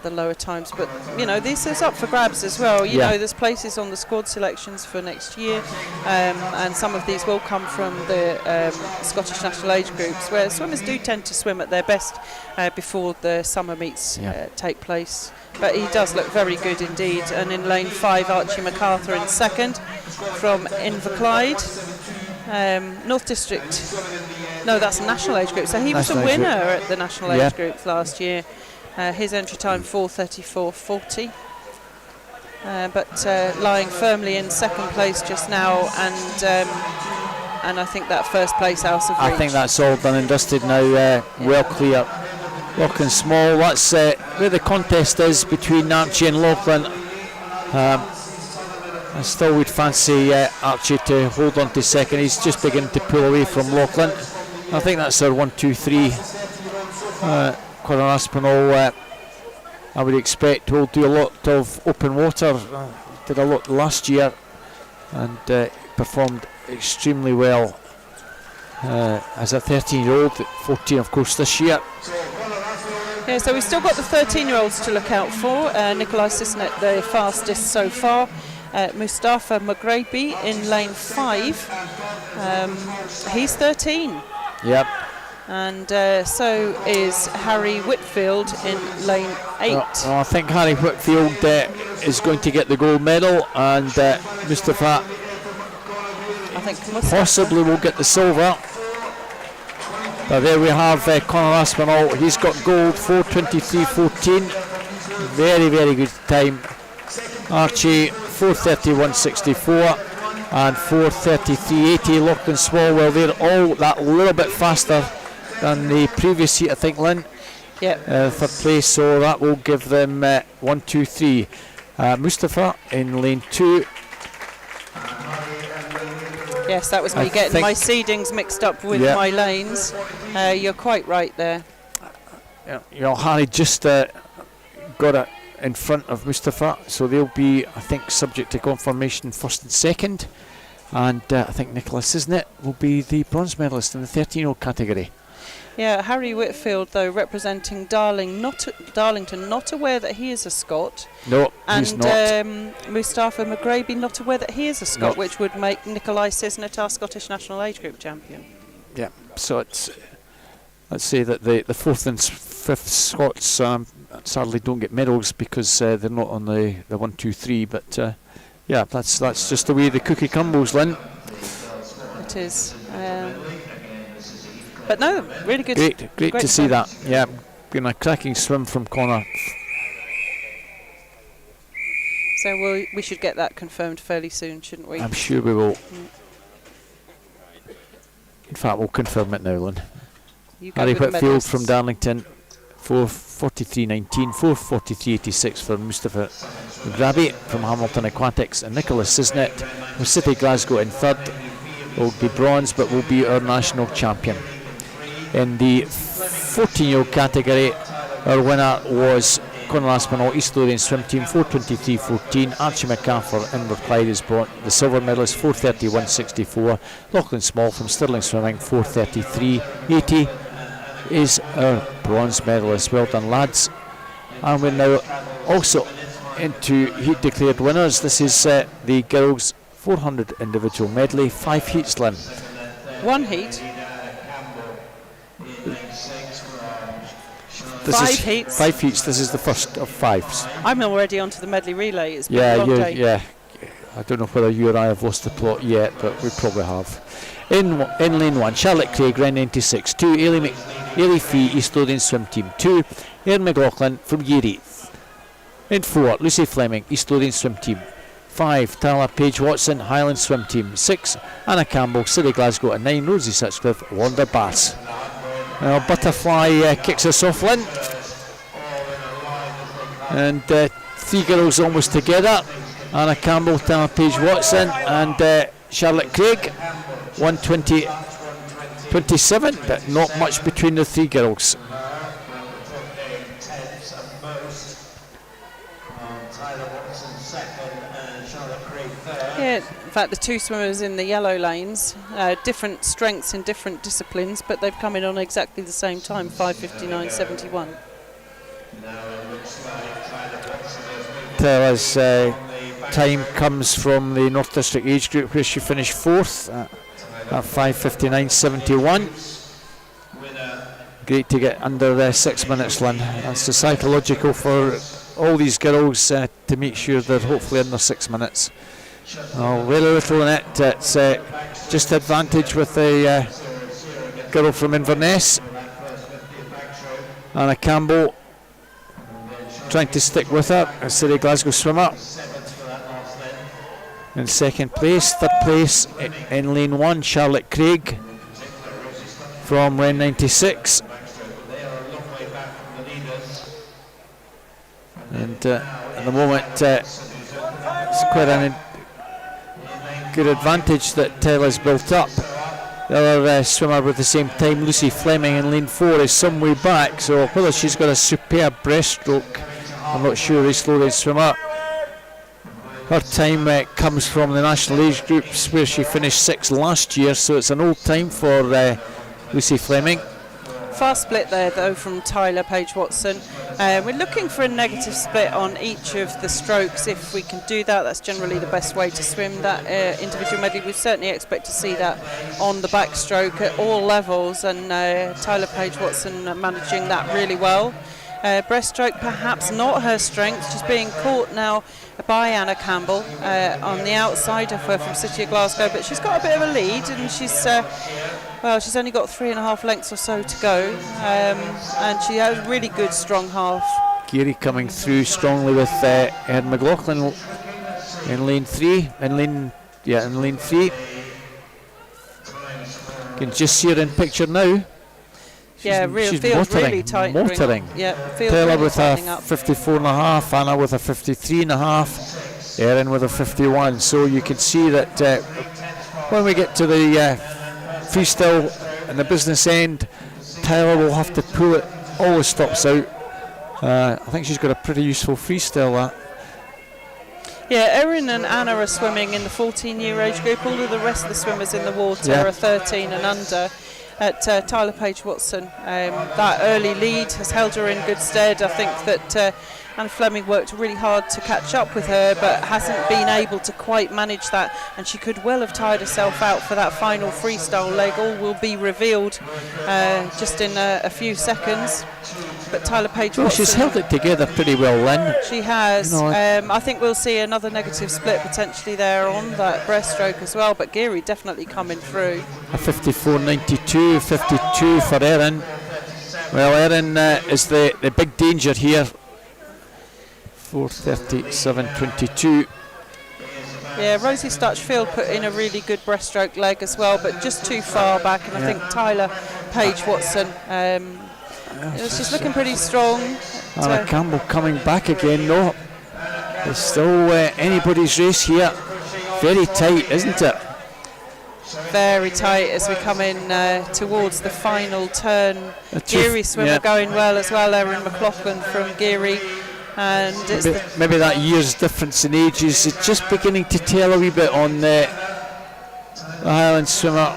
lower times. But this is up for grabs as well. You know, there's places on the squad selections for next year, and some of these will come from the Scottish national age groups, where swimmers do tend to swim at their best before the summer meets take place. But he does look very good indeed. And in lane 5, Archie MacArthur in 2nd from Inverclyde. North District, no, that's national age group. So he was the winner at the national age groups last year. His entry time 4:34.40. but lying firmly in second place just now, and I think that first place out of reach. I think that's all done and dusted now. Well clear. Looking small. That's where the contest is between Archie and Lachlan. I still would fancy Archie to hold on to second. He's just beginning to pull away from Lachlan. I think that's our 1, 2, 3. Conor Aspinall, I would expect, will do a lot of open water. Did a lot last year and performed extremely well as a 13-year-old, 14 of course this year. Yeah, so we've still got the 13-year-olds to look out for. Nikolai Sisnet, the fastest so far. Mustafa Maghrabi in lane 5. He's 13. Yep. And so is Harry Whitfield in lane 8. Well, I think Harry Whitfield is going to get the gold medal, and Mustafa possibly will get the silver. But there we have Conor Aspinall. He's got gold, 4:23.14. Very, very good time. Archie, 4:31.64 and 4:33.80. Lachlan Small, well, they're all that little bit faster than the previous heat, I think, Lynn. Yep. Third place, so that will give them 1, 2, 3. Mustafa in lane 2. Yes, that was me getting my seedings mixed up with my lanes. You're quite right there. Harry just got it in front of Mustafa, so they'll be, I think, subject to confirmation first and second. And I think Nicholas Sisnet will be the bronze medalist in the 13-year-old category. Yeah, Harry Whitfield, though, representing Darlington, not aware that he is a Scot. No, he's not. And Mustafa Maghrabi, not aware that he is a Scot, which would make Nikolai Sisnet our Scottish national age group champion. Yeah, so it's, let's say that the 4th and 5th Scots sadly don't get medals because they're not on the 1, 2, 3. But yeah, that's just the way the cookie crumbles, Lynn. It is. But no, really good. Great to see that. Yeah, been a cracking swim from Conor. So we should get that confirmed fairly soon, shouldn't we? I'm sure we will. In fact, we'll confirm it now, Lynn. Harry Whitfield from Darlington, 4:43.19, 4:43.86 for Mustafa Maghrabi from Hamilton Aquatics, and Nicholas Sisnet from City Glasgow in third. Will be bronze, but will be our national champion. In the 14-year-old category, our winner was Conor Aspinall, East Lothian Swim Team, 4:23.14. Archie McCarver, Inward Clyde, is brought the silver medalist, 4:31.64. Lachlan Small from Stirling Swimming, 4:33.80, is our bronze medalist. Well done, lads. And we're now also into heat declared winners. This is the girls' 400 individual medley, 5 heats, Lynn. 1 heat. 5 heats. 5 heats. This is the first of 5s. I'm already onto the medley relay. It's been a long day. Yeah. I don't know whether you or I have lost the plot yet, but we probably have. In lane 1, Charlotte Craig, Ren 96. 2, Ailey Fee, East Lothian Swim Team. 2, Erin McLaughlin from Geary. In 4, Lucy Fleming, East Lothian Swim Team. 5, Tala Page Watson, Highland Swim Team. 6, Anna Campbell, City Glasgow. And 9, Rosie Sutcliffe, Wanda Bass. Now Butterfly kicks us off, Lynn. And 3 girls almost together. Anna Campbell, Tala Page Watson and Charlotte Craig. 1:20.27, but not much between the 3 girls. Yeah, in fact, the 2 swimmers in the yellow lanes, different strengths in different disciplines, but they've come in on exactly the same time, 5:59.71. Tara's time comes from the North District age group, where she finished 4th at 5:59.71. Great to get under 6 minutes, Lynn. That's the psychological for all these girls to make sure they're hopefully under 6 minutes. Very little in it. It's just advantage with the girl from Inverness, Anna Campbell, trying to stick with her, a City Glasgow swimmer. in second place. Third place in lane 1, Charlotte Craig from Ren 96. And at the moment, it's quite a good advantage that Tyler's built up. The other swimmer with the same time, Lucy Fleming in lane 4, is some way back, so whether she's got a superb breaststroke, I'm not sure. The slow rate swimmer. Her time comes from the national age groups where she finished 6th last year, so it's an old time for Lucy Fleming. Fast split there though from Tyler Page-Watson. We're looking for a negative split on each of the strokes. If we can do that, that's generally the best way to swim that individual medley. We certainly expect to see that on the backstroke at all levels, and Tyler Page-Watson managing that really well. Breaststroke perhaps not her strength. She's being caught now by Anna Campbell on the outside of her from City of Glasgow, but she's got a bit of a lead, and she's only got 3.5 lengths or so to go, and she has a really good strong half. Geary coming through strongly with Erin McLaughlin in lane 3. In lane 3. You can just see her in picture now. She's really tight. Motoring. Taylor really with a 54.5, Anna with a 53.5, Erin with a 51. So you can see that when we get to the freestyle and the business end, Tyler will have to pull it all the stops out. I think she's got a pretty useful freestyle. Erin and Anna are swimming in the 14-year age group. All of the rest of the swimmers in the water are 13 and under. At Tyler Page-Watson, that early lead has held her in good stead. I think that Anna Fleming worked really hard to catch up with her, but hasn't been able to quite manage that, and she could well have tired herself out for that final freestyle leg. All will be revealed just in a few seconds. But Tyler Page-Watson, she's held it together pretty well, Lynn. She has. I think we'll see another negative split potentially there on that breaststroke as well, but Geary definitely coming through. A 54.92, 52 for Erin. Well, Erin is the big danger here. 4:37.22. Rosie Stutchfield put in a really good breaststroke leg as well, but just too far back, and I think Tyler Page-Watson, she's looking pretty strong. Anna Campbell coming back again, though. It's still anybody's race here. Very tight, isn't it? Very tight as we come in towards the final turn. Geary swimmer going well as well, Erin McLaughlin from Geary. And it's maybe that year's difference in ages is just beginning to tell a wee bit on the Highland swimmer.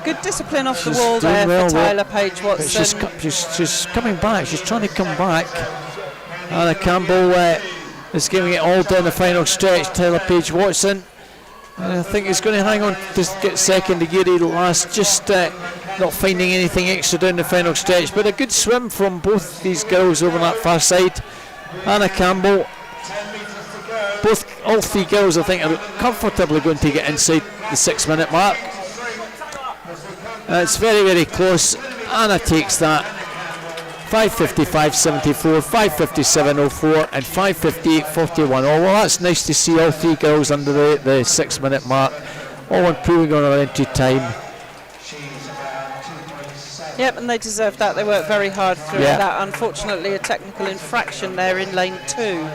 Good discipline off the wall there for Tyler Page-Watson. She's coming back. She's trying to come back. Anna Campbell is giving it all down the final stretch. Tyler Page-Watson, I think he's going to hang on to get second to Geary last, just not finding anything extra down the final stretch. But a good swim from both these girls over that far side. Anna Campbell, all three girls I think are comfortably going to get inside the 6-minute mark. It's very, very close. Anna takes that. 5:55.74, 5:57.04 and 5:58.41. Well, that's nice to see all three girls under the 6-minute mark, all improving on their entry time. Yep, and they deserve that. They worked very hard through that. Unfortunately, a technical infraction there in lane 2.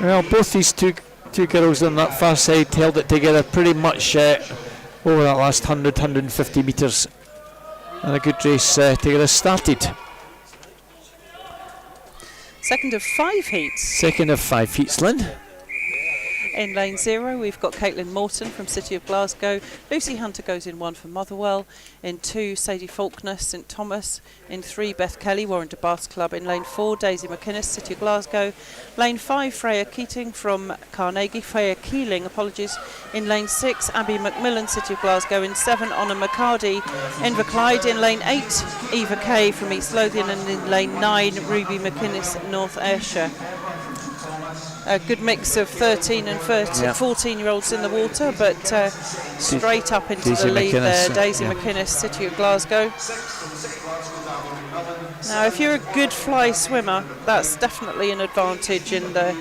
Well, both these two girls on that far side held it together pretty much over that last 150 metres. And a good race to get us started. Second of 5 heats. Second of 5 heats, Lynn. In lane 0, we've got Caitlin Morton from City of Glasgow. Lucy Hunter goes in 1 for Motherwell. In 2, Sadie Faulkner, St Thomas. In 3, Beth Kelly, Warren de Bath Club. In lane 4, Daisy McInnes, City of Glasgow. Lane 5, Freya Keating from Carnegie. Freya Keeling, apologies. In lane 6, Abby McMillan, City of Glasgow. In 7, Honor McCarty, Inverclyde. In lane 8, Eva Kay from East Lothian. And in lane 9, Ruby McInnes, North Ayrshire. a good mix of 13 and 14-year-olds in the water, but straight up into Daisy the lead McInnes, there. Daisy yeah. McInnes, City of Glasgow. Now, if you're a good fly swimmer, that's definitely an advantage in the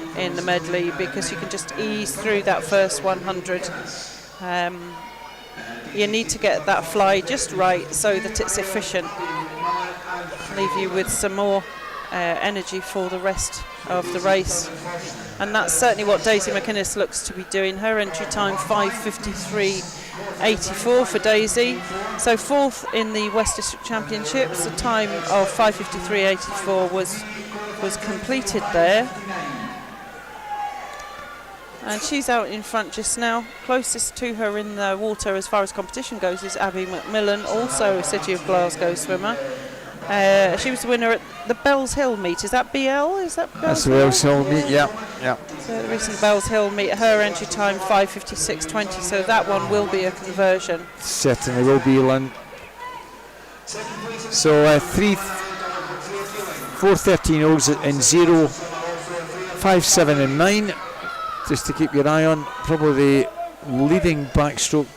medley, because you can just ease through that first 100. You need to get that fly just right so that it's efficient. Leave you with some more energy for the rest of the race, and that's certainly what Daisy McInnes looks to be doing. Her entry time 5:53.84 for Daisy, so fourth in the West District Championships. The time of 5:53.84 was completed there, and she's out in front just now. Closest to her in the water as far as competition goes is Abby McMillan, also a City of Glasgow swimmer. She was the winner at the Bells Hill meet. Is that BL? Is that Bells That's the Bells Hill meet, yeah. So the recent Bells Hill meet, her entry time 5:56.20, so that one will be a conversion. Certainly will be, Lynn. So 4 13-year-olds in 0, 5, 7 and 9, just to keep your eye on. Probably the leading backstroke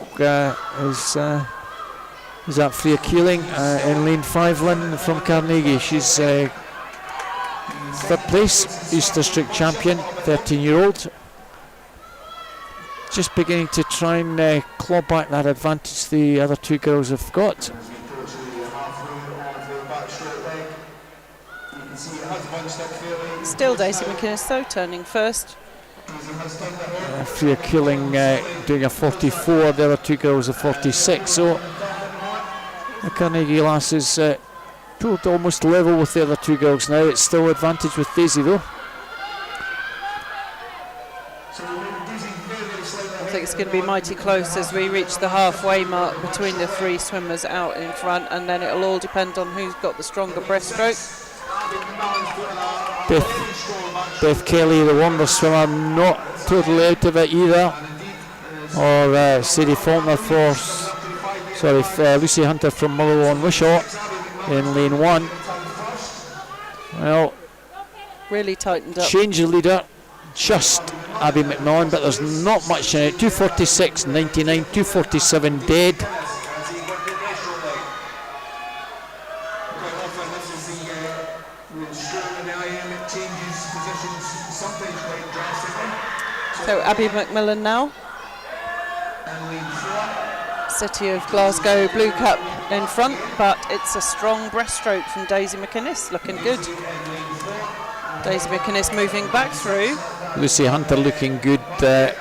is that Freya Keeling in lane 5, Lynn, from Carnegie. She's third place, East District champion, 13-year-old. Just beginning to try and claw back that advantage the other two girls have got. Still Daisy McInnes though, turning first. Freya Keeling doing a 44, the other two girls a 46. So the Carnegie lasses pulled almost level with the other two girls now. It's still advantage with Daisy though. I think it's going to be mighty close as we reach the halfway mark between the three swimmers out in front, and then it'll all depend on who's got the stronger breaststroke. Beth Kelly, the wonder swimmer, not totally out of it either. Or Sadie Faulkner Lucy Hunter from Motherwell and Wishaw in lane 1. Well, really tightened up. Change the leader, just Abby McMillan, but there's not much in it. 2:46.99, 2:47 dead. So Abby McMillan now. City of Glasgow Blue Cup in front, but it's a strong breaststroke from Daisy McInnes, looking good. Daisy McInnes moving back through. Lucy Hunter looking good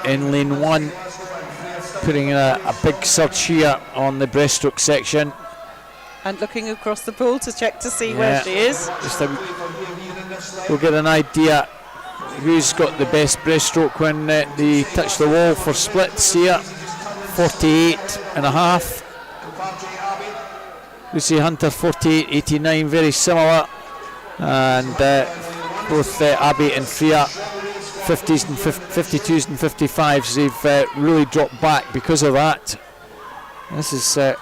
in lane 1, putting in a big surge here on the breaststroke section. And looking across the pool to check to see where she is. We'll get an idea who's got the best breaststroke when they touch the wall for splits here. 48.5. Lucy Hunter 48.89, very similar, and both Abby and Freya 50s and 52s and 55s. They've really dropped back because of that. This is a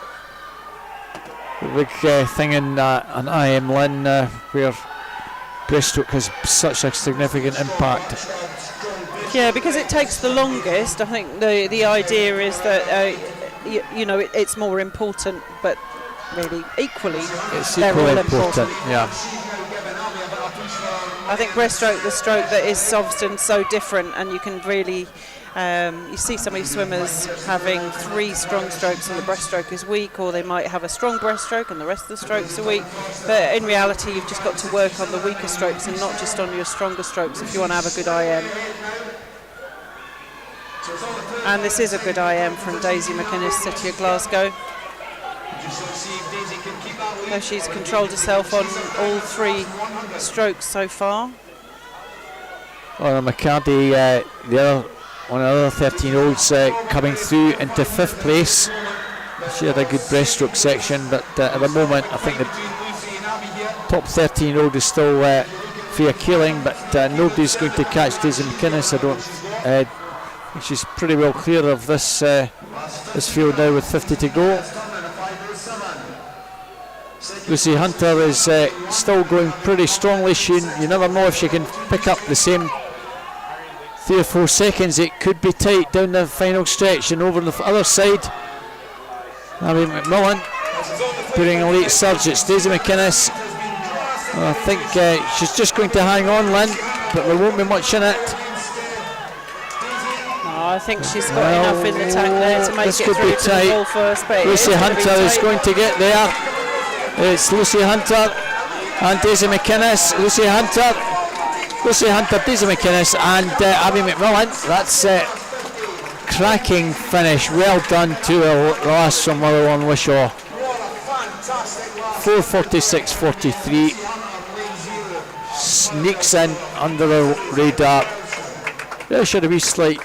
big thing in an IM Lynn where breaststroke has such a significant impact. Yeah, because it takes the longest. I think the idea is that it's more important, but really equally they're all important. Yeah. I think breaststroke, the stroke that is often so different, and you can really you see some of these swimmers having 3 strong strokes and the breaststroke is weak, or they might have a strong breaststroke and the rest of the strokes are weak. But in reality, you've just got to work on the weaker strokes and not just on your stronger strokes if you want to have a good IM. And this is a good IM from Daisy McInnes, City of Glasgow. So she's controlled herself on all 3 strokes so far. Well, McCarty, one of the other 13-year-olds coming through into 5th place. She had a good breaststroke section, but at the moment I think the top 13-year-old is still Freya Keeling, but nobody's going to catch Daisy McInnes. I think she's pretty well clear of this field now with 50 to go. Lucy Hunter is still going pretty strongly. You never know if she can pick up the same 3 or 4 seconds. It could be tight down the final stretch, and over on the other side, Abby McMillan putting a late surge. It's Daisy McInnes. I think she's just going to hang on, Lynn, but there won't be much in it. I think she's got enough in the tank there to make it through to the ball first. But Lucy Hunter is going to get there. It's Lucy Hunter and Daisy McInnes. Lucy Hunter, Daisy McInnes and Abby McMillan. That's cracking finish. Well done to the last from Motherwell Wishaw. 4:46.43. Sneaks in under the radar. Yeah, she had a wee slight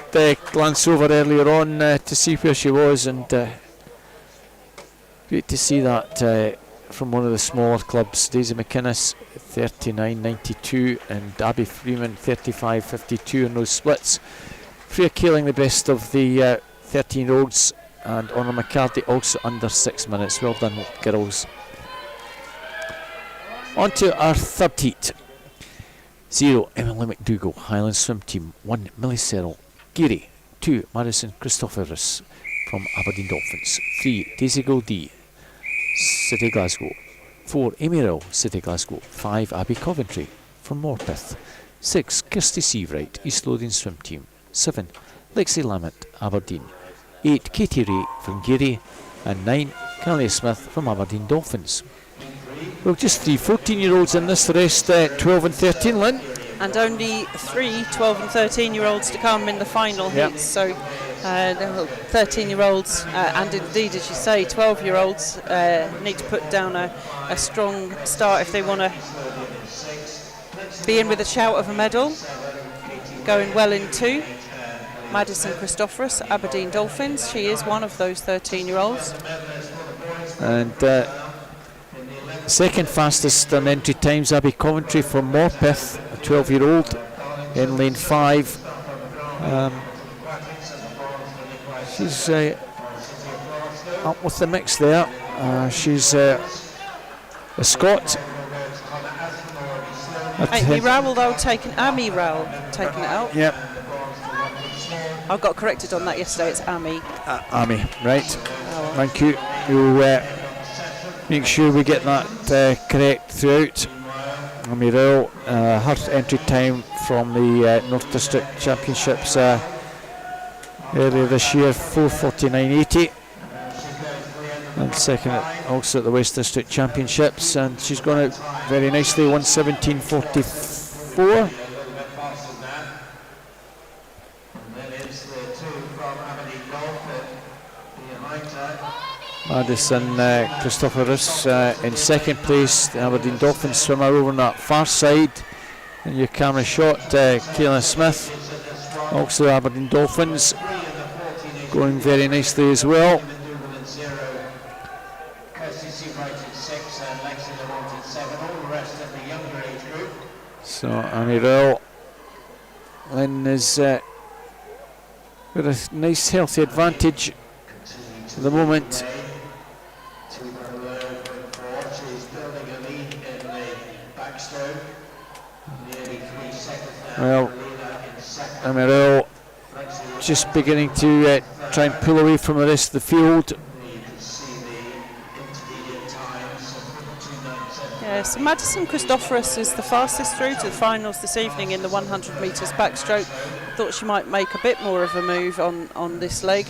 glance over earlier on to see where she was, and great to see that from one of the smaller clubs. Daisy McInnes 39.92 and Abby Freeman 35.52 in those splits. Freya Kaling the best of the 13-year-olds, and Honor McCarthy also under 6 minutes. Well done, girls. On to our third heat. 0 Emily McDougall, Highland Swim Team. 1 Millie Serrell, Geary. 2 Madison Christopherus from Aberdeen Dolphins. 3 Daisy Goldie, City Glasgow. 4 Amy Rill, City Glasgow. 5 Abby Coventry from Morpeth. 6 Kirsty Seawright, East Lothian Swim Team. 7 Lexi Lamont, Aberdeen. 8 Katie Ray from Geary, and 9 Carly Smith from Aberdeen Dolphins. Well, just 3 14-year-olds in this, the rest 12 and 13, Lynn. And only 3 12 and 13-year-olds to come in the final heats. So 13-year-olds and indeed, as you say, 12-year-olds need to put down a strong start if they want to be in with a shout of a medal. Going well in 2. Madison Christopherus, Aberdeen Dolphins. She is one of those 13-year-olds. And second fastest on entry times, Abby Coventry from Morpeth, a 12-year-old in lane 5. She's up with the mix there. She's a Scot. Amy Rowell though Amy Rowell taking it out. Yep. I got corrected on that yesterday. It's Amy. Amy, right. Thank you. We'll make sure we get that correct throughout. Amy Rowell, her entry time from the North District Championships earlier this year, 4:49.80, and second also at the West District Championships, and she's gone out very nicely, 1:17.44. Madison Christopherus in second place, the Aberdeen Dolphins swimmer over on that far side. And your camera shot, Kayla Smith, also Aberdeen Dolphins, going very nicely as well. So Amy Rowell, Lynn is got a nice healthy advantage at the moment. Well, Amy Rowell just beginning to try and pull away from the rest of the field. Yeah, so Madison Christopherus is the fastest through to the finals this evening in the 100 metres backstroke. Thought she might make a bit more of a move on this leg,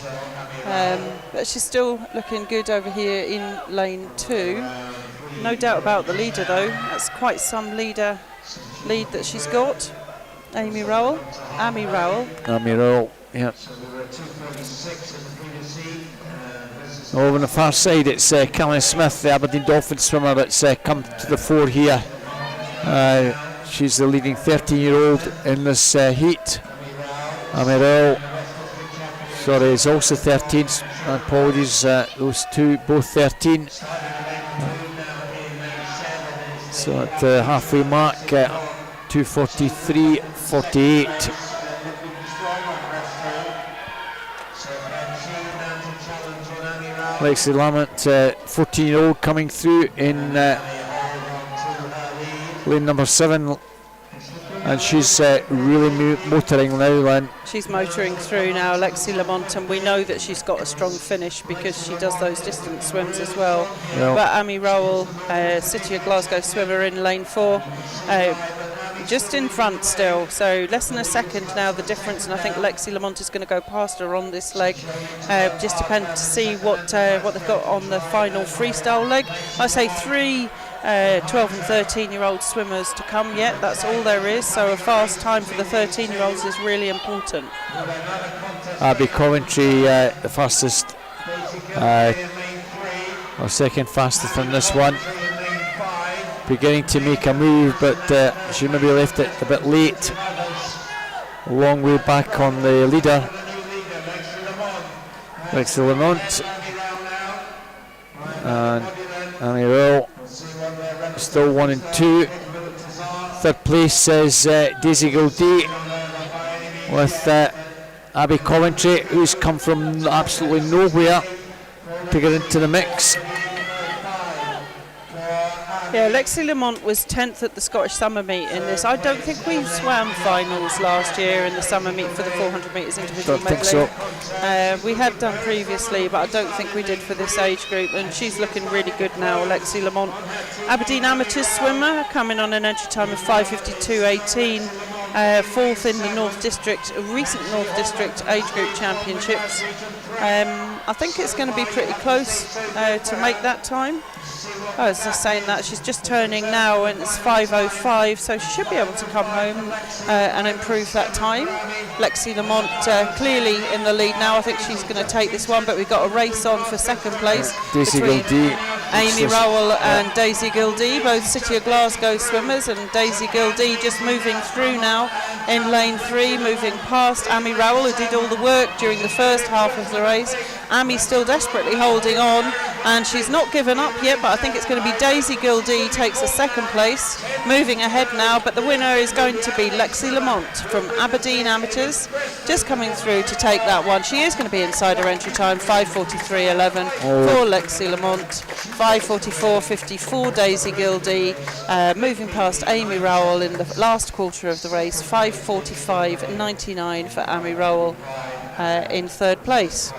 but she's still looking good over here in lane 2. No doubt about the leader though. That's quite some lead that she's got. Amy Rowell, yeah. Over on the far side, it's Callie Smith, the Aberdeen Dolphins swimmer, that's come to the fore here. She's the leading 13-year-old in this heat. Amy Rowell, sorry, is also 13. Apologies, those two both 13. So at the halfway mark, 2:43.48. Lexi Lamont, 14-year-old, coming through in lane number 7. And she's really motoring now, Lynn. She's motoring through now, Lexi Lamont, and we know that she's got a strong finish because she does those distance swims as well. But Amy Rowell, City of Glasgow swimmer in lane 4, just in front still, so less than a second now the difference, and I think Lexi Lamont is going to go past her on this leg. Just depend to see what they've got on the final freestyle leg. I say 3 12 and 13-year-old swimmers to come yet, that's all there is, so a fast time for the 13-year-olds is really important. Abby Coventry, the fastest, or second fastest on this one, beginning to make a move, but she maybe left it a bit late. A long way back on the leader, Lexi Lamont, and Annie Rowell still 1 and 2. Third place is Daisy Gildee with Abby Coventry, who's come from absolutely nowhere to get into the mix. Yeah, Lexi Lamont was 10th at the Scottish Summer Meet in this. I don't think we swam finals last year in the Summer Meet for the 400 metres individual medley. Don't think so. We had done previously, but I don't think we did for this age group, and she's looking really good now, Lexi Lamont. Aberdeen Amateurs swimmer coming on an entry time of 5:52.18, 4th in the North District, recent North District age group championships. I think it's going to be pretty close to make that time. I was just saying that she's just turning now and it's 5:05, so she should be able to come home and improve that time. Lexi Lamont clearly in the lead now. I think she's going to take this one, but we've got a race on for second place between Amy Rowell and Daisy Gildee, both City of Glasgow swimmers, and Daisy Gildee just moving through now in lane 3, moving past Amy Rowell, who did all the work during the first half of the race. Amy still desperately holding on, and she's not given up yet, but I think it's going to be Daisy Gildee takes a second place, moving ahead now, but the winner is going to be Lexi Lamont from Aberdeen Amateurs, just coming through to take that one. She is going to be inside her entry time, 5:43.11 for Lexi Lamont, 5:44.54 Daisy Gildee, moving past Amy Rowell in the last quarter of the race, 5:45.99 for Amy Rowell in third place.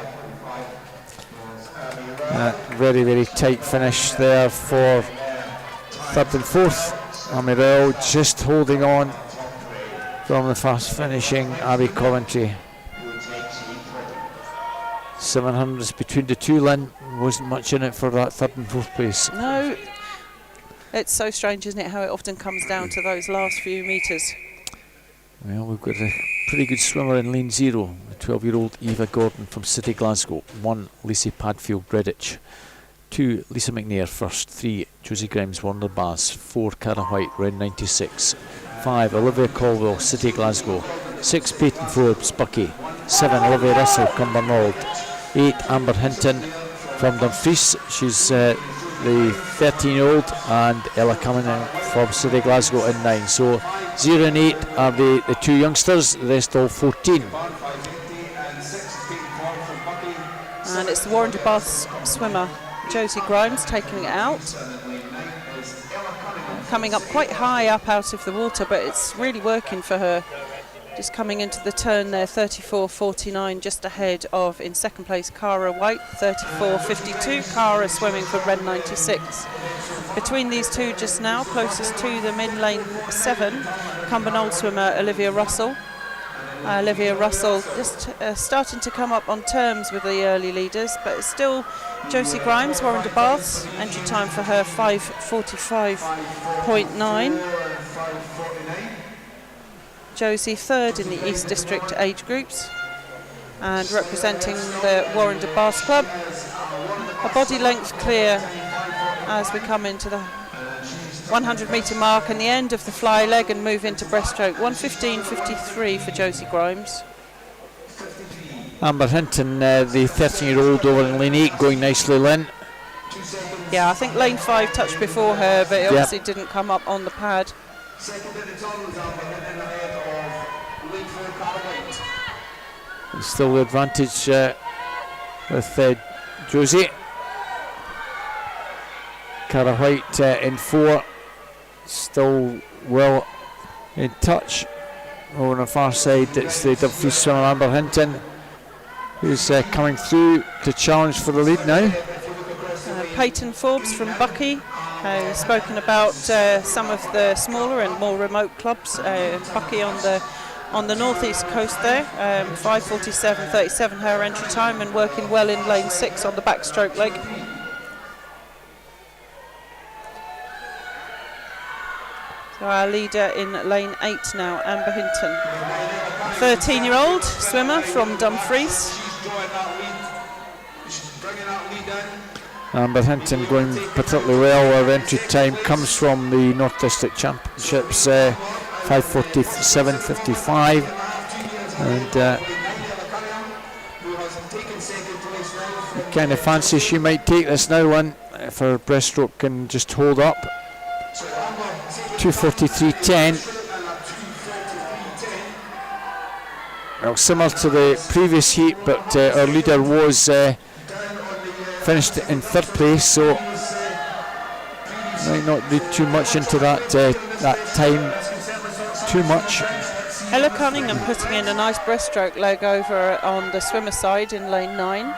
Very, very tight finish there for third and fourth. Amy Rowell just holding on from the fast finishing Abby Coventry. 700s between the two, Lynn. Wasn't much in it for that third and fourth place. No, it's so strange, isn't it, how it often comes down to those last few metres. Well, we've got a pretty good swimmer in lane 0, the 12-year-old Eva Gordon from City Glasgow. 1, Lacey Padfield Redditch. 2, Lisa McNair first. 3, Josie Grimes Warner Bass. 4, Cara White Ren 96. 5, Olivia Colville City Glasgow. 6, Peyton Forbes Bucky. 7, Olivia Russell Cumbernauld. 8, Amber Hinton from Dumfries. She's the 13-year-old, and Ella Cunningham from City Glasgow in 9. So 0 and 8 are the two youngsters, the rest all 14. And it's the Warren de Bath swimmer Josie Grimes taking it out, coming up quite high up out of the water, but it's really working for her. Just coming into the turn there, 34.49, just ahead of, in second place, Cara White, 34.52. Cara swimming for Ren 96. Between these two just now, closest to them in lane 7, Cumbernauld swimmer Olivia Russell. Olivia Russell just starting to come up on terms with the early leaders, but it's still Josie Grimes, Warren de Bath's entry time for her 5:45.9. Josie third in the East District age groups, and representing the Warren de Bath club. A body length clear as we come into the 100 metre mark and the end of the fly leg and move into breaststroke. 1:15.53 for Josie Grimes. Amber Hinton, the 13-year-old over in lane 8, going nicely, Lynn. Yeah, I think lane 5 touched before her, but it obviously didn't come up on the pad. Still the advantage with Josie. Cara White in 4, still well in touch. Over on the far side, it's the double-free swimmer Amber Hinton, who's coming through to challenge for the lead now. Peyton Forbes from Bucky, spoken about some of the smaller and more remote clubs. Bucky on the northeast coast there, 5:47.37 her entry time, and working well in lane 6 on the backstroke leg. So our leader in lane 8 now, Amber Hinton, 13-year-old swimmer from Dumfries. Amber Hinton going particularly well. Her entry time comes from the North District Championships, 5:47.55, and kind of fancy she might take this now one if her breaststroke can just hold up. 2:43.10. Well, similar to the previous heat, but our leader was finished in 3rd place, so might not read too much into that time too much. Ella Cunningham putting in a nice breaststroke leg over on the swimmer side in lane 9.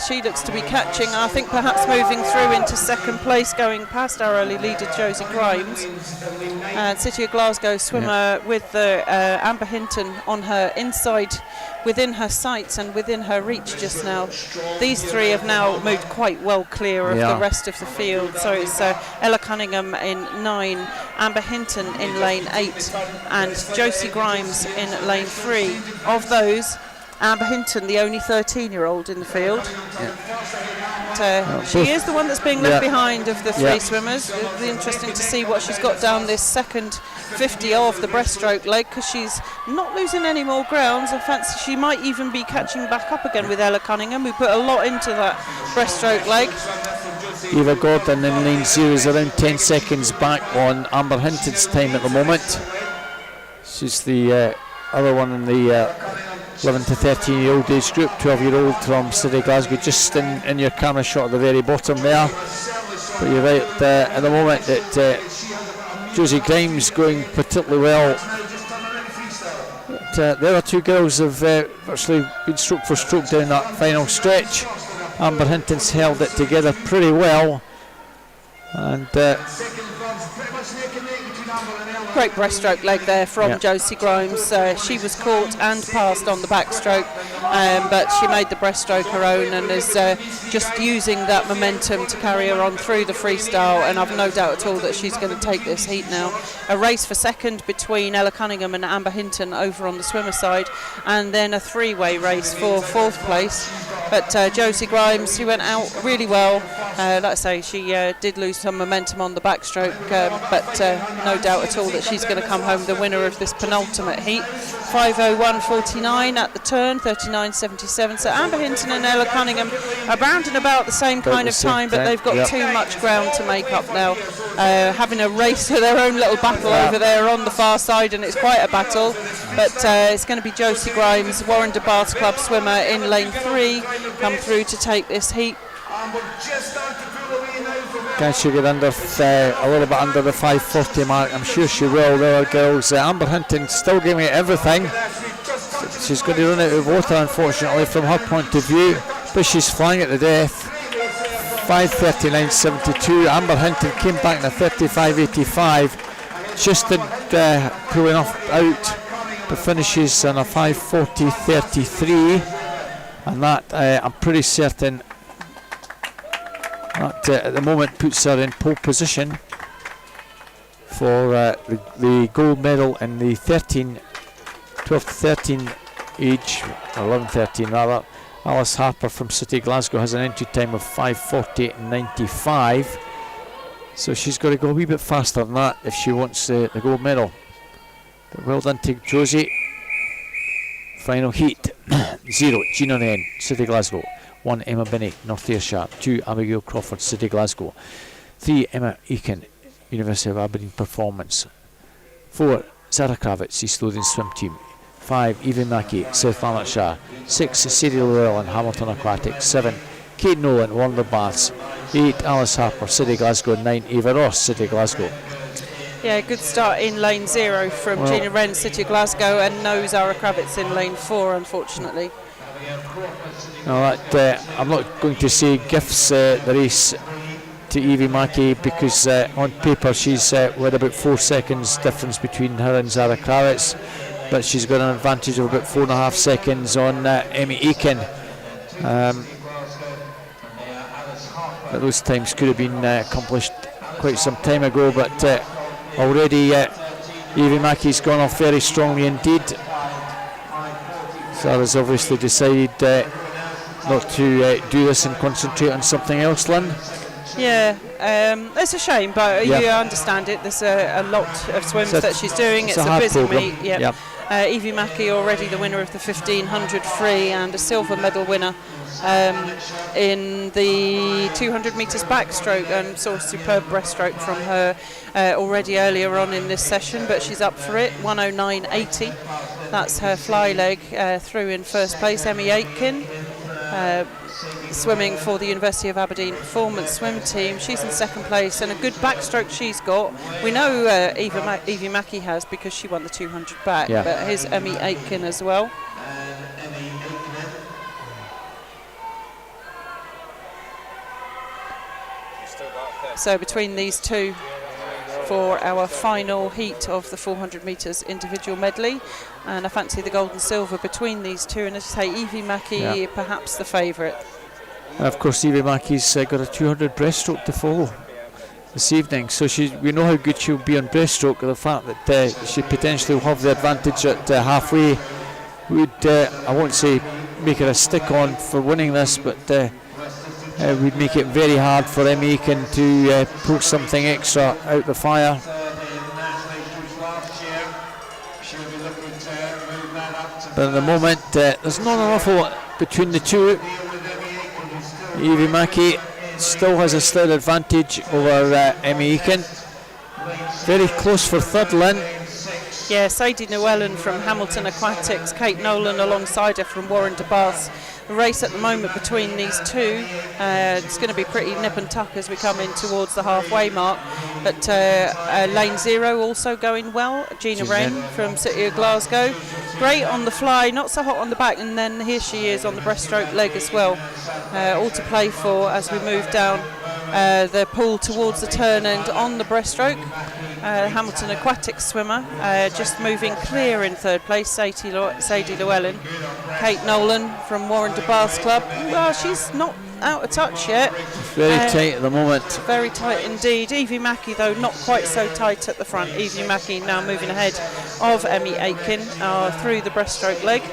She looks to be catching, I think perhaps moving through into 2nd place, going past our early leader Josie Grimes. City of Glasgow swimmer with Amber Hinton on her inside, within her sights and within her reach just now. These three have now moved quite well clear of the rest of the field. So it's Ella Cunningham in 9, Amber Hinton in lane 8 and Josie Grimes in lane 3. Of those, Amber Hinton, the only 13-year-old in the field. She is the one that's being left behind of the 3 swimmers. It'll be interesting to see what she's got down this second 50 of the breaststroke leg, because she's not losing any more grounds. I fancy she might even be catching back up again with Ella Cunningham, who put a lot into that breaststroke leg. Eva Gordon in lane 0 is around 10 seconds back on Amber Hinton's time at the moment. She's the other one in the 11 to 13-year-old age group, 12-year-old from City of Glasgow, just in your camera shot at the very bottom there. But you're right, at the moment that Josie Grimes going particularly well. But, the other 2 girls have virtually been stroke for stroke down that final stretch. Amber Hinton's held it together pretty well, and great breaststroke leg there from Josie Grimes. She was caught and passed on the backstroke, but she made the breaststroke her own and is just using that momentum to carry her on through the freestyle, and I've no doubt at all that she's going to take this heat now. A race for 2nd between Ella Cunningham and Amber Hinton over on the swimmer side, and then a 3-way race for 4th place. But Josie Grimes, who went out really well, like I say, she did lose some momentum on the backstroke, but no doubt at all that she's going to come home the winner of this penultimate heat. 5:01.49 at the turn, 39.77. So Amber Hinton and Ella Cunningham are round and about the same kind of time, but they've got too much ground to make up now. Having a race for their own little battle over there on the far side, and it's quite a battle. But it's going to be Josie Grimes, Warren de Bath Club swimmer in lane 3, come through to take this heat. Can she get under a little bit under the 5:40 mark? I'm sure she will. There are girls. Amber Hinton still giving it everything. She's going to run out of water, unfortunately, from her point of view, but she's flying at the death. 5:39.72. Amber Hinton came back in a 35.85. Just didn't pull enough out, but finishes on a 5:40.33, and that I'm pretty certain that at the moment puts her in pole position for the gold medal in the 12 to 13 age, or 11-13 rather. Alice Harper from City Glasgow has an entry time of 5:40.95, so she's got to go a wee bit faster than that if she wants the gold medal. But well done to Josie. Final heat. 0 Gina Wren, City Glasgow. 1 Emma Binney, North Ayrshire. 2 Abigail Crawford, City Glasgow. 3 Emma Eakin, University of Aberdeen Performance. 4 Sarah Kravitz, East Lothian Swim Team. 5 Evie Mackey, South Lanarkshire. 6 Sadie Llewellyn and Hamilton Aquatic. 7 Kate Nolan, Warner Baths. 8 Alice Harper, City Glasgow. 9 Eva Ross, City Glasgow. Yeah, good start in lane 0 from Gina Wren, City of Glasgow, and no Zara Kravitz in lane 4, unfortunately. No, that, I'm not going to say gifts the race to Evie Mackey, because on paper she's with about 4 seconds difference between her and Zara Kravitz, but she's got an advantage of about 4.5 seconds on Emmy Aiken. But those times could have been accomplished quite some time ago, but already Evie Mackey's gone off very strongly indeed. Zara's obviously decided not to do this and concentrate on something else, Lynn. Yeah, it's a shame, but you understand it. There's a lot of swims that she's doing. It's a busy meet. Yeah. Evie Mackey already the winner of the 1500 free and a silver medal winner in the 200 metres backstroke, and saw a superb breaststroke from her already earlier on in this session, but she's up for it. 109.80, that's her fly leg through in first place. Emmy Aitken swimming for the University of Aberdeen performance swim team, she's in second place, and a good backstroke she's got. We know Evie Mackey has, because she won the 200 back, but here's Emmy Aitken as well. So between these two for our final heat of the 400 metres individual medley, and I fancy the gold and silver between these two, and as I say, Evie Mackey perhaps the favourite. Of course, Evie Mackey's got a 200 breaststroke to follow this evening, so we know how good she'll be on breaststroke. The fact that she potentially will have the advantage at halfway would, I won't say make her a stick on for winning this, but would make it very hard for Emmy Aiken to poke something extra out the fire. But at the moment, there's not an awful lot between the two. Evie Mackey still has a slight advantage over Emmy Aiken. Very close for third, Lynn. Yeah, Sadie Llewellyn from Hamilton Aquatics, Kate Nolan alongside her from Warren de Bath. The race at the moment between these two, it's going to be pretty nip and tuck as we come in towards the halfway mark. But lane 0 also going well. Gina Wren from City of Glasgow, great on the fly, not so hot on the back, and then here she is on the breaststroke leg as well. All to play for as we move down the pool towards the turn end on the breaststroke. Hamilton Aquatics swimmer just moving clear in third place, Sadie Llewellyn. Kate Nolan from Warren de Bath's club, well, she's not out of touch yet. Very tight at the moment. Very tight indeed. Evie Mackey, though, not quite so tight at the front. Evie Mackey now moving ahead of Emmy Aitken through the breaststroke leg.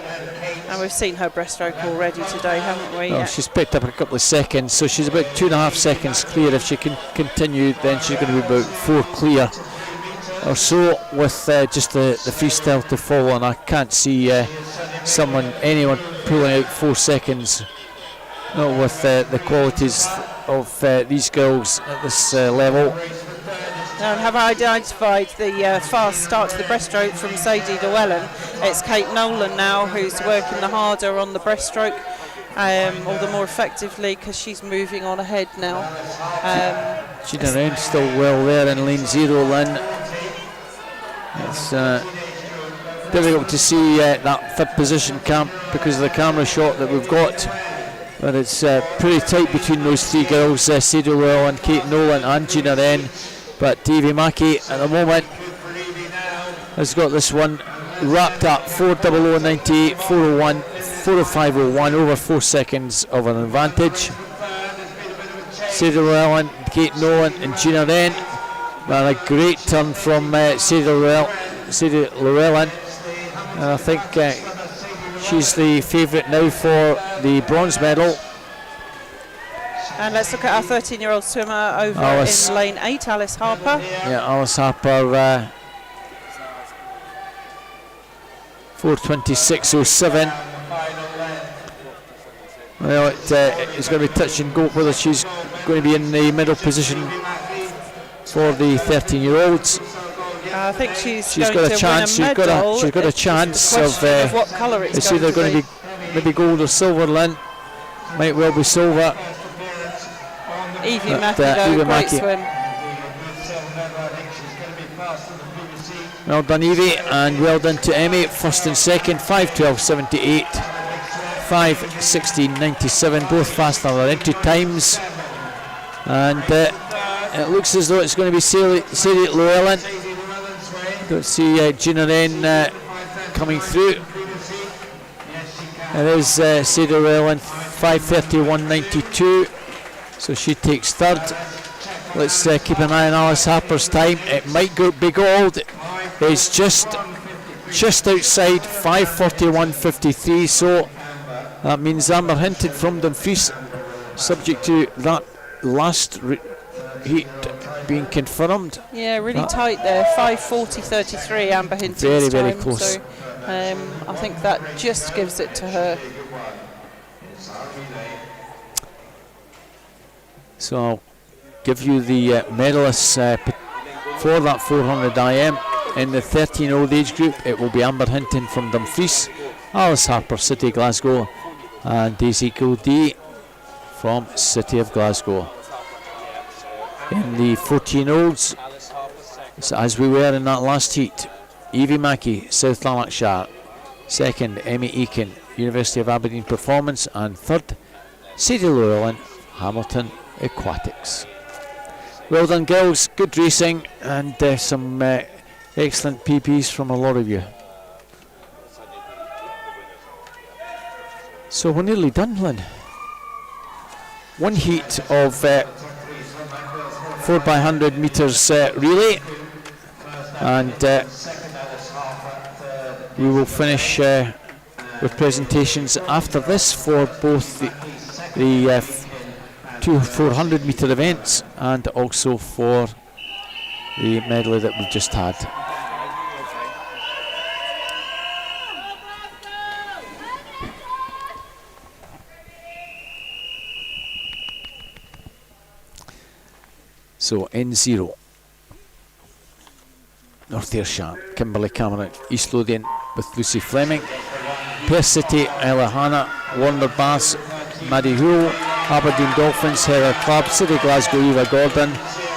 And we've seen her breaststroke already today, haven't we? Well, she's picked up a couple of seconds, so she's about 2.5 seconds clear. If she can continue, then she's going to be about 4 clear or so, with just the freestyle to follow, and I can't see anyone pulling out 4 seconds, not with the qualities of these girls at this level. And have identified the fast start to the breaststroke from Sadie Llewellyn. It's Kate Nolan now who's working the harder on the breaststroke, all the more effectively because she's moving on ahead now. Gina Wren still well there in lane 0, Lynn. It's difficult to see that third position camp because of the camera shot that we've got, but it's pretty tight between those 3 girls, Sadie Llewellyn, Kate Nolan and Gina Wren. But Evie Mackey at the moment has got this one wrapped up. 4:00:98, 4:01, 4:05:01, over 4 seconds of an advantage. Sadie Llewellyn, Kate Nolan and Gina Wren. And a great turn from Sadie Llewellyn. And I think she's the favourite now for the bronze medal. And let's look at our 13-year-old swimmer over in lane 8, Alice Harper. Yeah, Alice Harper, 4:26:07. Well, it's going to be touch and go whether she's going to be in the middle position for the 13-year-olds. I think she's got a chance. She's got a chance of what colour it's either going to be maybe gold or silver. Lynn, might well be silver. Evie Mackey, though, great swim. Well done, Evie, and well done to Emmy. First and second, 5:12.78, 5:16.97, both faster than their entry times. And it looks as though it's going to be Sadie Llewellyn. Don't see Gina Wren coming through. It is Sadie Llewellyn, 5:31.92, so she takes third. Let's keep an eye on Alice Harper's time. It might be gold. It's just outside 5:41.53, so that means Amber Hinton from Dumfries, subject to that last heat being confirmed. Yeah, really tight there. 5:40.33 Amber Hinton's very, time. very close. So I think that just gives it to her. So I'll give you the medalists for that 400 IM. In the 13-year-old age group, it will be Amber Hinton from Dumfries, Alice Harper, City of Glasgow, and Daisy Gildee from City of Glasgow. In the 14-year-olds, as we were in that last heat, Evie Mackey, South Lanarkshire. Second, Emmy Eakin, University of Aberdeen Performance. And third, Sadie Llewellyn, Hamilton Aquatics. Well done, girls. Good racing and some excellent PPs from a lot of you. So we're nearly done, Lynn. One heat of 4x100 metres relay, and we will finish with presentations after this for both the two 400 metre events and also for the medley that we've just had. So N0, North Ayrshire, Kimberly Cameron, East Lothian with Lucy Fleming, Perth City, Ella Hanna, Warner Bass, Maddie Hoole, Aberdeen Dolphins, Heather Club, City Glasgow, Eva Gordon,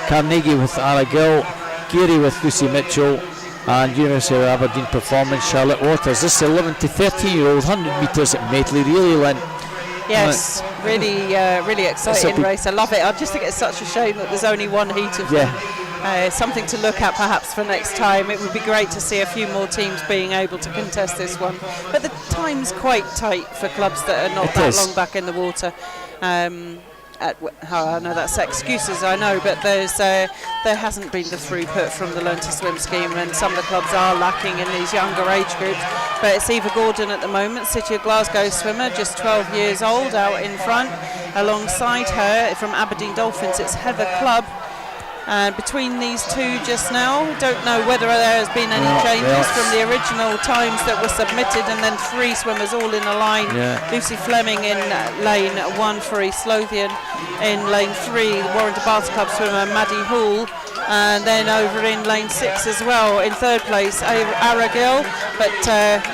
Carnegie with Ara Gill, Geary with Lucy Mitchell, and University of Aberdeen Performance, Charlotte Waters. This is 11 to 13-year-old 100 metres at Medley, really, Lynn. Yes, really exciting race. I love it. I just think it's such a shame that there's only one heat of them. Something to look at perhaps for next time. It would be great to see a few more teams being able to contest this one. But the time's quite tight for clubs that are not that long back in the water. I know that's excuses, I know, but there hasn't been the throughput from the Learn to Swim scheme, and some of the clubs are lacking in these younger age groups. But it's Eva Gordon at the moment, City of Glasgow swimmer, just 12 years old, out in front. Alongside her, from Aberdeen Dolphins, it's Heather Club. Between these two just now, don't know whether there has been any changes from the original times that were submitted, and then three swimmers all in a line. Lucy Fleming in lane 1 for East Lothian, in lane 3 Warrington Bath Club swimmer Maddie Hoole, and then over in lane 6 as well in third place Ara Gill. But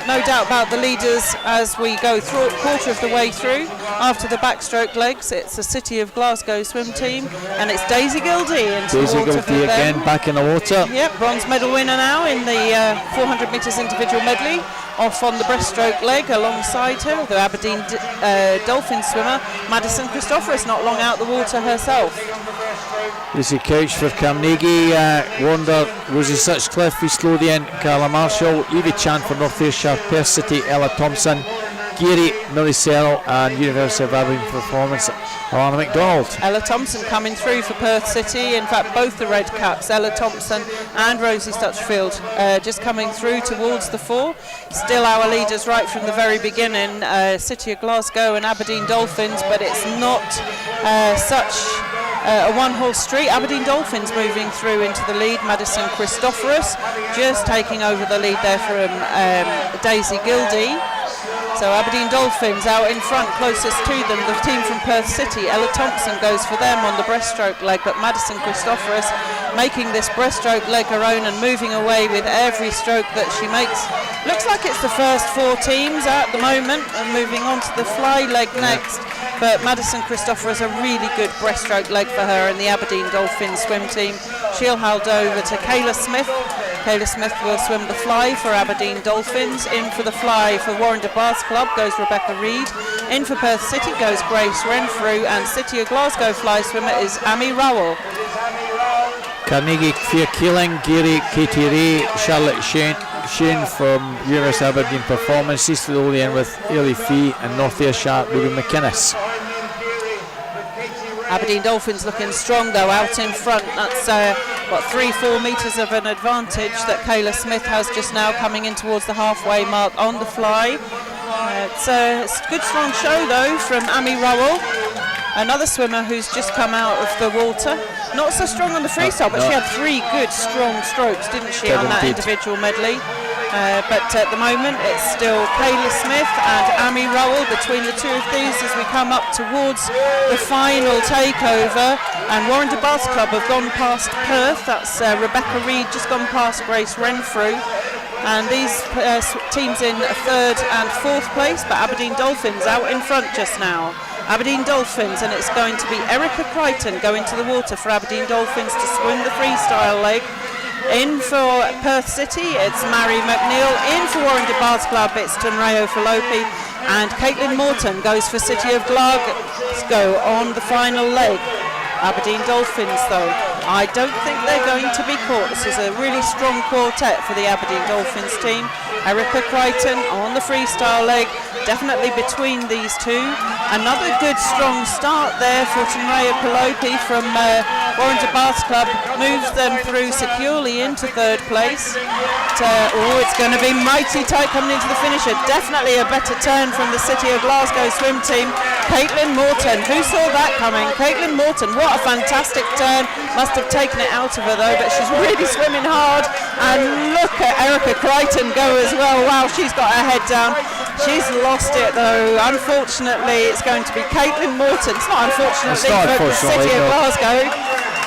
no doubt about the leaders as we go through quarter of the way through. After the backstroke legs, it's the City of Glasgow swim team, and it's Daisy Gildee into the water for them. Again back in the water. Yep, bronze medal winner now in the 400 metres individual medley. Off on the breaststroke leg alongside her, the Aberdeen Dolphin swimmer Madison Christophorus, not long out the water herself. Lucy Couch for Carnegie, Wonder, Rosie Sutcliffe, East Lothian, Carla Marshall, Evie Chan for North Ayrshire, Perth City, Ella Thompson, Geary, Millie Searle, and University of Aberdeen Performance, Alana McDonald. Ella Thompson coming through for Perth City, in fact both the red caps, Ella Thompson and Rosie Stutchfield, just coming through towards the fore. Still our leaders right from the very beginning, City of Glasgow and Aberdeen Dolphins, but it's not such a one-horse street. Aberdeen Dolphins moving through into the lead, Madison Christophorus just taking over the lead there from Daisy Gildee. So Aberdeen Dolphins out in front, closest to them, the team from Perth City. Ella Thompson goes for them on the breaststroke leg, but Madison Christophorus making this breaststroke leg her own and moving away with every stroke that she makes. Looks like it's the first four teams at the moment, and moving on to the fly leg next. but Madison Christopher has a really good breaststroke leg for her, and the Aberdeen Dolphins swim team. She'll hold over to Kayla Smith. Kayla Smith will swim the fly for Aberdeen Dolphins. In for the fly for Warren de Bath's club goes Rebecca Reid. In for Perth City goes Grace Renfrew, and City of Glasgow fly swimmer is Amy Rowell. Carnegie, Claire Keeling, Gary, Katie Ray, Charlotte Shane from University of Aberdeen Performance, East Lothian with Ailey Fee, and North Ayrshire, Ruby McInnes. Aberdeen Dolphins looking strong though out in front. That's 3-4 metres of an advantage that Kayla Smith has just now, coming in towards the halfway mark on the fly. It's a good strong show though from Amy Rowell, another swimmer who's just come out of the water. Not so strong on the freestyle, but she had 3 good strong strokes, didn't she, on that individual medley. But at the moment it's still Kayla Smith and Amy Rowell between the two of these as we come up towards the final takeover. And Warren de Bath's club have gone past Perth. That's Rebecca Reid just gone past Grace Renfrew. And these teams in 3rd and 4th place, but Aberdeen Dolphins out in front just now. Aberdeen Dolphins, and it's going to be Erica Crichton going to the water for Aberdeen Dolphins to swim the freestyle leg. In for Perth City, it's Mary McNeil. In for Warren de Bath's club, it's Tunrayo Falopi. And Caitlin Morton goes for City of Glasgow on the final leg. Aberdeen Dolphins, though, I don't think they're going to be caught. This is a really strong quartet for the Aberdeen Dolphins team. Erica Crichton on the freestyle leg, definitely between these two. Another good strong start there for Tunraya Pelopi from Warren de Bath's club, moves them through securely into 3rd place. It's going to be mighty tight coming into the finisher. Definitely a better turn from the City of Glasgow swim team. Caitlin Morton, who saw that coming? Caitlin Morton, what a fantastic turn. Must have taken it out of her though, but she's really swimming hard. And look at Erica Crichton go as well. Wow, she's got her head down. She's lost it though. Unfortunately, it's going to be Caitlin Morton. It's not unfortunately for the City of Glasgow.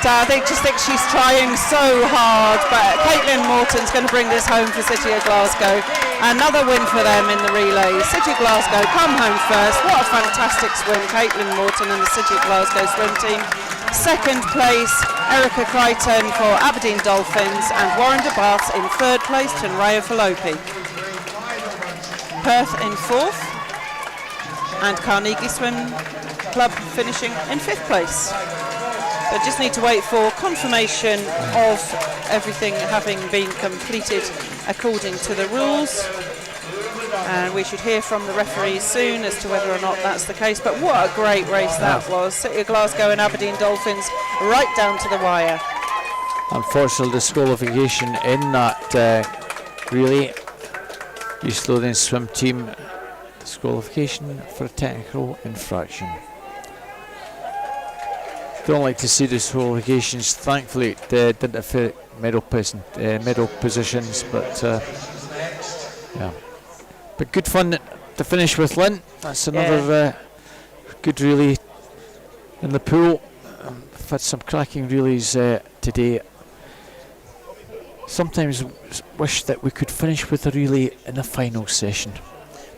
I just think she's trying so hard, but Caitlin Morton's going to bring this home for City of Glasgow. Another win for them in the relay. City of Glasgow come home first. What a fantastic swim, Caitlin Morton and the City of Glasgow swim team. 2nd place, Erica Crichton for Aberdeen Dolphins, and Warren de Bath in 3rd place, Tunraya Falopi. Perth in 4th, and Carnegie Swim Club finishing in 5th place. So just need to wait for confirmation of everything having been completed according to the rules. And we should hear from the referees soon as to whether or not that's the case. But what a great race that was. City of Glasgow and Aberdeen Dolphins right down to the wire. Unfortunately, disqualification in that relay. East Lothian swim team disqualification for a technical infraction. Don't like to see disqualifications. Thankfully, it didn't affect medal positions, but yeah. But good fun to finish with, Lynn. That's another good relay in the pool. We've had some cracking relays today. Sometimes wish that we could finish with a relay in the final session.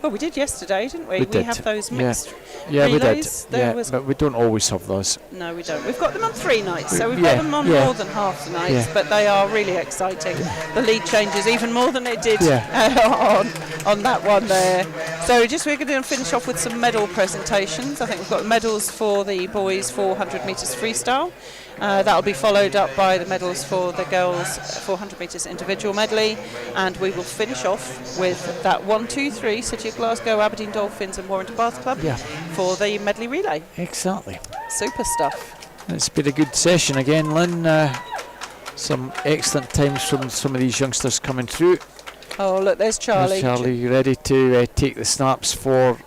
Well, we did yesterday, didn't we? We have those mixed relays. We did. But we don't always have those. No, we don't. We've got them on 3 nights, so we've got them on more than half the nights, but they are really exciting. The lead changes even more than it did on that one there. So we're going to finish off with some medal presentations. I think we've got medals for the boys 400 metres freestyle. That'll be followed up by the medals for the girls 400 metres individual medley, and we will finish off with that 1, 2, 3 City of Glasgow, Aberdeen Dolphins and Warren de Bath Club for the medley relay. Exactly. Super stuff. It's been a good session again, Lynn. Some excellent times from some of these youngsters coming through. Oh look, there's Charlie. There's Charlie ready to take the snaps for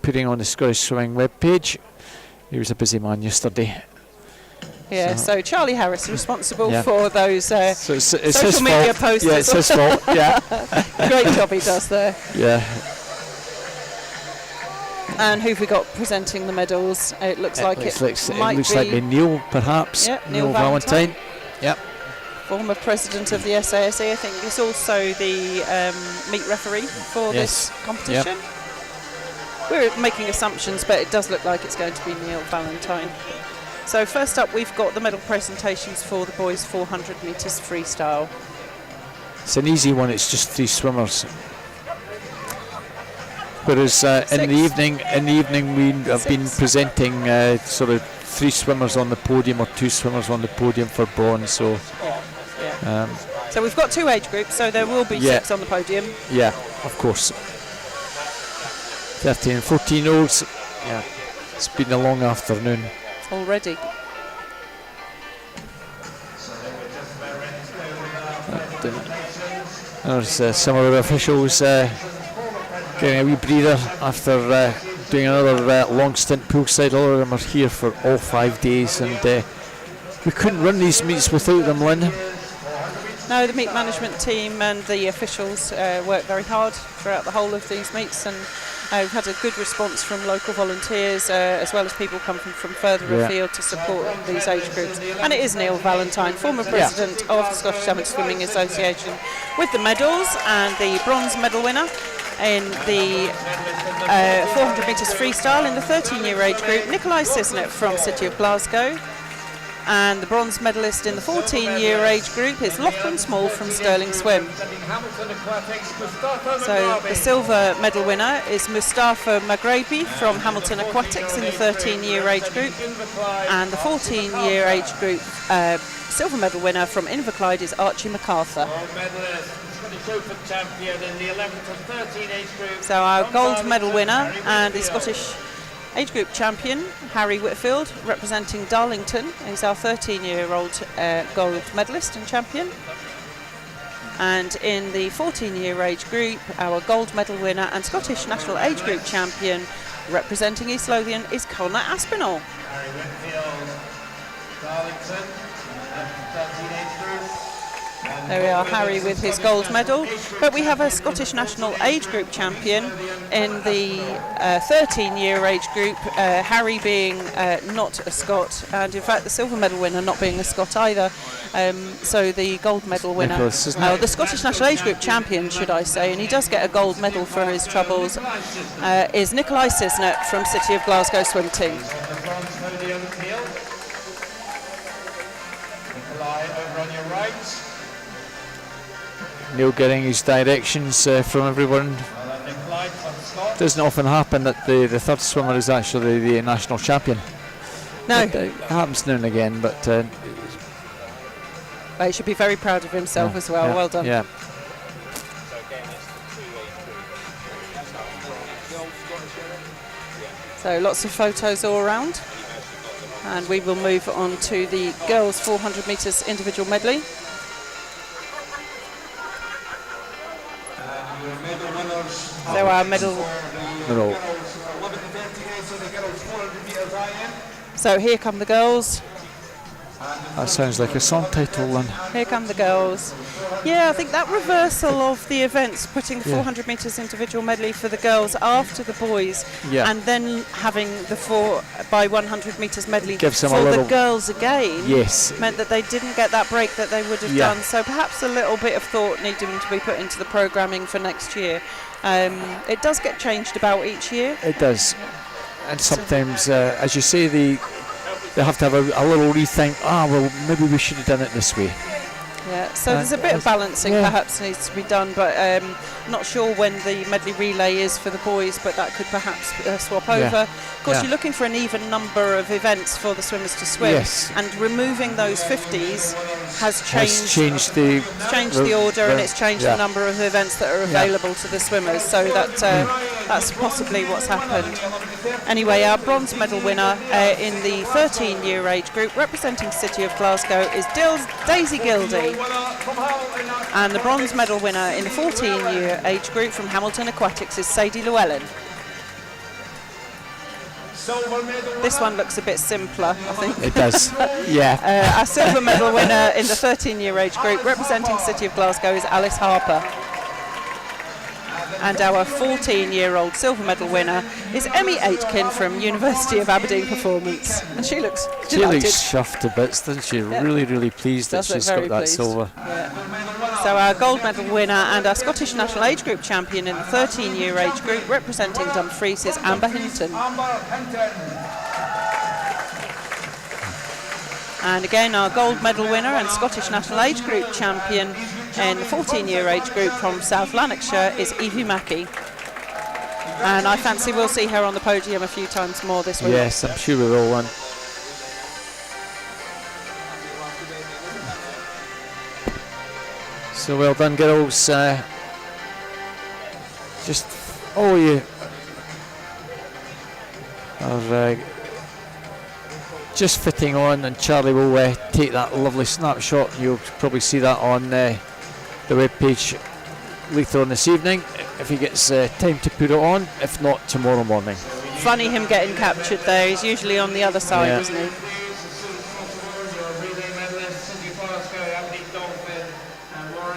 putting on the Scottish Swimming webpage. He was a busy man yesterday. Yeah, so Charlie Harris responsible for those so it's social media posts. Yeah, it's his fault. Yeah. Great job he does there. Yeah. And who've we got presenting the medals? It looks like it might be Neil, perhaps. Yeah, Neil Valentine. Yep. Former president of the SASE. I think he's also the meet referee for this competition. Yep. we're making assumptions, but it does look like it's going to be Neil Valentine. So first up, we've got the medal presentations for the boys 400 metres freestyle. It's an easy one. It's just 3 swimmers. Whereas in the evening we have been presenting sort of 3 swimmers on the podium or 2 swimmers on the podium for bronze. So, so we've got 2 age groups, so there will be 6 on the podium. Yeah, of course. 13 and 14-year-olds. Yeah, it's been a long afternoon already. There's some of the officials getting a wee breather after doing another long stint poolside. All of them are here for all 5 days, and we couldn't run these meets without them, Lynn. No, the meet management team and the officials work very hard throughout the whole of these meets, and we've had a good response from local volunteers as well as people coming from further afield to support these age groups. And it is Neil Valentine, former president of the Scottish Amateur Swimming Association, with the medals, and the bronze medal winner in the 400 metres freestyle in the 13-year age group, Nikolai Cisnet from City of Glasgow. And the bronze medalist in the 14-year age group is Lachlan Small from Stirling Swim. So the silver medal winner is Mustafa Maghrabi from Hamilton Aquatics in the 13-year age group. And the 14-year age group silver medal winner from Inverclyde is Archie MacArthur. So our gold medal winner and the Scottish age group champion, Harry Whitfield, representing Darlington, is our 13-year-old gold medalist and champion. And in the 14-year age group, our gold medal winner and Scottish national age group champion, representing East Lothian, is Connor Aspinall. Harry Whitfield, Darlington, 13 age group. There we are, Harry with his gold medal. But we have a Scottish national age group champion in the 13-year age group, Harry being not a Scot, and in fact the silver medal winner not being a Scot either. So the gold medal winner, the Scottish national age group champion, should I say, and he does get a gold medal for his troubles, is Nikolai Cisnet from City of Glasgow Swim Team. Nikolai, over on your right. Neil getting his directions from everyone. Doesn't often happen that the third swimmer is actually the national champion. No. It happens now and again, but he should be very proud of himself as well. Well done. Yeah. So lots of photos all around, and we will move on to the girls 400 metres individual medley. So our medal. So here come the girls. That sounds like a song title, Lynn. Here come the girls. Yeah, I think that reversal of the events, putting the 400 metres individual medley for the girls after the boys, and then having the 4x100 metres medley for the girls again, meant that they didn't get that break that they would have done. So perhaps a little bit of thought needing to be put into the programming for next year. It does get changed about each year. It does. And sometimes, as you say, they have to have a little rethink. Well, maybe we should have done it this way. Yeah, so there's a bit of balancing perhaps needs to be done, but not sure when the medley relay is for the boys, but that could perhaps swap over. Of course, you're looking for an even number of events for the swimmers to swim, and removing those 50s has changed the order, and it's changed the number of events that are available to the swimmers, so that's possibly what's happened. Anyway, our bronze medal winner in the 13-year age group, representing City of Glasgow, is Daisy Gildy. And the bronze medal winner in the 14-year age group from Hamilton Aquatics is Sadie Llewellyn. This one looks a bit simpler, I think. It does, Our silver medal winner in the 13-year age group, representing City of Glasgow, is Alice Harper. And our 14-year-old silver medal winner is Emmy Aitken from University of Aberdeen Performance. And she looks delighted. She looks chuffed to bits, doesn't she? Really, really pleased that she's got that silver. So our gold medal winner and our Scottish national age group champion in the 13-year age group, representing Dumfries, is Amber Hinton. And again, our gold medal winner and Scottish national age group champion in the 14-year age group from South Lanarkshire is Evie Mackey. And I fancy we'll see her on the podium a few times more this week. Yes, I'm sure we will. One. So well done, girls. Just all you are just fitting on, and Charlie will take that lovely snapshot. You'll probably see that on the web page later on this evening if he gets time to put it on, if not tomorrow morning. Funny him getting captured there. He's usually on the other side, isn't he?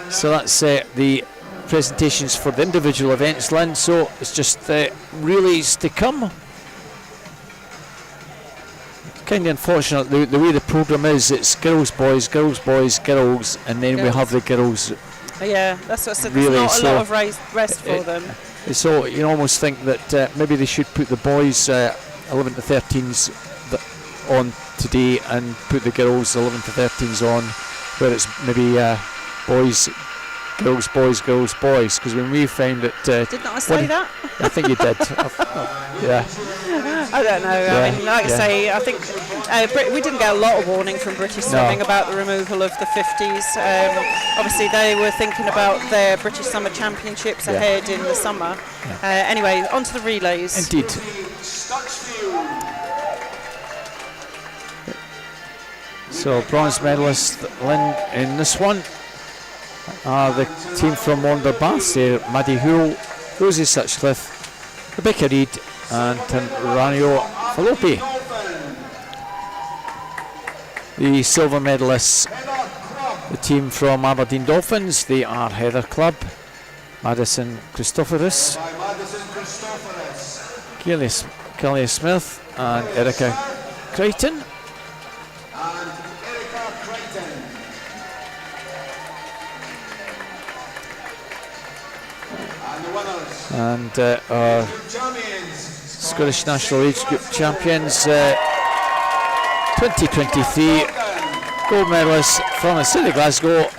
So that's the presentations for the individual events, Lynn. So it's just relays to come. Kind of unfortunate the way the programme is. It's girls, boys, girls, boys, girls, and then we have the girls. Yeah, that's what I said. Really, there's not a lot of rest for them. So you almost think that maybe they should put the boys 11 to 13s on today and put the girls 11 to 13s on, where it's maybe boys, girls, boys, girls, boys. Because when we found that, didn't I say that? I think you did. Yeah. I don't know. I mean, like I say, I think we didn't get a lot of warning from British Swimming about the removal of the 50s. Obviously, they were thinking about their British Summer Championships ahead in the summer. Anyway, on to the relays. Indeed. So, bronze medalist Lynn in this one are the team from Wonderbath. They're Maddie Houle, Rosie Sutcliffe, Rebecca Reid, and Ranio Fallopi. The silver medalists, the team from Aberdeen Dolphins, they are Heather Clubb, Madison Christophorus, Kelly Smith, and Erica Crichton. And our Scottish National Age Group Champions 2023 gold medalists from the city of Glasgow,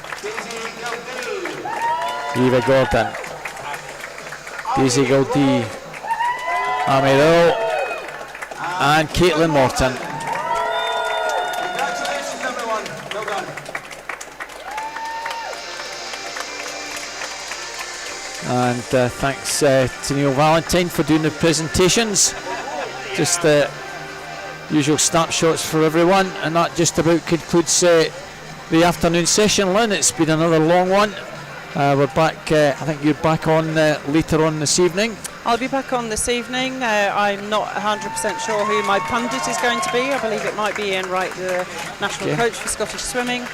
Eva Gordon, Daisy Gildee, Amy Earl, and Caitlin Morton. Congratulations, everyone. Well done. And thanks to Neil Valentine for doing the presentations. Just usual snapshots for everyone, and that just about concludes the afternoon session. Lynn, it's been another long one. We're back, I think you're back on later on this evening. I'll be back on this evening. I'm not 100% sure who my pundit is going to be. I believe it might be Ian Wright, the national coach for Scottish Swimming.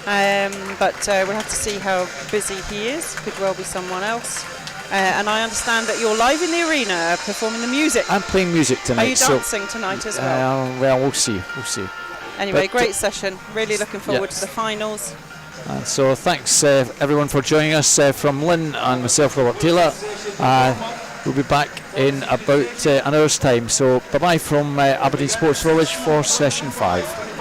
But we'll have to see how busy he is. Could well be someone else. And I understand that you're live in the arena performing the music. I'm playing music tonight. Are you dancing tonight as well? Well, we'll see. Anyway, but, great session. Really looking forward to the finals. And so thanks everyone for joining us from Lynn and myself, Robert Taylor. We'll be back in about an hour's time. So bye-bye from Aberdeen Sports Village for session 5.